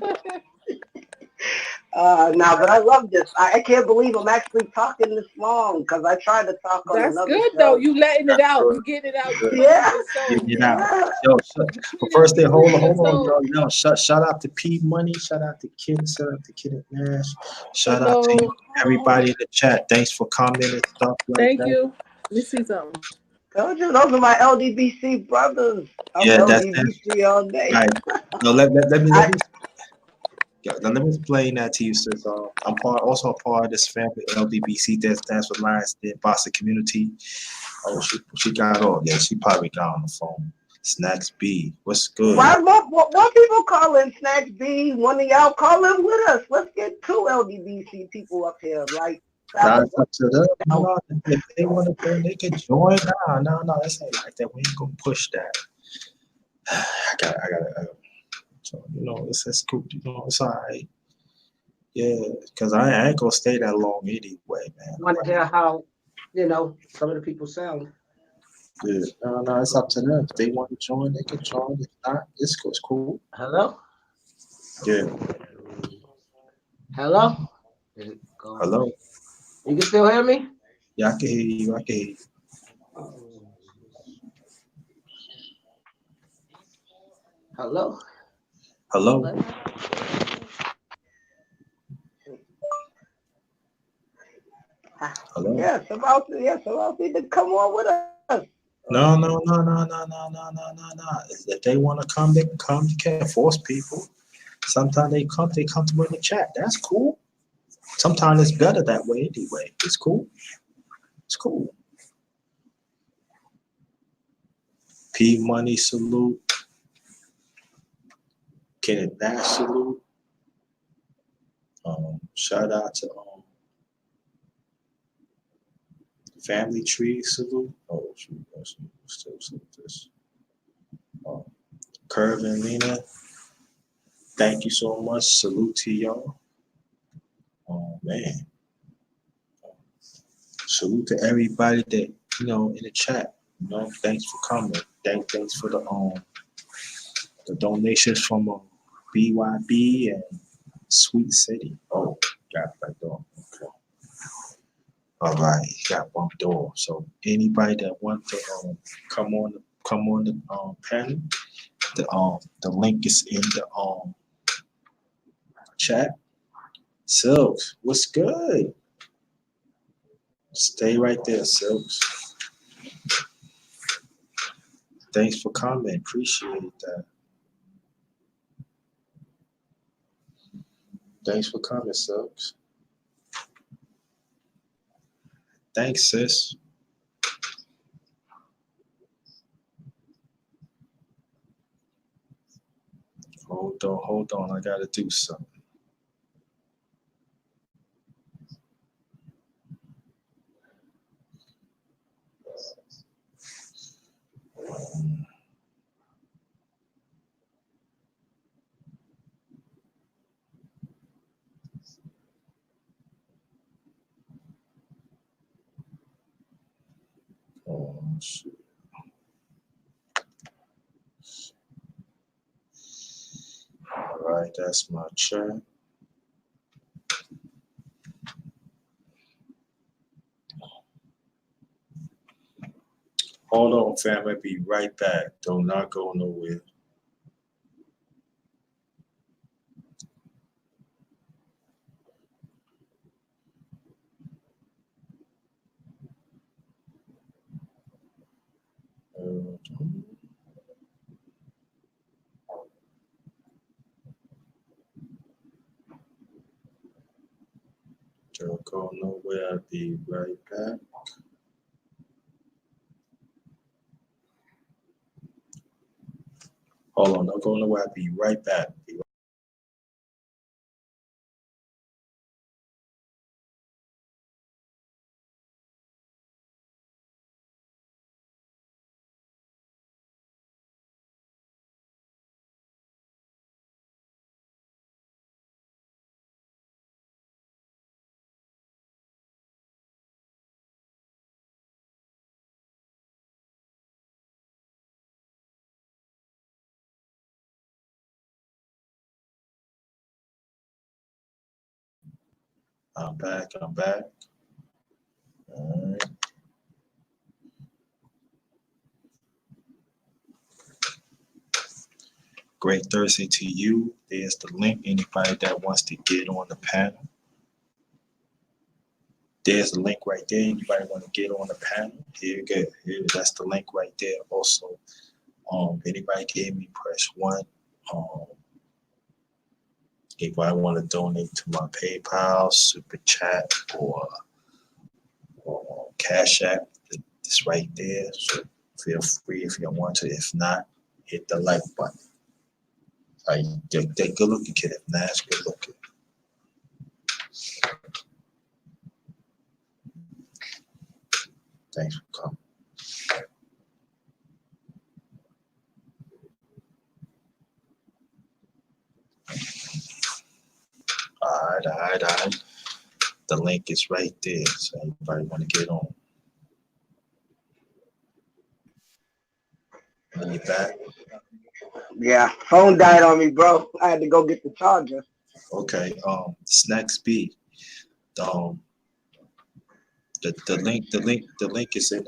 But I love this. I can't believe I'm actually talking this long because I tried to talk on That's another good though. show. You letting it That's out. good. You getting it out. You Good. cleaning Yeah, your soul. Getting it Yeah. out. yeah. Yo, but first thing, You cleaning your hold on, soul. yo. Shout out to P Money. Shout out to Kid. Shout out to Kid Nash. Shout out to Hello. everybody in the chat. Thanks for commenting and stuff like Thank that. you. Let me see something. Told you, those are my LDBC brothers. I'm Yeah, that's LDBC all day. right. No, let I, me yeah, now let me explain that to you, sis. Also a part of this family, LDBC, that stands for Lions Den Boston Community. Oh, she got on. Yeah, she probably got on the phone. Snacks B, what's good? why people calling Snacks B? One of y'all call in with us. Let's get two LDBC people up here. Like, Now have it's up to them. a, No, if they want to join, they can join. No, that's ain't like that. We ain't gonna push that. I got. So it's cool. It's all right. Yeah, because I ain't gonna stay that long anyway, man. want to hear how, some of the people sound. Yeah. No, it's up to them. If they want to join, they can join. If not, it's cool. It's cool. Hello? Yeah. Hello? Hello. You can still hear me? Yeah, I can hear you. I can hear you. Hello? Hello. Hello. Somebody need to come on with us. No. If they want to come, they can come. You can't force people. Sometimes they comfortable in the chat. That's cool. Sometimes it's better that way anyway. It's cool. It's cool. P Money salute. Kenneth Nash salute. Shout out to Family Tree salute. Oh, shoot, still salute this. Curve and Lena, thank you so much. Salute to y'all. Oh man. Salute to everybody that in the chat. Thanks for coming. Thanks for the donations from BYB and Sweet City. Oh, got that door. Okay. All right, got one door. So anybody that wants to come on the panel, the link is in the chat. Silks, what's good? Stay right there, Silks. Thanks for coming. Appreciate that. Thanks for coming, Silks. Thanks, sis. Hold on. I gotta do something. Oh, shit. All right, that's my chat. Hold on, fam. I'll be right back. Do not go nowhere. Don't go nowhere. I'll be right back. Hold on, don't go nowhere. I'll be right back. I'm back. I'm back. All right. Great Thursday to you. There's the link. Anybody that wants to get on the panel. There's the link right there. Anybody want to get on the panel? Here you go. Here, that's the link right there. Also, anybody gave me press 1. Anybody want to donate to my PayPal, Super Chat, or Cash App, it's right there. So feel free if you want to. If not, hit the like button. They're good looking kid. If not, it's good looking. Thanks for coming. All right. The link is right there. So anybody want to get on. Are you back? Yeah, phone died on me, bro. I had to go get the charger. Okay. Snacks B. The link is in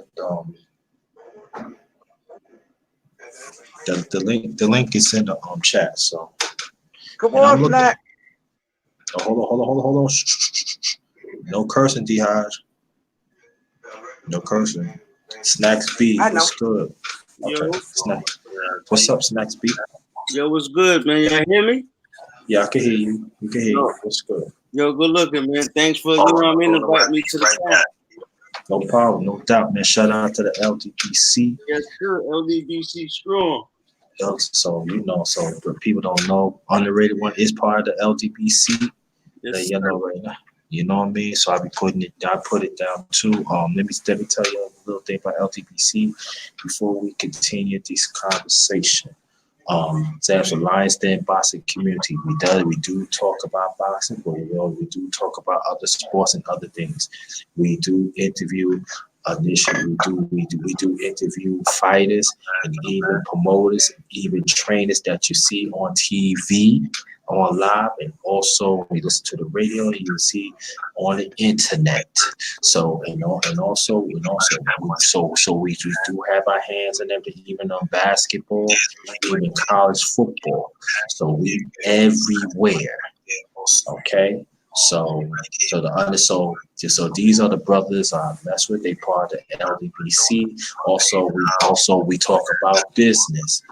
the link is in the chat. So Come and I'm on, looking. Snack. Oh, hold on. Shh. No cursing, D-Hodge. No cursing. Snacks B, I know. what's good? Okay, Yo, Snacks. What's up, Snacks B? yo, what's good, man? Y'all hear me? Yeah, I can hear you. We can hear you. No. What's good? Yo, good looking, man. Thanks for inviting me to the chat. No problem, no doubt, man. Shout out to the LDPC. Yes, sir. LDBC strong. So so the people don't know, Underrated One is part of the LDPC. Yes, You know right now. You know what I mean? So I put it down too. Let me tell you a little thing about LDPC before we continue this conversation. There's a Lions Den boxing community. We do talk about boxing, but we do talk about other sports and other things. We do interview initially. We do interview fighters and even promoters, even trainers that you see on TV, on live, and also we listen to the radio. And you see on the internet. So we do have our hands in everything, even on basketball, even college football. So we everywhere. Okay. So these are the brothers I mess with. They part of the LDPC. Also we talk about business.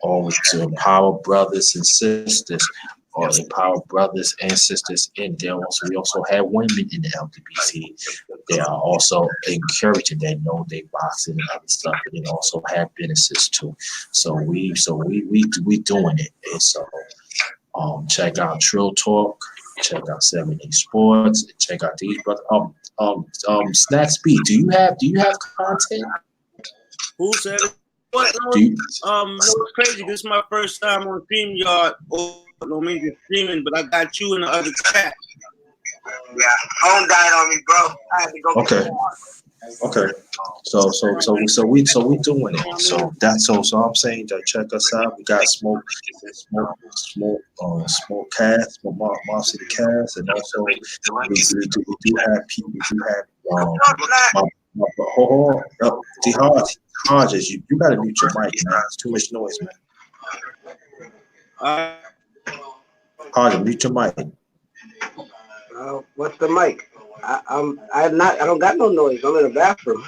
Always to empower brothers and sisters, or empower brothers and sisters in there. We also have women in the LDPC. They are also encouraging. They know they boxing and other stuff, but they also have businesses too. So we doing it. And so check out Trill Talk, check out 7A Sports, check out these brothers. Snacks B, do you have content? Who said it? What? It's crazy. This is my first time on StreamYard. No mean just streaming, but I got you in the other chat. Yeah, phone died on me, bro. I had to go. Okay. So we doing it. So I'm saying that check us out. We got smoke cast, smoke Mob City cast, and also we do have people. We do have hold on, Hodges, you gotta mute your mic, man. It's too much noise, man. Hodges, mute your mic. What's the mic? I don't got no noise. I'm in the bathroom.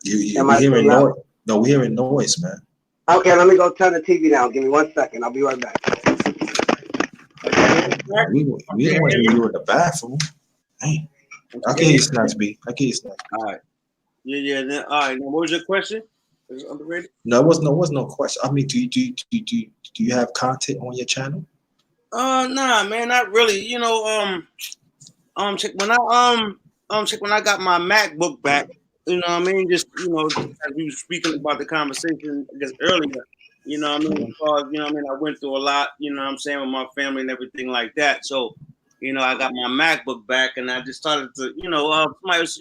We hearing noise. No, we hearing noise, man. Okay, let me go turn the TV down. Give me 1 second. I'll be right back. We don't want to hear you in the bathroom. Hey, I can hear you, Snacks B. I can hear you, Snacks B. All right. Yeah. Then, all right. Now, what was your question? Is it underrated? No, it was no question. I mean, do you have content on your channel? Nah, man, not really. You know, check when I got my MacBook back. You know what I mean? Just as we were speaking about the conversation, I guess earlier. You know what I mean? Because, you know what I mean? I went through a lot. You know what I'm saying, with my family and everything like that. So, I got my MacBook back, and I just started to, somebody was,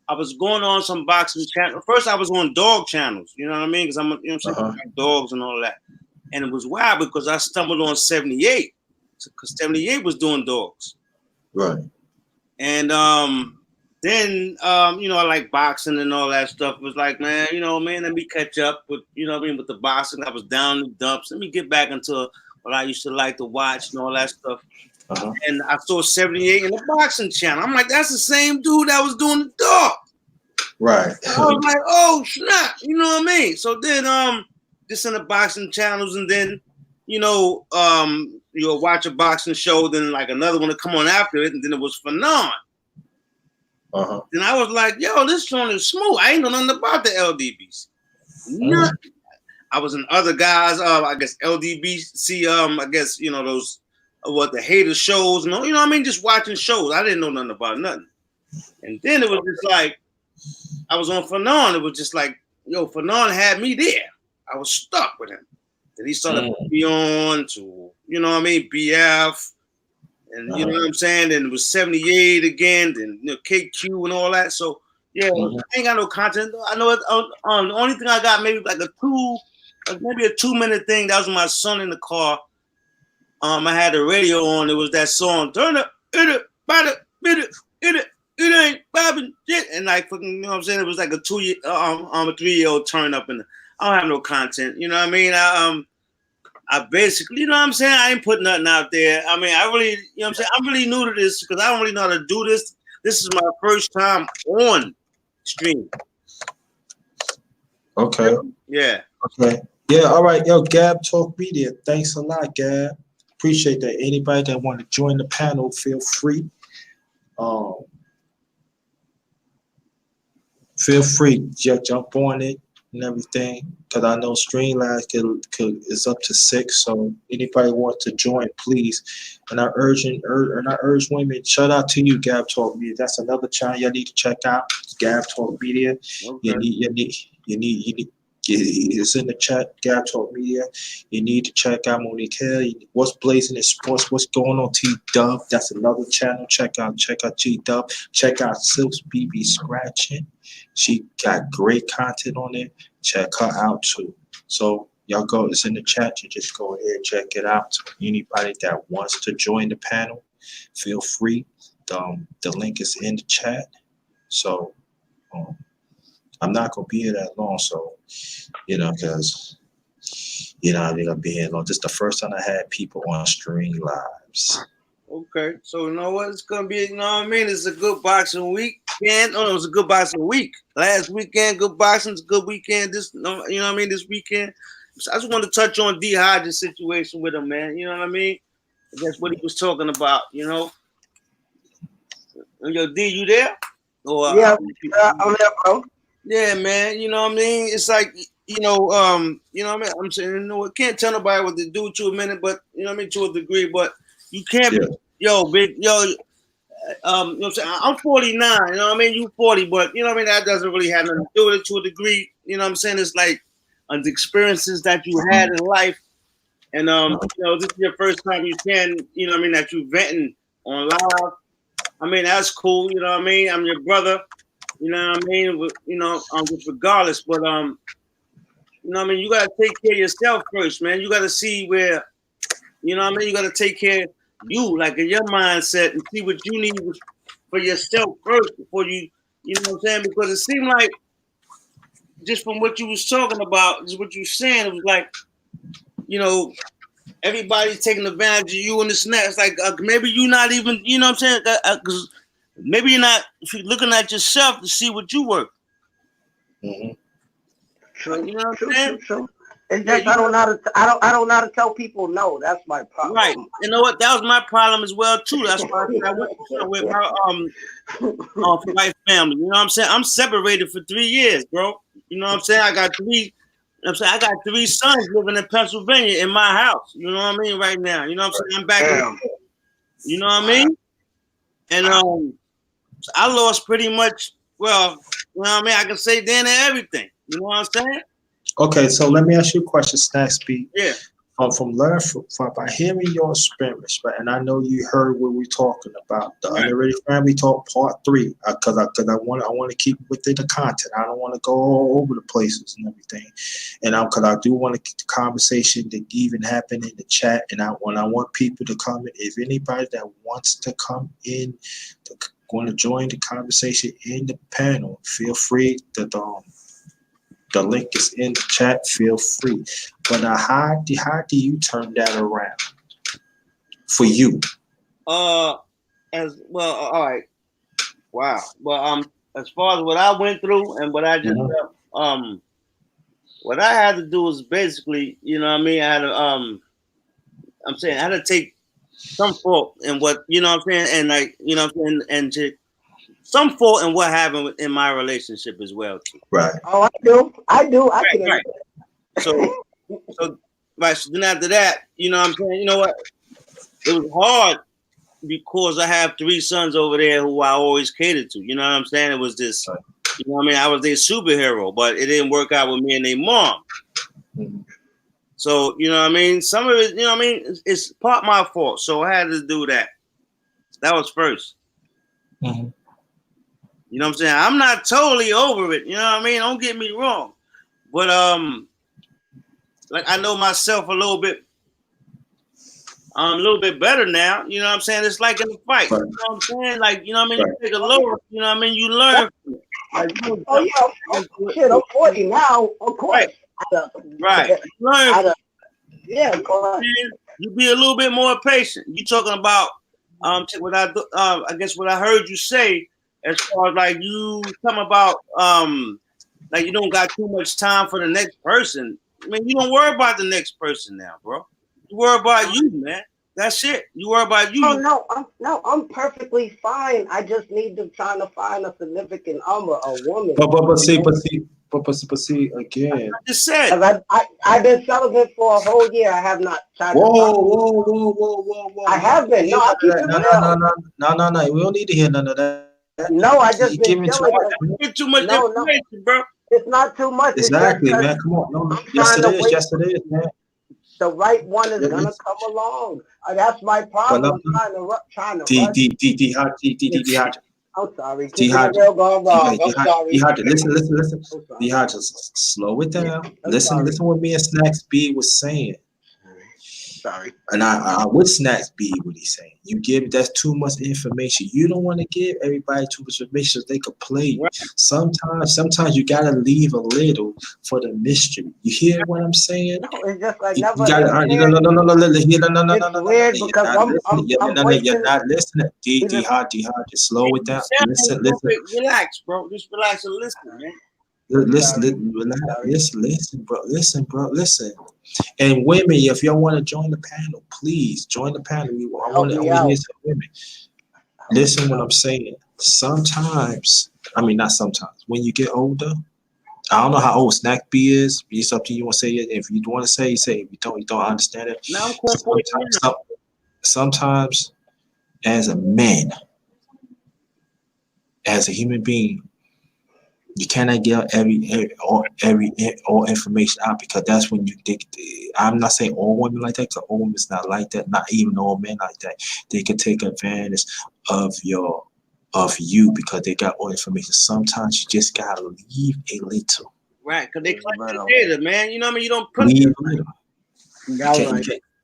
I was going on some boxing channel. First, I was on dog channels. You know what I mean? Because I'm, saying, I like dogs and all that. And it was wild because I stumbled on 78, because 78 was doing dogs. Right. And then I like boxing and all that stuff. It was like, man, let me catch up with, with the boxing. I was down in the dumps. Let me get back into what I used to like to watch and all that stuff. And I saw 78 in the boxing channel. I'm like, that's the same dude that was doing the dog. Right. I was like, oh snap, you know what I mean? So then just in the boxing channels, and then you'll watch a boxing show, then like another one to come on after it, and then it was Fanon. And I was like, yo, this song is smooth. I ain't know nothing about the LDBs. Nothing. I was in other guys, I guess LDBC, I guess, those the hater shows, you know what I mean? Just watching shows. I didn't know nothing about nothing. And then it was just like, I was on Fanon. It was just like, yo, Fanon had me there. I was stuck with him. Then he started putting me on to, BF. And you know what I'm saying? Then it was 78 again, then KQ and all that. So yeah, I ain't got no content. I know it, the only thing I got maybe like a 2-minute thing. That was my son in the car. I had the radio on. It was that song, turn up, it ain't bobbing shit. And like fucking, you know what I'm saying? It was like a 3-year-old turn up, and I don't have no content. You know what I mean? I basically, you know what I'm saying? I ain't put nothing out there. I mean, I really, you know what I'm saying? I'm really new to this because I don't really know how to do this. This is my first time on stream. Okay. Yeah. Okay. Yeah. All right. Yo, Gab Talk Media. Thanks a lot, Gab. Appreciate that. Anybody that want to join the panel, feel free. Feel free. Jump on it and everything, because I know Streamlabs is up to 6. So anybody wants to join, please. And I urge women. Shout out to you, Gab Talk Media. That's another channel you need to check out. Gab Talk Media. Okay. You need. It's in the chat, Gab Talk Media. You need to check out Monique Hill. What's blazing in sports? What's going on? T Dub. That's another channel. Check out G Dub. Check out Silks BB Scratching. She got great content on it. Check her out too. So y'all go. It's in the chat. You just go ahead, check it out. So anybody that wants to join the panel, feel free. The link is in the chat. So. I'm not gonna be here that long, so because I'm gonna be here long. This is the first time I had people on Streamlabs. Okay, so you know what? It's gonna be, you know what I mean? It's a good boxing weekend. Oh, it was a good boxing week. Last weekend, good boxing. It's a good weekend. This, you know what I mean? This weekend, so I just wanted to touch on D Hodge's situation with him, man. You know what I mean? That's what he was talking about. Yo, D, you there? Or yeah, I'm there, bro. Yeah, man. You know what I mean? It's like, what I mean? I'm saying, can't tell nobody what to do to a minute, but to a degree, but you can't be, big, you know what I'm saying? I'm 49, you know what I mean? You 40, but you know what I mean? That doesn't really have nothing to do with it to a degree. You know what I'm saying? It's like the experiences that you had in life. And, this is your first time you can, you know what I mean, that you venting on live. I mean, that's cool. You know what I mean? I'm your brother. You know what I mean? Just regardless, but you know what I mean? You gotta take care of yourself first, man. You gotta see where, you know what I mean? You gotta take care of you, like in your mindset, and see what you need for yourself first before you know what I'm saying? Because it seemed like, just from what you was talking about, just what you saying, it was like, everybody's taking advantage of you and this and that. It's like maybe you're not even, you know what I'm saying? Because maybe you're not looking at yourself to see what you work. True, you know what I'm saying? True. It's just I don't know how to. I don't know how to tell people no. That's my problem. Right. You know what? That was my problem as well too. That's why I went with my wife family. You know what I'm saying? I'm separated for 3 years, bro. You know what I'm saying? I got 3. I got 3 sons living in Pennsylvania in my house. You know what I mean? Right now. You know what I'm saying? I'm back. You know what I mean? And I lost pretty much. Well, you know what I mean? I can say then and everything. You know what I'm saying? Okay, so let me ask you a question, Snack Speed. Yeah. From learning from by hearing your experience, right? And I know you heard what we're talking about, the Underrated Family Talk Part 3, because I want to keep within the content. I don't want to go all over the places and everything, and because I do want to keep the conversation to even happen in the chat, and I want people to come in. If anybody that wants to come in, want to join the conversation in the panel, feel free to the link is in the chat. Feel free. But how do you turn that around for you? As well. All right. Wow. Well, as far as what I went through and what I just what I had to do was basically, you know what I mean. I had to I'm saying I had to take some fault in what, you know what I'm saying, and like, you know what I'm saying, and to some fault in what happened in my relationship as well too. Right. Oh, I do. I can. Right. So right. So then after that, you know what I'm saying, you know what? It was hard because I have 3 sons over there who I always catered to. You know what I'm saying? It was this, you know what I mean? I was their superhero, but it didn't work out with me and their mom. Mm-hmm. So, you know what I mean? Some of it, you know what I mean? It's part my fault. So I had to do that. That was first. Mm-hmm. You know what I'm saying? I'm not totally over it. You know what I mean? Don't get me wrong. But like I know myself a little bit better now. You know what I'm saying? It's like in a fight. Right. You know what I'm saying? Like, you know what I mean? You take a lower, you know what I mean? You learn from it. Like, Oh yeah, shit, I'm 40 now. Of course. Right. You learn. Yeah, of course. You be a little bit more patient. You talking about what I guess what I heard you say as far as like you come about like you don't got too much time for the next person. I mean, you don't worry about the next person now, bro. You worry about you, man. That's it. You worry about you. Oh, I'm perfectly fine. I just need to try to find a significant other, a woman. But see again. I just said. I've been celibate for a whole year. I have not tried to Whoa. I have been. No, I keep it real. No. We don't need to hear none of that. No, I just been chilling. Get too much information, bro. It's not too much. Exactly, man. Come on. No, yes, it is, man. The right one is gonna come along. That's my problem. Trying to I'm sorry. Listen. Just slow it down. Listen what me and Snacks B was saying. Sorry. And I would Snacks B what he's saying. You give that's too much information. You don't want to give everybody too much information so they could play you. Right. Sometimes you gotta leave a little for the mystery. You hear what I'm saying? No, it's just like no. It's weird because you're not listening. D hard, just slow it down. Listen. Relax, bro. Just relax and listen, man. Listen, bro. And women, if y'all want to join the panel, please join the panel. I want to hear some women. Listen what I'm saying. Sometimes, not sometimes, when you get older, I don't know how old Snack B is. It's up to you. Want to say it. If you want to say, you say. If you don't understand it. Sometimes, as a man, as a human being, you cannot get all information out because that's when you think. I'm not saying all women like that, because all women is not like that. Not even all men like that. They can take advantage of you because they got all information. Sometimes you just gotta leave a little. Right, because they collect the data, man. You know what I mean? You don't put leave a little.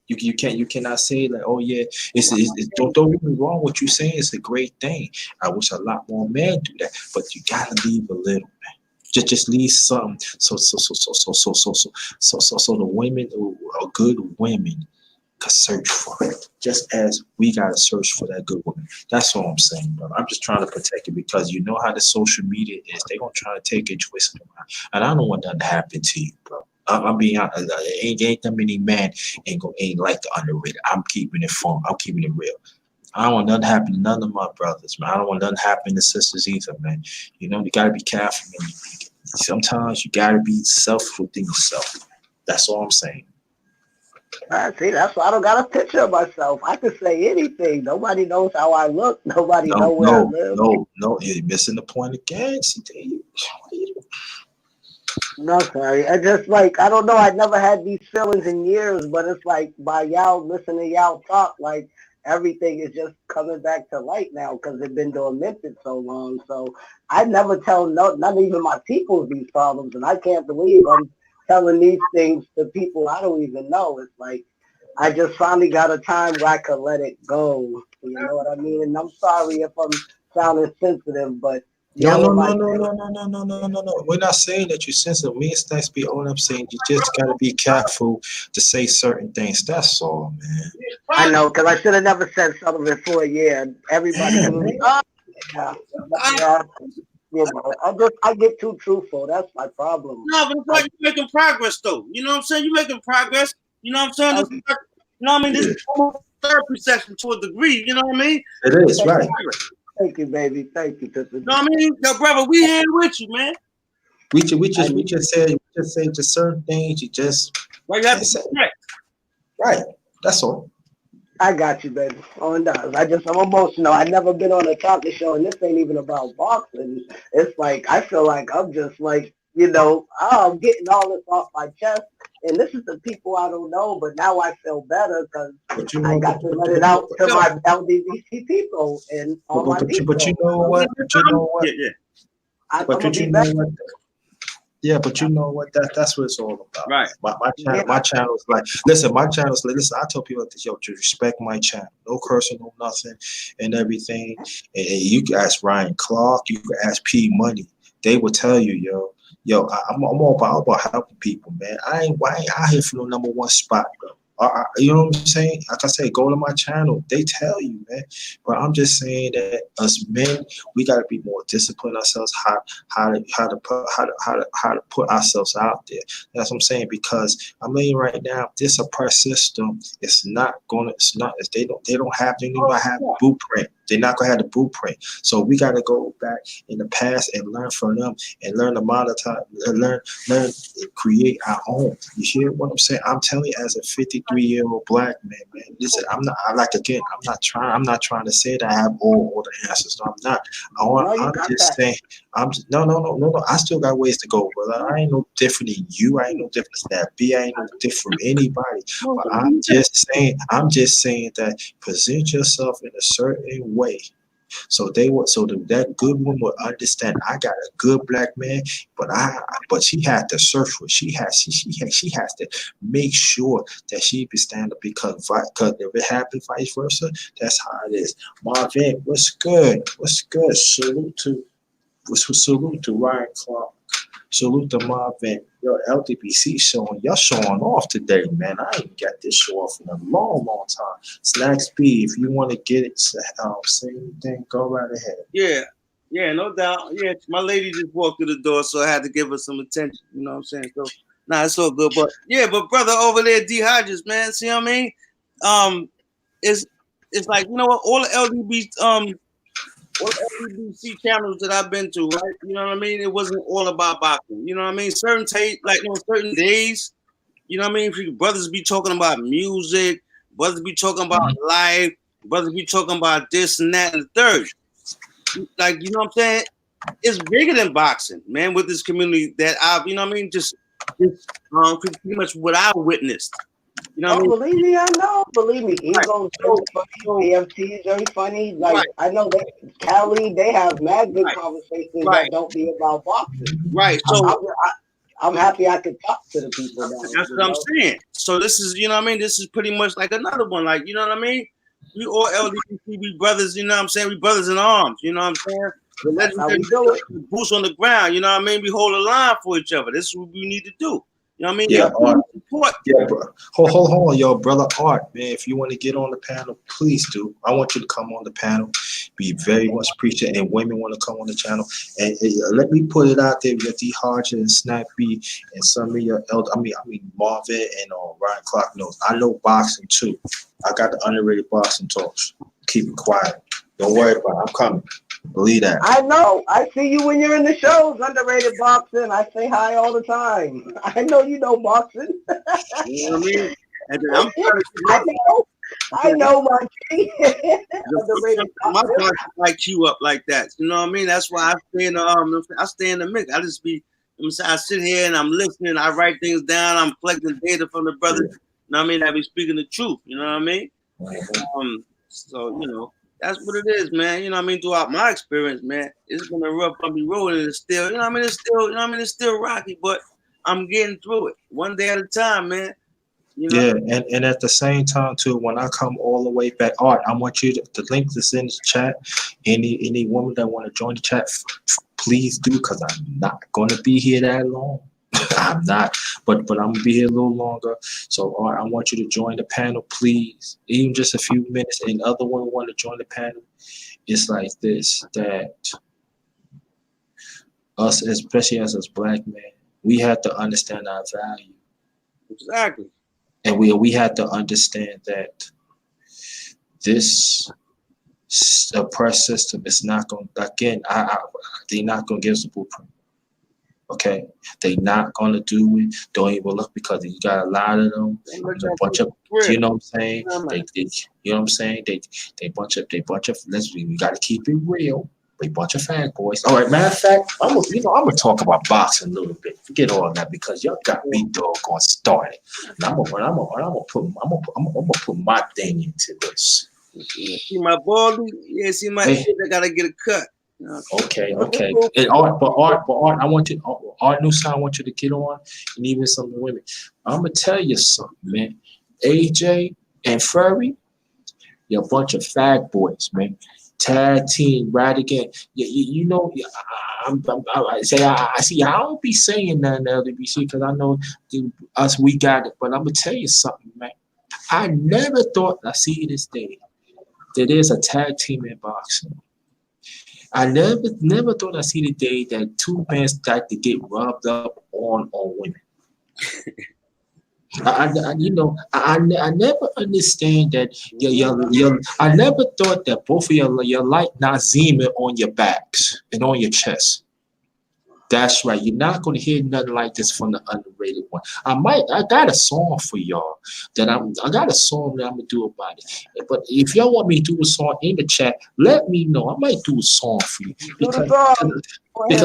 You cannot say like, oh yeah, don't get me wrong. What you're saying is a great thing. I wish a lot more men do that, but you gotta leave a little, man. Just leave something. So the women who are good women can search for it, just as we gotta search for that good woman. That's all I'm saying, bro. I'm just trying to protect it because you know how the social media is. They gonna try to take it, twist it around, and I don't want that to happen to you, bro. I'm being honest. Ain't that many men ain't like the underrated. I'm keeping it fun. I'm keeping it real. I don't want nothing to happen to none of my brothers, man. I don't want nothing to happen to sisters either, man. You know, you gotta be careful, man. Sometimes you gotta be selfish within yourself. That's all I'm saying. I see, that's why I don't got a picture of myself. I can say anything. Nobody knows how I look. Nobody know where I live. No. You're missing the point again. No, sorry. I just like, I don't know. I never had these feelings in years, but it's like by y'all listening to y'all talk, like everything is just coming back to light now because it's been dormant so long. So I never tell not even my people these problems, and I can't believe I'm telling these things to people I don't even know. It's like I just finally got a time where I could let it go. You know what I mean? And I'm sorry if I'm sounding sensitive, but No, y'all no, are no, my no, no, no, no, no, no, no, no. We're not saying that you're sensitive. Me and Stacks be all I'm saying. You just gotta be careful to say certain things. That's all, man. I know, because I should have never said something for a year. Everybody Yeah, can man. be, oh, yeah, yeah, you know, I get too truthful. That's my problem. No, but it's like you're making progress, though. You know what I'm saying? You're making progress. You know what I'm saying? This is like, you know what I mean? This is almost therapy session to a degree. You know what I mean? It is right. Thank you, baby. Thank you. You know what I mean? Yo, brother, we here with you, man. We just say just certain things. You just Right, you have can't to say. correct. Right. That's all. I got you, baby. Oh, and I'm emotional. I've never been on a talking show, and this ain't even about boxing. It's like, I feel like I'm just like, I'm getting all this off my chest. And this is the people I don't know, but now I feel better because But you I know, got to let it out to my LGBT people and all my people. but you know what? But you know what? Yeah. I'm But going to you be know better. what? Yeah, but you know what? That's what it's all about. Right. My channel is like, listen, my channel is like, listen, I tell people this, yo, to respect my channel. No cursing, no nothing and everything. And you can ask Ryan Clark, you can ask P Money. They will tell you, yo, I'm all about helping people, man. I ain't out here for no number one spot, bro. You know what I'm saying? Like I say, go to my channel. They tell you, man. But I'm just saying that us men, we got to be more disciplined ourselves. How to put ourselves out there. That's what I'm saying. Because I mean, right now, this oppressed system, it's not. They don't have. They don't have the blueprint. They're not gonna have the blueprint. So we got to go back in the past and learn from them and learn to monetize, learn, create our own. You hear what I'm saying? I'm telling you, as a 53-year-old black man, listen, I'm not trying to say that I have all the answers. No, I'm not. I'm just saying. No. I still got ways to go, brother. I ain't no different than you. I ain't no different than that B. I ain't no different from anybody. But I'm just saying that present yourself in a certain way. So that good woman will understand. I got a good black man, but she had to search for. She has to make sure that she be stand up because if it happens vice versa, that's how it is. Marvin, what's good? What's good? Salute to Ryan Clark. Salute to Marvin. Yo, LDBC y'all showing off today, man. I ain't got this show off in a long, long time. Slacks B, if you want to get it, say anything, go right ahead. Yeah, no doubt. Yeah, my lady just walked through the door, so I had to give her some attention. You know what I'm saying? So, it's all good. But brother over there, D Hodges, man, see what I mean? It's like, you know what? All the LBC channels that I've been to, right? You know what I mean? It wasn't all about boxing. You know what I mean? Certain certain days, you know what I mean? Brothers be talking about music, brothers be talking about life, brothers be talking about this and that and the third. Like, you know what I'm saying? It's bigger than boxing, man, with this community that I've, you know what I mean? Just pretty much what I witnessed. You know what I mean? Believe me, I know. Believe me, Ego's very funny. BFT is very funny. Like, I know Cali, they have mad good conversations that don't be about boxing. Right. So I'm happy I could talk to the people now. That's what I'm saying. So this is, you know what I mean? This is pretty much like another one. Like, you know what I mean? We all LGBT brothers, you know what I'm saying? We brothers in arms, you know what I'm saying? The legendary boots on the ground, you know what I mean? We hold a line for each other. This is what we need to do. You know what I mean? Yeah, Art. Support. Yeah, bro. Hold on, yo, brother Art, man. If you want to get on the panel, please do. I want you to come on the panel. Be very much appreciated. And women want to come on the channel. And let me put it out there with D. Hodges and Snappy and some of your elder. I mean Marvin and Ryan Clark knows. I know boxing too. I got the underrated boxing talks. Keep it quiet. Don't worry about it. I'm coming. Believe that. I know. I see you when you're in the shows, Underrated Boxing. I say hi all the time. I know you know boxing. You know what I mean? And then I'm trying to I know my G. Underrated my Boxing. box like you up like that. You know what I mean? That's why I stay in the I stay in the mix. I just be I sit here and I'm listening, I write things down, I'm collecting data from the brothers. You know what I mean? I be speaking the truth, you know what I mean? So that's what it is, man. You know what I mean? Throughout my experience, man, it's been a rough bumpy road and it's still, you know what I mean? It's still, you know what I mean? It's still rocky, but I'm getting through it one day at a time, man. You know? Yeah, and at the same time too, when I come all the way back, Art, I want you to the link is in the chat. Any woman that want to join the chat, please do, because I'm not gonna be here that long. I'm not, but I'm gonna be here a little longer. So Art, I want you to join the panel, please. Even just a few minutes. And other women want to join the panel. It's like this, that us, especially as black men, we have to understand our value. Exactly. And we had to understand that this oppressed system is not going to, again, they're not going to give us a blueprint. Okay? They're not going to do it. Don't even look, because you got a lot of them. There's a bunch of, you know what I'm saying? They you know what I'm saying? They bunch of, we got to keep it real. A bunch of fag boys. All right, matter of fact, I'm gonna talk about boxing a little bit. Forget all that, because y'all got me doggone started. And I'm gonna put my thing into this. See my baldy? Yeah, see my head, I gotta get a cut. Okay. And Art, I want you, Art New Sound, I want you to get on, and even some women. I'm gonna tell you something, man. AJ and Furry, you're a bunch of fag boys, man. Tag team, right again. You know, I see. I don't be saying nothing LWC, because I know us, we got it. But I'm gonna tell you something, man. I never thought I see this day that there's a tag team in boxing. I never thought I see the day that two men start to get rubbed up on women. I never understand that. I never thought that both of you like Nazima on your backs and on your chest. That's right. You're not going to hear nothing like this from the underrated one. I got a song for y'all I got a song that I'm gonna do about it. But if y'all want me to do a song in the chat, let me know. I might do a song for you, because no. I want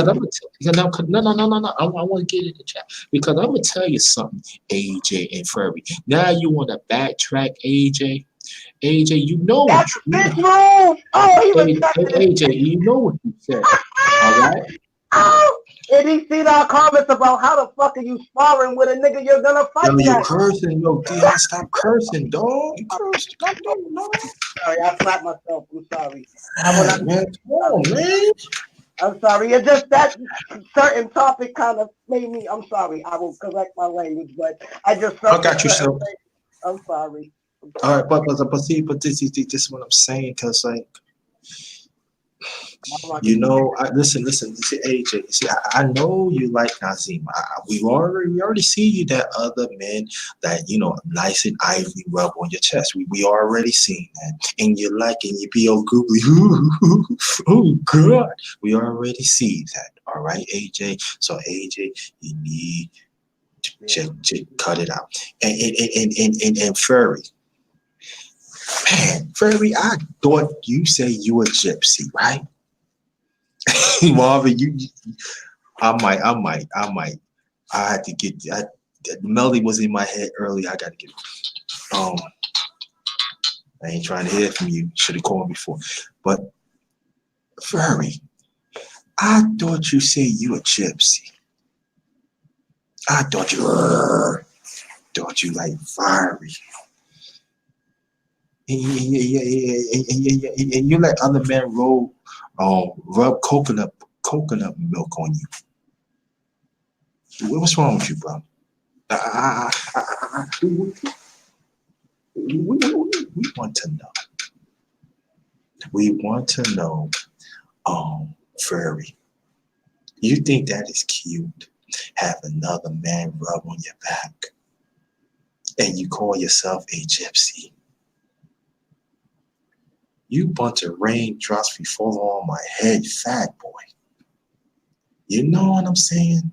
to get in the chat, because I'm gonna tell you something, AJ and Furby. Now you want to backtrack, AJ. AJ, you know That's what this move. Oh, he was AJ, you know what you said. All right. Oh, and he seen our comments about how the fuck are you sparring with a nigga you're gonna fight? Yo, you cursing, yo, D, stop cursing, dog. You cursing, stop doing that. Sorry, I slapped myself. I'm sorry. Man, come on, man. I'm sorry. It's just that certain topic kind of made me. I'm sorry. I will correct my language, but I just felt. I got you, so. I'm sorry. All right, but this is what I'm saying, because like, you know, listen, see, AJ, see, I know you like Nazim. We already see you that other men that, you know, nice and ivory rub on your chest. We already seen that, and you like, and you be all googly, oh God, we already see that. All right, AJ. So AJ, you need to cut it out, and Furry. Man, Furry, I thought you say you a gypsy, right? Marvin, I might. I had to get. The melody was in my head earlier. I got to get. I ain't trying to hear from you. Should have called me before. But Furry, I thought you said you a gypsy. I thought you like fiery. And you let other men rub coconut milk on you. What's wrong with you, bro? We want to know. We want to know, Furry, you think that is cute? Have another man rub on your back and you call yourself a gypsy? You bunch of raindrops be falling on my head, fat boy. You know what I'm saying?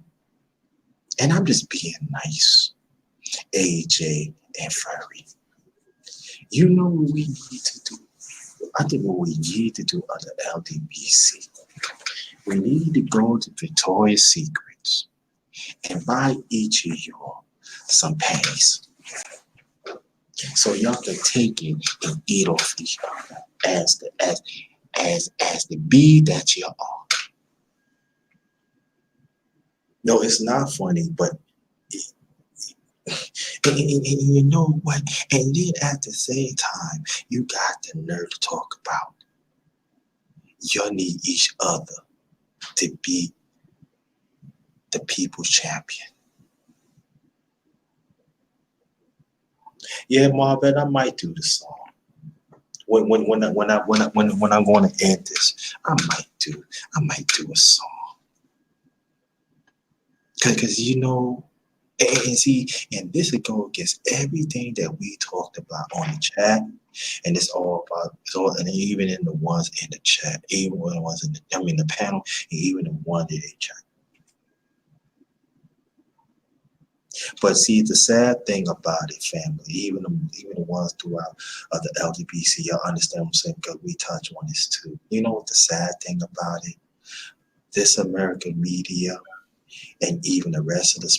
And I'm just being nice. AJ and Furry. You know what we need to do? I think what we need to do under LDBC, we need to go to Victoria's Secrets and buy each of y'all some panties. So y'all can take it and eat off each other as the bee that you are. No, it's not funny, but and you know what? And then at the same time, you got the nerve to talk about you need each other to be the people's champion. Yeah, Marvin, I might do the song. When I'm going to end this, I might do a song. Cause you know, and see, and this will go against everything that we talked about on the chat, and it's all, and even in the ones in the chat, even when the ones in the panel, and even the one in the chat. But see, the sad thing about it, family, even the ones throughout the LDBC, y'all understand what I'm saying? Because we touch on this too. You know what the sad thing about it? This American media and even the rest of the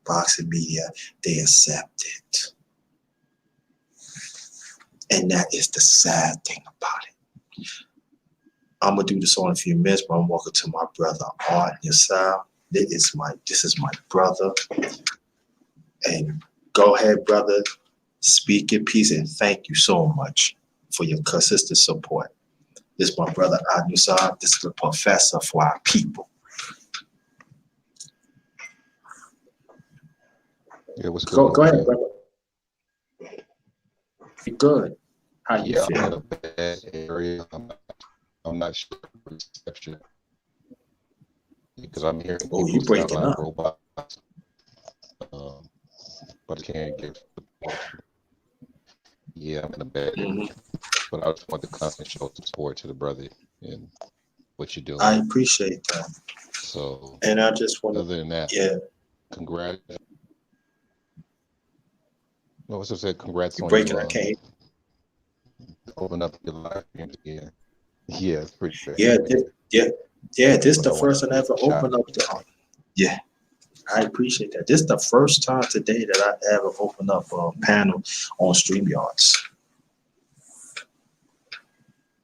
boxing media, they accept it. And that is the sad thing about it. I'm gonna do this on a few minutes, but I'm walking to my brother Art Yasal. This is my brother. And go ahead, brother, speak your piece, and thank you so much for your consistent support. This is my brother Adnusar. This is the professor for our people. Yeah, what's good? Go ahead, brother. You good? How you Yeah, feel? I'm in a bad area. I'm not sure the reception because I'm hearing Oh, you people sound breaking like up. robots, but I can't give support. Yeah, I'm in a bad area, but I just want to come and show some support to the brother and what you're doing. I appreciate that. So, and I just want other than that, yeah, congrats. No, what's said? Congrats you on breaking. you I can't. open up your live streams again. Yeah, it's pretty bad. Yeah. This But the I want first to one ever opened up the. Yeah, I appreciate that. This is the first time today that I ever opened up a panel on StreamYards.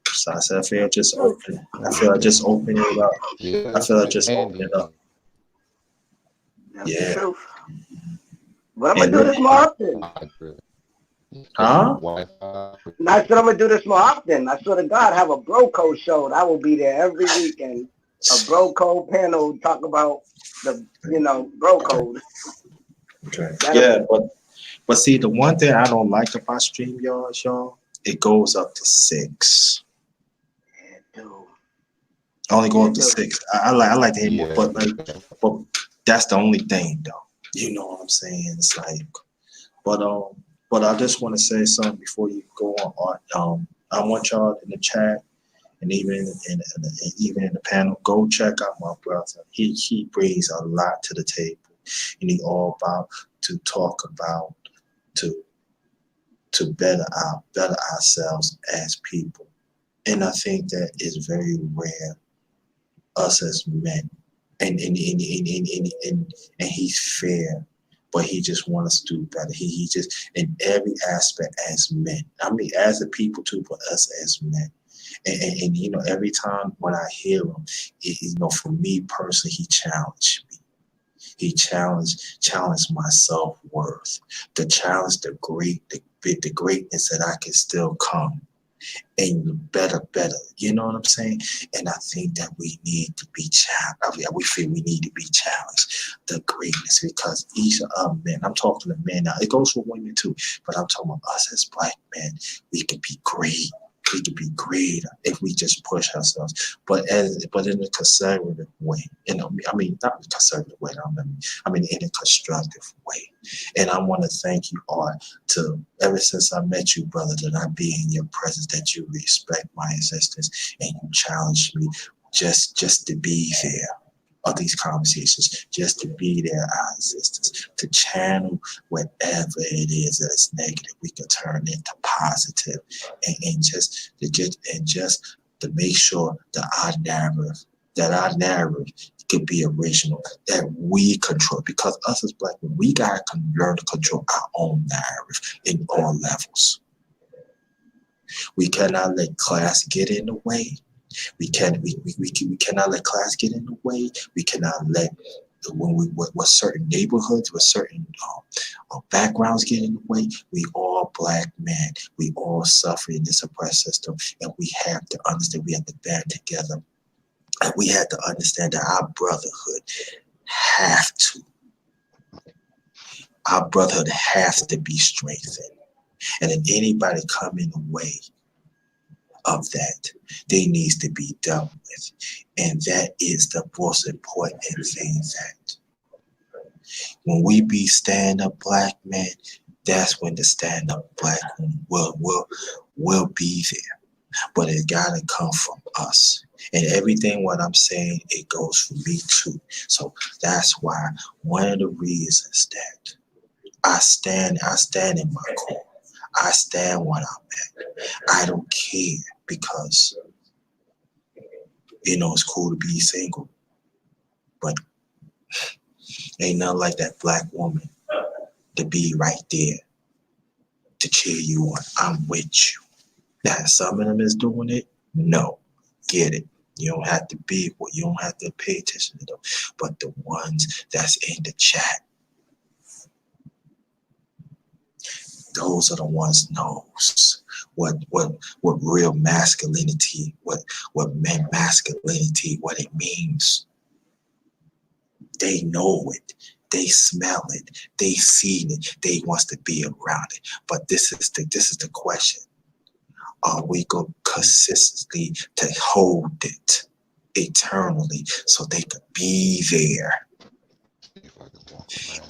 So I said, I feel like just opening it up. Yeah, I feel like it's just opening it up. That's Yeah. the truth. But I'm gonna do this more often. Huh? And I said I'm gonna do this more often. I swear to God, have a bro code show. I will be there every weekend. A bro code panel talk about the bro code. Okay. Yeah, but see, the one thing I don't like about StreamYards, y'all, it goes up to 6. Yeah, dude. Only go up to 6. I like to hear more, but that's the only thing though. You know what I'm saying? It's like, but I just want to say something before you go on. I want y'all in the chat and even in the panel, go check out my brother. He brings a lot to the table, and he all about to talk about to better ourselves as people. And I think that is very rare, us as men. And he's fair, but he just wants us to do better. He just in every aspect as men. I mean, as a people too, but us as men. And every time when I hear him, for me personally, he challenged me. He challenged my self-worth, to challenge the greatness that I can still come and better You know what I'm saying? And I think that we need to be challenged. I mean, we feel we need to be challenged, the greatness, because each of men, I'm talking to men now, it goes for women too, but I'm talking about us as black men, we can be great. We can be greater if we just push ourselves, but in a conservative way. You know, I mean, not in a conservative way. I mean, in a constructive way. And I want to thank you, Art, to ever since I met you, brother, that I be in your presence, that you respect my existence and you challenge me just to be there. Of these conversations, just to be there, our existence, to channel whatever it is that's negative, we can turn into positive, and just to make sure that our narrative could be original, that we control. Because us as black men, we gotta learn to control our own narrative in all levels. We cannot let class get in the way. We cannot let class get in the way. We cannot let with certain neighborhoods, with certain backgrounds get in the way. We all black men. We all suffer in this oppressed system, and we have to understand. We have to band together, and we have to understand that our brotherhood has to be strengthened. And if anybody come in the way of that, they needs to be dealt with. And that is the most important thing, that when we be stand-up black men, that's when the stand-up black will be there. But it gotta come from us. And everything what I'm saying, it goes for me too. So that's why one of the reasons that I stand in my core. I stand what I'm at. I don't care, because it's cool to be single, but ain't nothing like that black woman to be right there to cheer you on. I'm with you. Now, some of them is doing it. No, get it. You don't have to pay attention to them. But the ones that's in the chat, those are the ones knows what real masculinity, what men masculinity, what it means. They know it. They smell it. They see it. They wants to be around it. But this is the question: are we going consistently to hold it eternally so they could be there?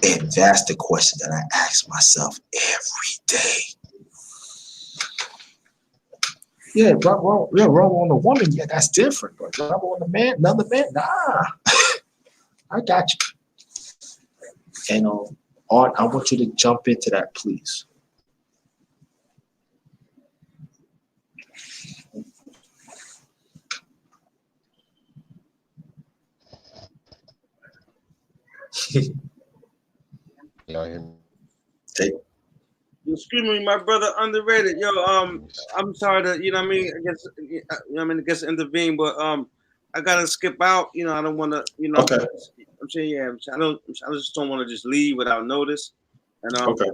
And that's the question that I ask myself every day. Yeah, rub on a woman, yeah, that's different. But rub on a man, another man, nah. I got you. And Art, I want you to jump into that, please. Y'all hear me? Hey. Excuse me, my brother, Underrated. Yo, I'm sorry to, I guess intervene, but I gotta skip out. I don't want to, Okay. I'm saying, yeah, I just don't want to just leave without notice. And Okay.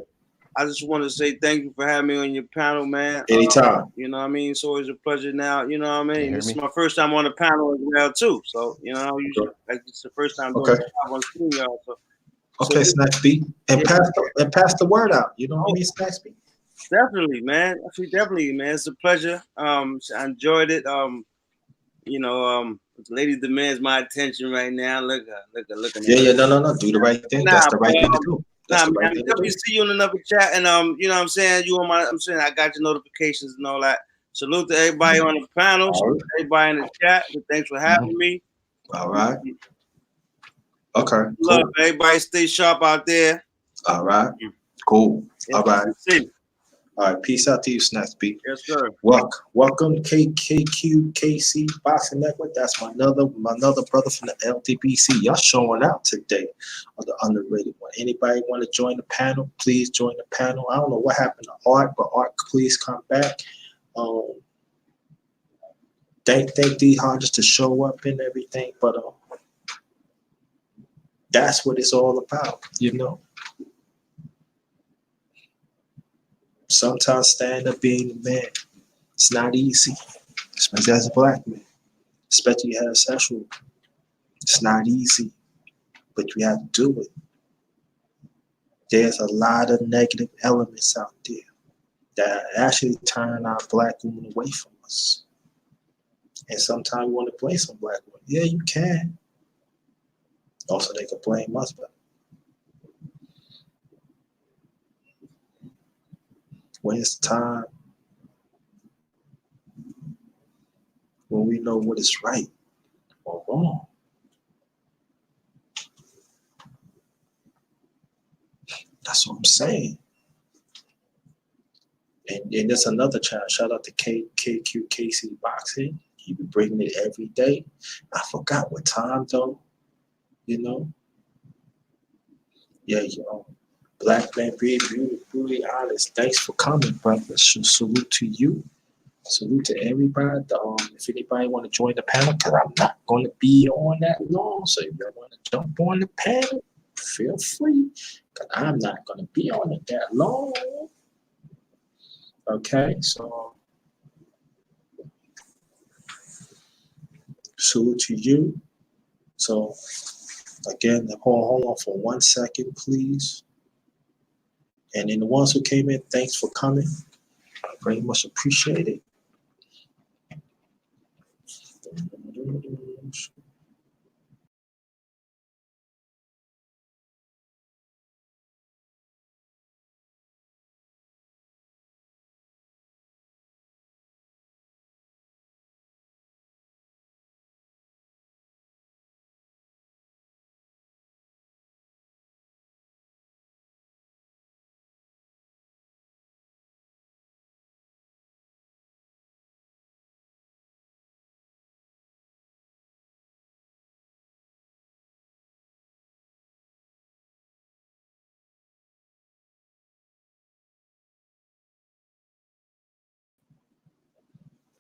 I just want to say thank you for having me on your panel, man. Anytime. It's always a pleasure now. This is me? my first time on the panel as well, too. So, usually, like, it's the first time doing it on screen, y'all. So, Okay, Snacks Beat. And pass the word out. You know what I mean, Snacks Beat? Definitely, man. Definitely, man. It's a pleasure. I enjoyed it. The lady demands my attention right now. Look. Yeah. No. Do the right thing. That's the right thing to do. That's the right thing to do. See you in another chat, and you know what I'm saying? I'm saying I got your notifications and all that. Salute to everybody on the panel, salute to everybody in the chat, and thanks for having me. All right. Okay. Love, cool. everybody stay sharp out there. All right. Cool. Yeah, all right. See. All right. Peace out to you, Snacks Beat. Yes, sir. Welcome KKC Boxing Network. That's my another brother from the LTBC. Y'all showing out today on the Underrated one. Anybody want to join the panel? Please join the panel. I don't know what happened to Art, but Art, please come back. Thank D Hodges to show up and everything, but that's what it's all about, Sometimes stand up being a man, it's not easy. especially as a black man, especially heterosexual. It's not easy, but you have to do it. There's a lot of negative elements out there that actually turn our black women away from us. And sometimes we want to blame some black women. Yeah, you can. Also, they can blame us, but when it's time, when we know what is right or wrong, that's what I'm saying. And there's another channel. Shout out to KQ Boxing. He be bringing it every day. I forgot what time though. You know. Yeah, Black man, be brutally honest. Thanks for coming, brother. Salute to you. Salute to everybody. If anybody want to join the panel, because I'm not going to be on that long. So if you want to jump on the panel, feel free. Because I'm not going to be on it that long. Okay, so salute to you. So again, hold on for 1 second, please. And then the ones who came in, thanks for coming. I very much appreciate it.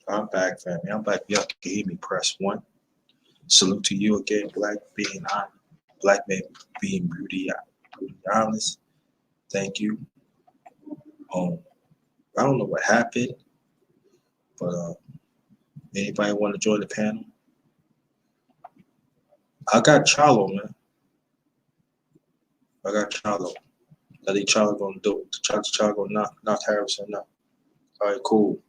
I'm back, family. I'm back. Y'all can hear me. Press 1. Salute to you again, black man being beauty honest. Thank you. I don't know what happened, but anybody want to join the panel? I got Charlo, man. I got Charlo. I think Charlo gonna do it. Charlo gonna knock Harrison out. All right, cool.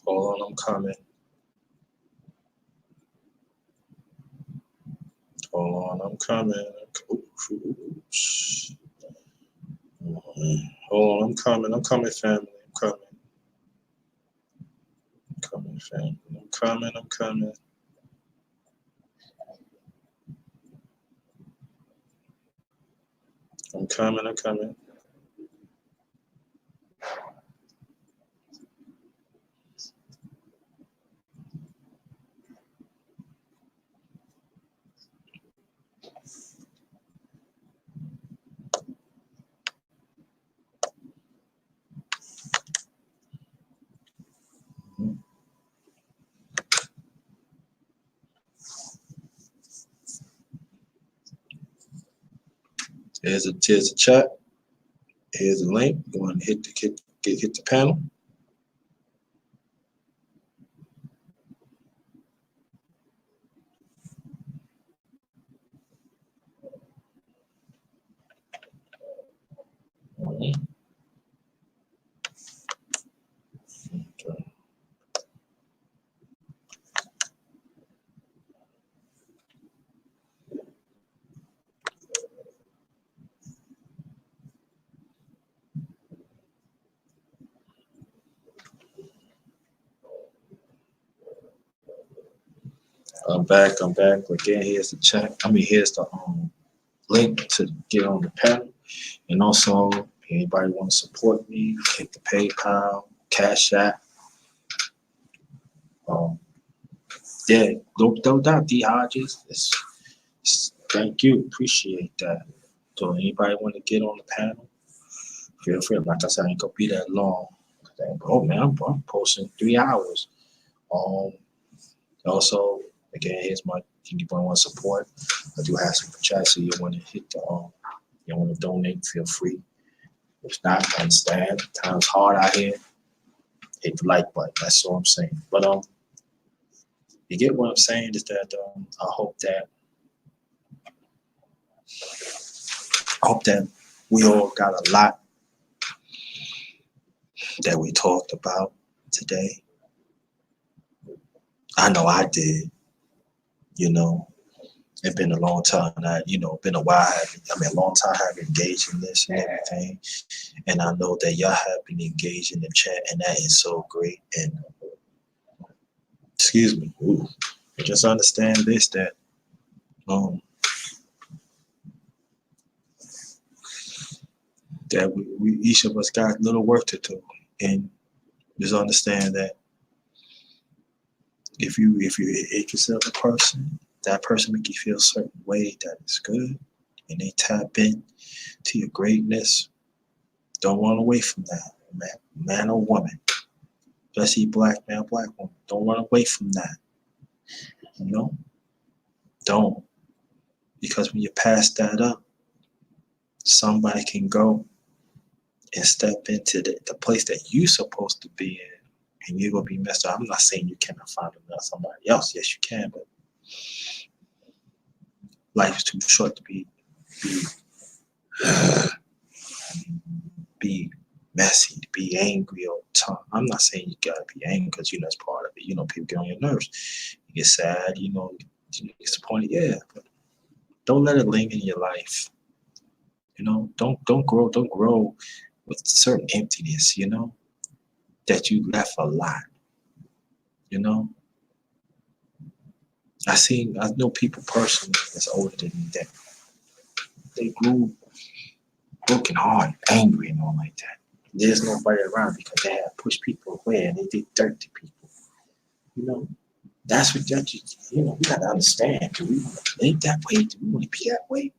Hold on, I'm coming. Hold on, I'm coming. Oops. Hold on, I'm coming. I'm coming, family. I'm coming. I'm coming, family. I'm coming. I'm coming. I'm coming. I'm coming. Here's a chat. Here's a link. Go and hit the panel. Okay. I'm back. Again, here's the chat. Here's the link to get on the panel. And also, if anybody want to support me, hit the PayPal, Cash App. Yeah, no doubt, D Hodges. Thank you. Appreciate that. So anybody want to get on the panel, feel free. Like I said, I ain't gonna be that long. Oh man, I'm posting 3 hours. Also, again, here's my. If you want to support, I do have super chat. So you want to hit the you want to donate, feel free. If not, I understand. Time's hard out here. Hit the like button. That's all I'm saying. But you get what I'm saying is that I hope that we all got a lot that we talked about today. I know I did. You know, it's been a long time. Been a while. A long time I have engaged in this and everything. And I know that y'all have been engaged in the chat, and that is so great. And excuse me, just understand this, that that we each of us got little work to do, and just understand that if you hate yourself a person, that person make you feel a certain way that is good, and they tap in to your greatness. Don't run away from that, man or woman. Especially black man, black woman. Don't run away from that. Don't. Because when you pass that up, somebody can go and step into the place that you're supposed to be in, and you're going to be messed up. I'm not saying you cannot find somebody else. Yes, you can, but life is too short to be messy, to be angry all the time. I'm not saying you gotta be angry because that's part of it. People get on your nerves. You get sad, you get disappointed, yeah. But don't let it linger in your life. Don't grow with certain emptiness, that you left a lot. I know people personally that's older than me that they grew broken heart, angry and all like that. There's nobody around because they have pushed people away and they did dirt to people. That's what we gotta understand. Do we want to live that way? Do we want to be that way?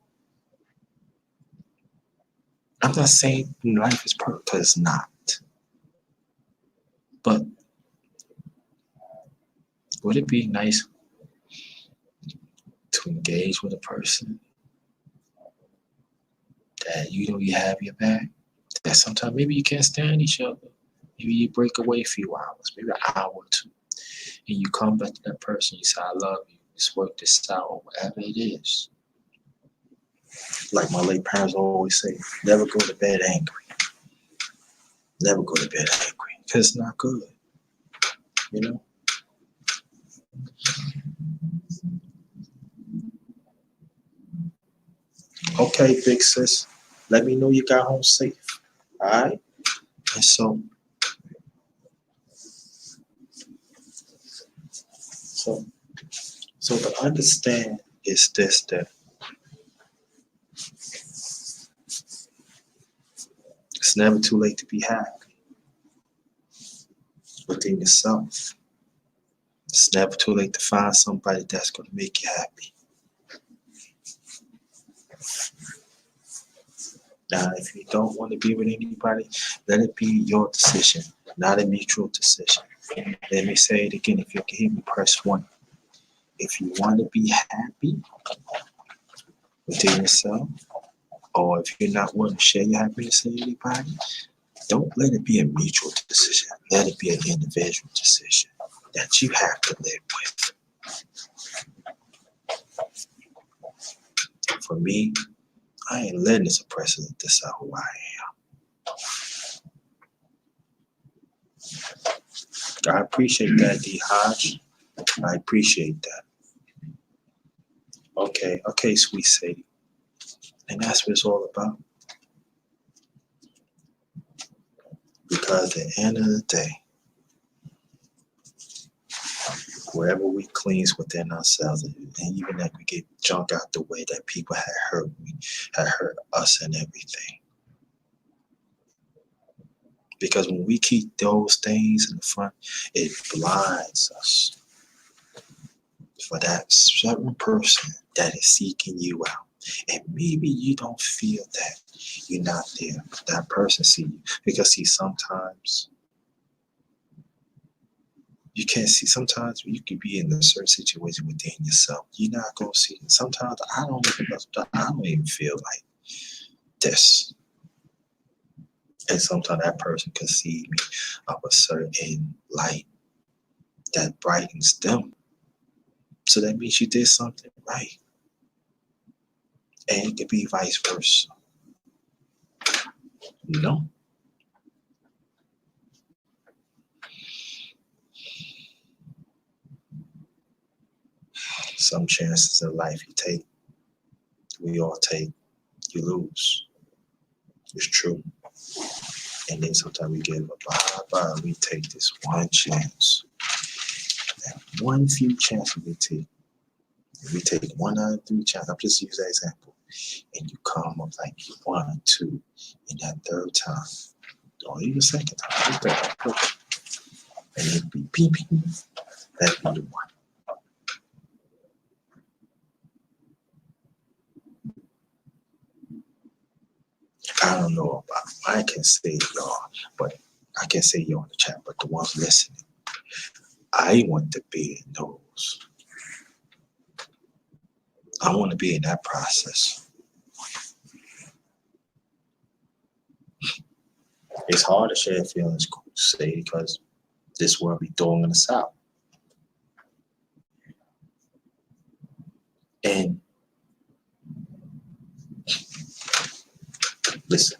I'm not saying life is perfect, because it's not. But would it be nice to engage with a person that you have your back? That sometimes maybe you can't stand each other. Maybe you break away a few hours, maybe an hour or two. And you come back to that person, you say, I love you, let's work this out, or whatever it is. Like my late parents always say, never go to bed angry. Never go to bed angry, because it's not good. Okay, big sis, let me know you got home safe. All right? And so to understand is this, that it's never too late to be happy within yourself. It's never too late to find somebody that's going to make you happy. Now, if you don't want to be with anybody, let it be your decision, not a mutual decision. Let me say it again. If you can hear me, press 1. If you want to be happy within yourself, or if you're not willing to share your happiness with anybody, don't let it be a mutual decision. Let it be an individual decision that you have to live with. For me, I ain't letting this oppressor decide who I am. I appreciate that, D. Hodge. I appreciate that. Okay, sweet Sadie. And that's what it's all about. Because at the end of the day, wherever we cleanse within ourselves, and even that we get junk out the way that people had hurt us and everything. Because when we keep those things in the front, it blinds us for that certain person that is seeking you out. And maybe you don't feel that you're not there, but that person see you. Because sometimes You can't see. Sometimes you can be in a certain situation within yourself. You're not gonna see it. Sometimes I don't even feel like this. And sometimes that person can see me of a certain light that brightens them. So that means you did something right. And it could be vice versa. You know? Some chances in life you take, we all take, you lose. It's true. And then sometimes we give a we take this one chance. That one few chances we take. If we take 1 out of 3 chances, I'm just using that example, and you come up like you 1, 2, and that third time, or even second time, and it be beep, that be the one. I don't know about, I can say y'all, but I can say y'all in the chat, but the ones listening, I want to be in those. I want to be in that process. It's hard to share feelings, say, because this world be throwing us out. And listen,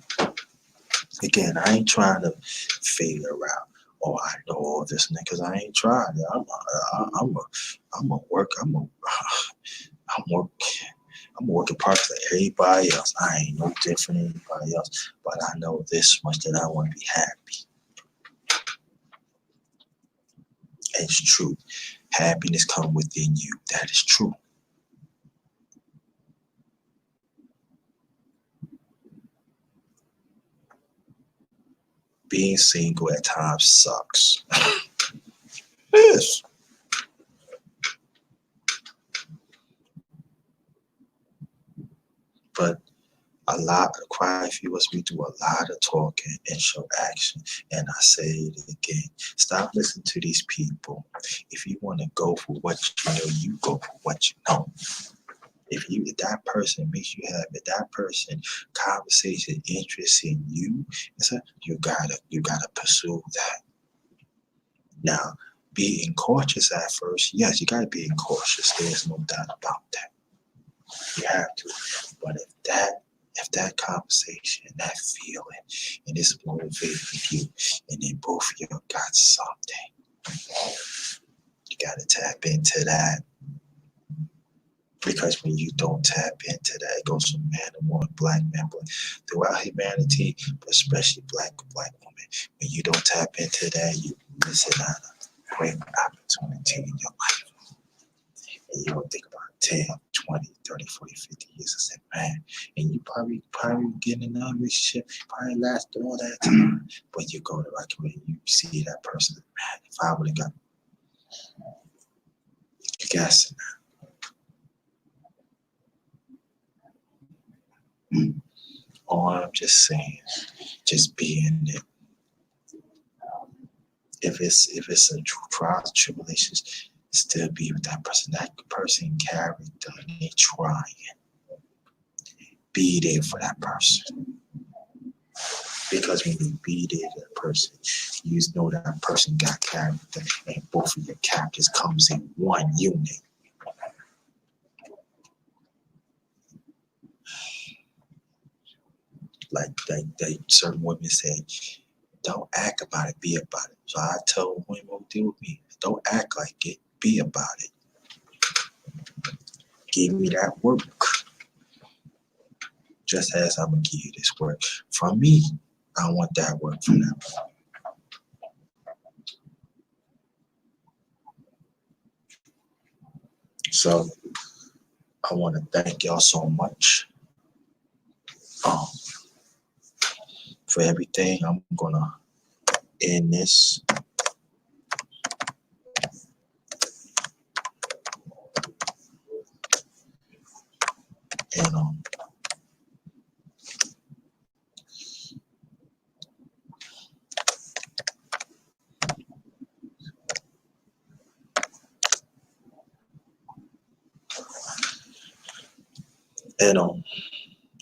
again, I ain't trying to figure out, oh, I know all this, because I ain't trying. I'm a work. I'm working parts like everybody else. I ain't no different than anybody else, but I know this much that I want to be happy. It's true. Happiness comes within you. That is true. Being single at times sucks. Yes. But quite a few of us, we do a lot of talking and show action. And I say it again, stop listening to these people. If you want to go for what you know, you go for what you know. If that person makes you happy, that person conversation interests in you, you gotta pursue that. Now, being cautious at first, yes, you gotta be cautious. There's no doubt about that. You have to. But if that conversation, that feeling, and it's motivating you, and then both of you got something, you gotta tap into that. Because when you don't tap into that, it goes from man to woman, black man, throughout humanity, but especially black woman. When you don't tap into that, you're missing out on a great opportunity in your life. And you don't think about 10, 20, 30, 40, 50 years. I said, man, and you probably get in another relationship, probably last all that time. But you go to like when you see that person, man, if I would have got you guessing now. All I'm just saying, just be in it. If it's a trial tribulations, still be with that person. That person character, they trying. Be there for that person. Because when you be there for that person, you know that person got character, and both of your characters comes in one unit. Like certain women say, don't act about it, be about it. So I tell women who deal with me, don't act like it, be about it. Give me that work. Just as I'm gonna give you this work. From me, I want that work from them. So I want to thank y'all so much for everything. I'm gonna end this. And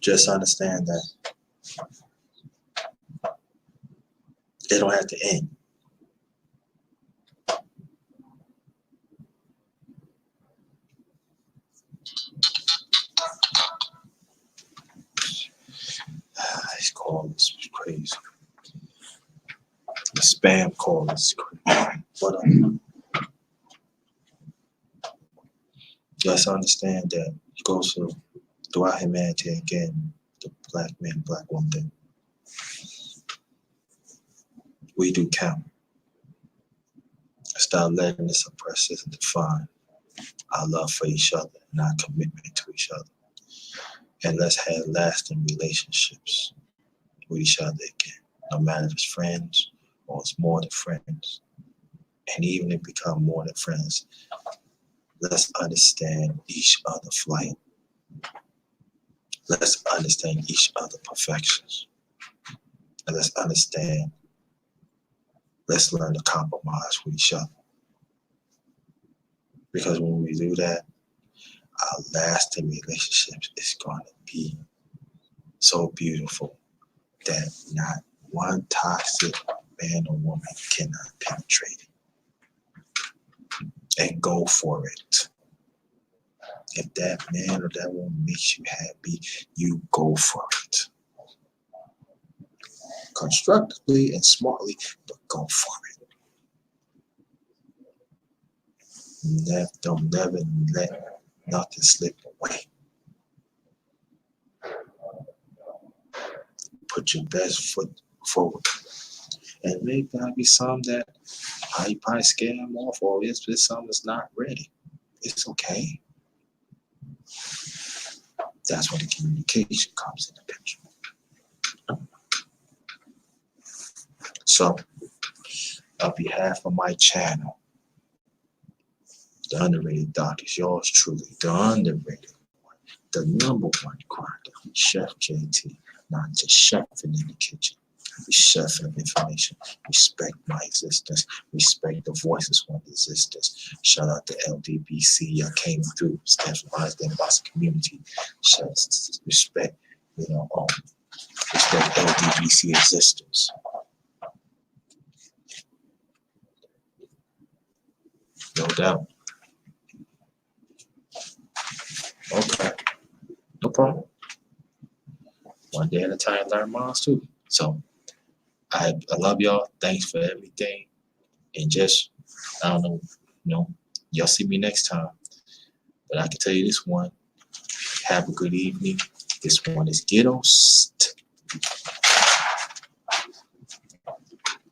Just understand that it don't have to end. This call is crazy. The spam call is crazy. But just understand that it goes throughout humanity again, the black man, black woman, we do count. Stop letting this oppress us and define our love for each other and our commitment to each other. And let's have lasting relationships with each other again, no matter if it's friends or it's more than friends. And even if it become more than friends, let's understand each other's flight. Let's understand each other's perfections. And let's learn to compromise with each other. Because when we do that, our lasting relationships is going to be so beautiful that not one toxic man or woman cannot penetrate it. And go for it. If that man or that woman makes you happy, you go for it. Constructively and smartly, but go for it. Don't never let nothing slip away. Put your best foot forward. And maybe there'll be some that you probably scare them off, or it's some that's not ready. It's okay. That's when the communication comes in the picture. So, on behalf of my channel, the Underrated Doc is yours truly, the underrated one, the number one grinder, Chef JT, not just chefing in the kitchen. Chef of information. Respect my existence. Respect the voices of existence. Shout out to LDBC. Y'all came through. Stands for Honest and Boss Community. Respect, respect LDBC existence. No doubt. Okay. No problem. One day at a time, learn mine too. So I love y'all. Thanks for everything. And just, I don't know, y'all see me next time. But I can tell you this one. Have a good evening. This one is Ghetto.